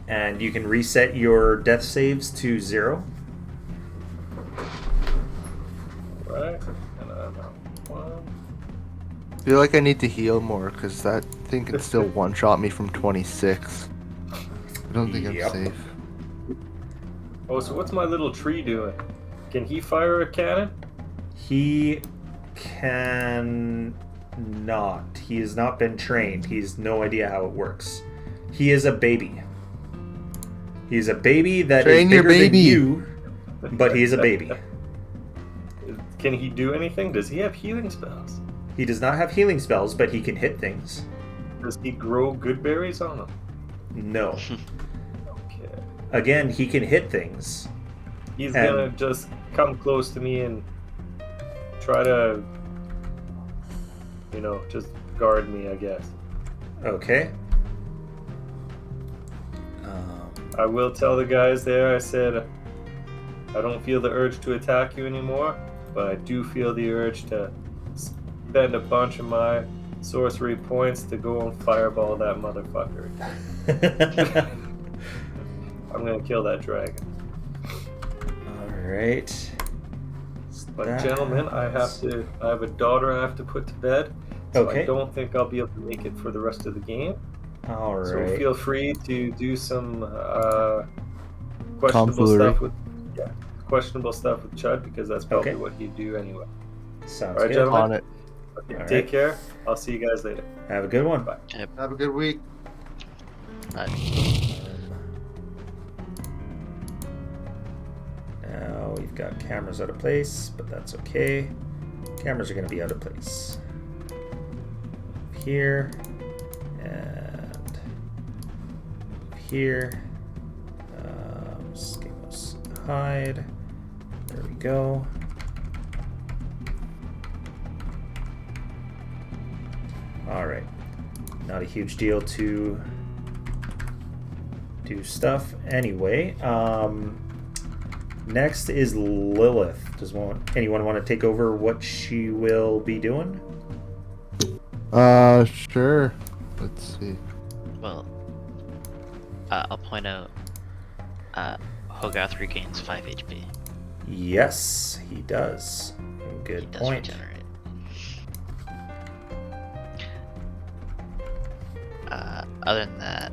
And you can reset your death saves to 0. Right? And I'm at 1. I feel like I need to heal more because that thing can still one-shot me from 26. I don't think Yep. I'm safe. Oh, so what's my little tree doing? Can he fire a cannon? He can not. He has not been trained. He has no idea how it works. He is a baby. He's a baby that Train is your bigger than baby. you, but he is a baby. Can he do anything? Does he have healing spells? He does not have healing spells, but he can hit things. Does he grow good berries on them? No. Okay. Again, he can hit things. He's And- gonna just come close to me and try to, just guard me, I guess. Okay. I will tell the guys there, I said, I don't feel the urge to attack you anymore, but I do feel the urge to spend a bunch of my sorcery points to go and fireball that motherfucker. I'm gonna kill that dragon. Alright. But gentlemen, I have a daughter I have to put to bed, so Okay. I don't think I'll be able to make it for the rest of the game. Alright. So feel free to do some questionable Tomfoolery. stuff with Chud, because that's probably Okay. what he'd do anyway. Sounds Alright, good. gentlemen. On it. Okay, All take right. care. I'll see you guys later. Have a good one. Bye. Have a good week. Now we've got cameras out of place, but that's okay. Cameras are going to be out of place. Here. And here. Scamos hide. There we go. Alright. Not a huge deal to do stuff. Anyway, next is Lilith. Does anyone want to take over what she will be doing? Sure. Let's see. Well, I'll point out Hogarth regains 5 HP. Yes, he does. Good He does point. regenerate. Other than that,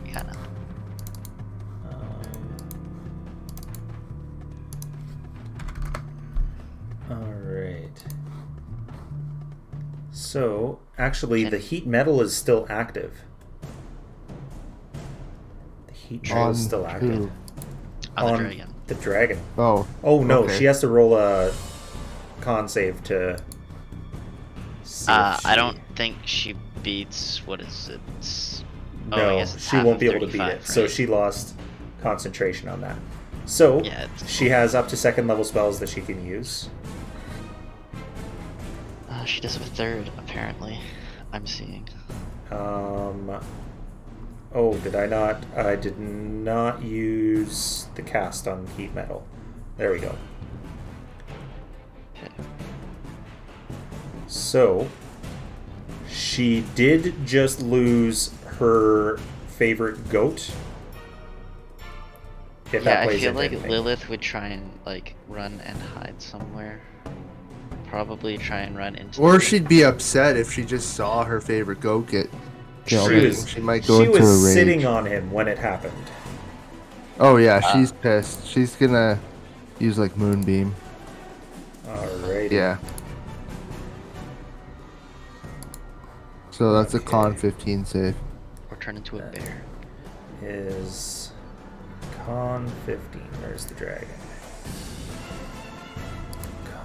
yeah, no. Alright. So, actually, the heat metal is still active. The heat metal is still active. who? On the dragon. The dragon. Oh. Oh no, okay. she has to roll a con save to see if I don't think she beats, what is it? I No, guess it's she half won't of be able to beat 35, it. So right? she lost concentration on that. So Yeah, it's she has up to 2nd level spells that she can use. She does have a 3rd, apparently. I'm seeing. Oh, did I not? I did not use the cast on heat metal. There we go. Okay. So, she did just lose her favorite goat. If that Yeah, I plays feel into like anything. Lilith would try and run and hide somewhere. Probably try and run into. Or she'd be upset if she just saw her favorite goat get killed. She might go she into a was rage. sitting on him when it happened. Oh yeah, she's pissed. She's gonna use like moonbeam. Alrighty. Yeah. So that's a Okay. con 15 save. Or turn into a bear. Is con 15. Where's the dragon?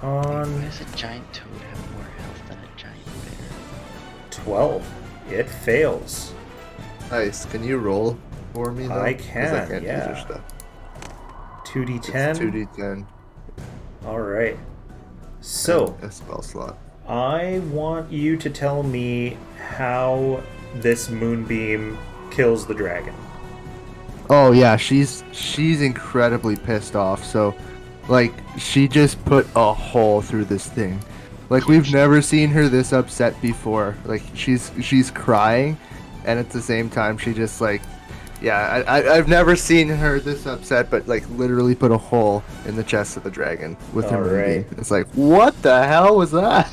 Why Con does a giant toad have more health than a giant bear? 12. It fails. Nice. Can you roll for me though? I 'Cause can, use yeah. your stuff. 2d10. It's 2d10. Alright. So, And a spell slot. I want you to tell me how this moonbeam kills the dragon. Oh yeah, she's incredibly pissed off. So, like, she just put a hole through this thing. Like, we've never seen her this upset before. Like, she's crying, and at the same time, she just like, yeah, I've never seen her this upset, but like literally put a hole in the chest of the dragon with her Alright. moonbeam. It's like, what the hell was that?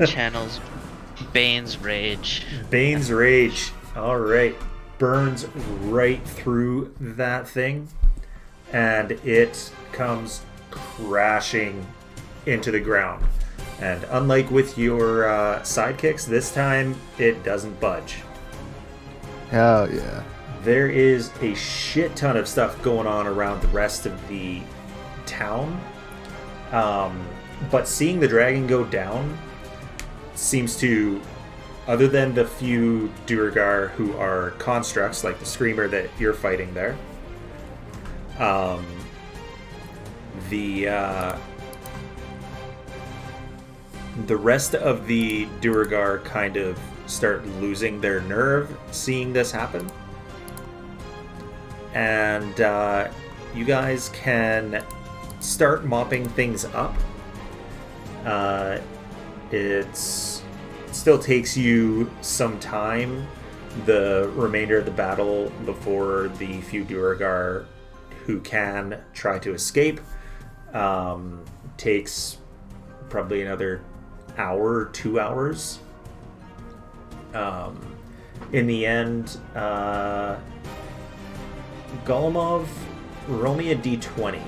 Channels Bane's rage. Bane's Rage. Alright. Burns right through that thing, and it comes crashing into the ground. And unlike with your sidekicks, this time it doesn't budge. Hell yeah. There is a shit ton of stuff going on around the rest of the town. But seeing the dragon go down seems to, other than the few Duergar who are constructs, like the Screamer that you're fighting there, the rest of the Duergar kind of start losing their nerve seeing this happen. And you guys can start mopping things up. It still takes you some time, the remainder of the battle, before the few Duergar who can try to escape. Takes probably another hour or 2 hours. In the end, Golemov, roll me a d20.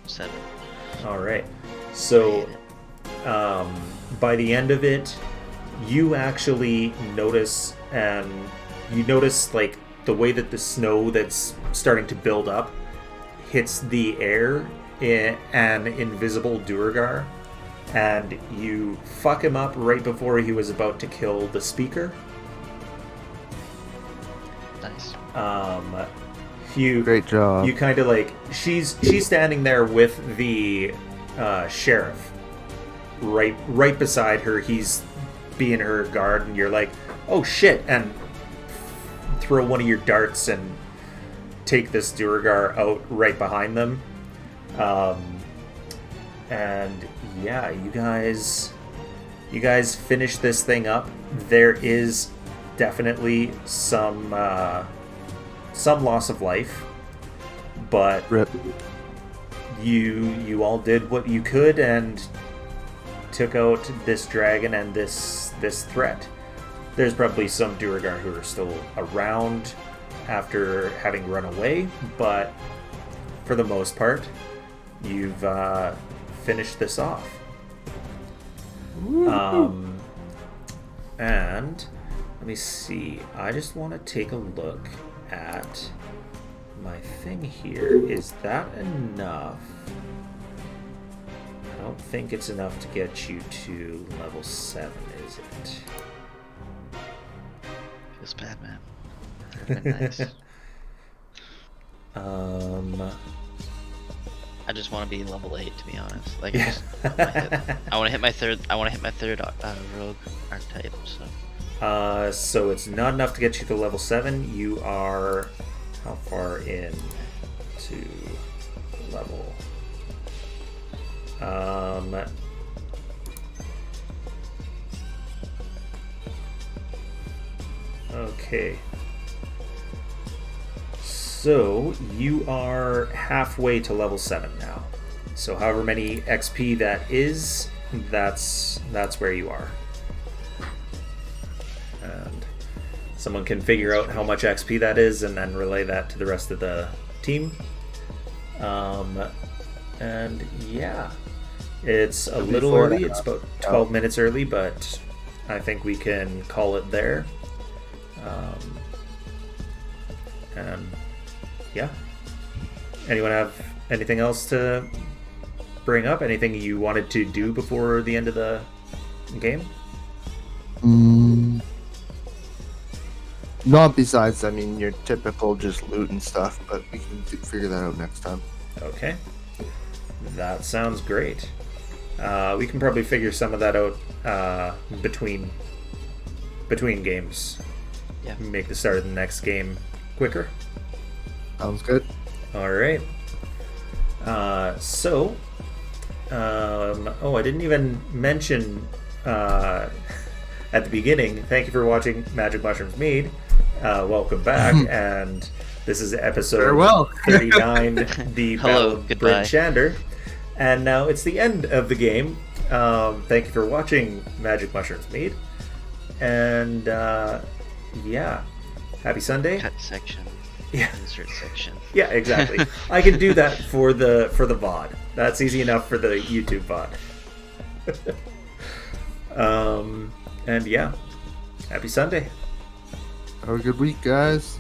7. All right. So, by the end of it, you actually notice, like the way that the snow that's starting to build up hits the air in an invisible Duergar, and you fuck him up right before he was about to kill the speaker. Nice. Great job. You kind of like she's standing there with the sheriff right beside her. He's being her guard, and you're like, oh shit, and throw one of your darts and take this Duergar out right behind them. And yeah, you guys finish this thing up. There is definitely some loss of life, but Rip. you all did what you could and took out this dragon and this threat. There's probably some Duergar who are still around after having run away, but for the most part, you've finished this off. And let me see. I just want to take a look at my thing here. Is that enough? I don't think it's enough to get you to level 7, is it? Feels bad, man. That'd been nice. I just want to be level 8, to be honest. Like, I want to hit my third. I want to hit my third rogue archetype. So it's not enough to get you to level 7. You are how far in to level? Okay. So you are halfway to level 7 now. So however many XP that is, that's where you are. And someone can figure out how much XP that is and then relay that to the rest of the team. And yeah, it's a little early. It's about 12 minutes early, but I think we can call it there. And yeah. Anyone have anything else to bring up? Anything you wanted to do before the end of the game? Not besides, I mean, your typical just loot and stuff, but we can figure that out next time. Okay. That sounds great. We can probably figure some of that out between games. Yeah. Make the start of the next game quicker. Sounds good. All right. I didn't even mention at the beginning. Thank you for watching Magic Mushrooms Mead. Welcome back, and this is episode 39. The Battle of Bryn Shander, and now it's the end of the game. Thank you for watching Magic Mushrooms Mead, and yeah, happy Sunday. Cut section. Yeah. Insert section. Yeah, exactly. I can do that for the VOD. That's easy enough for the YouTube VOD. And yeah, happy Sunday. Have a good week, guys.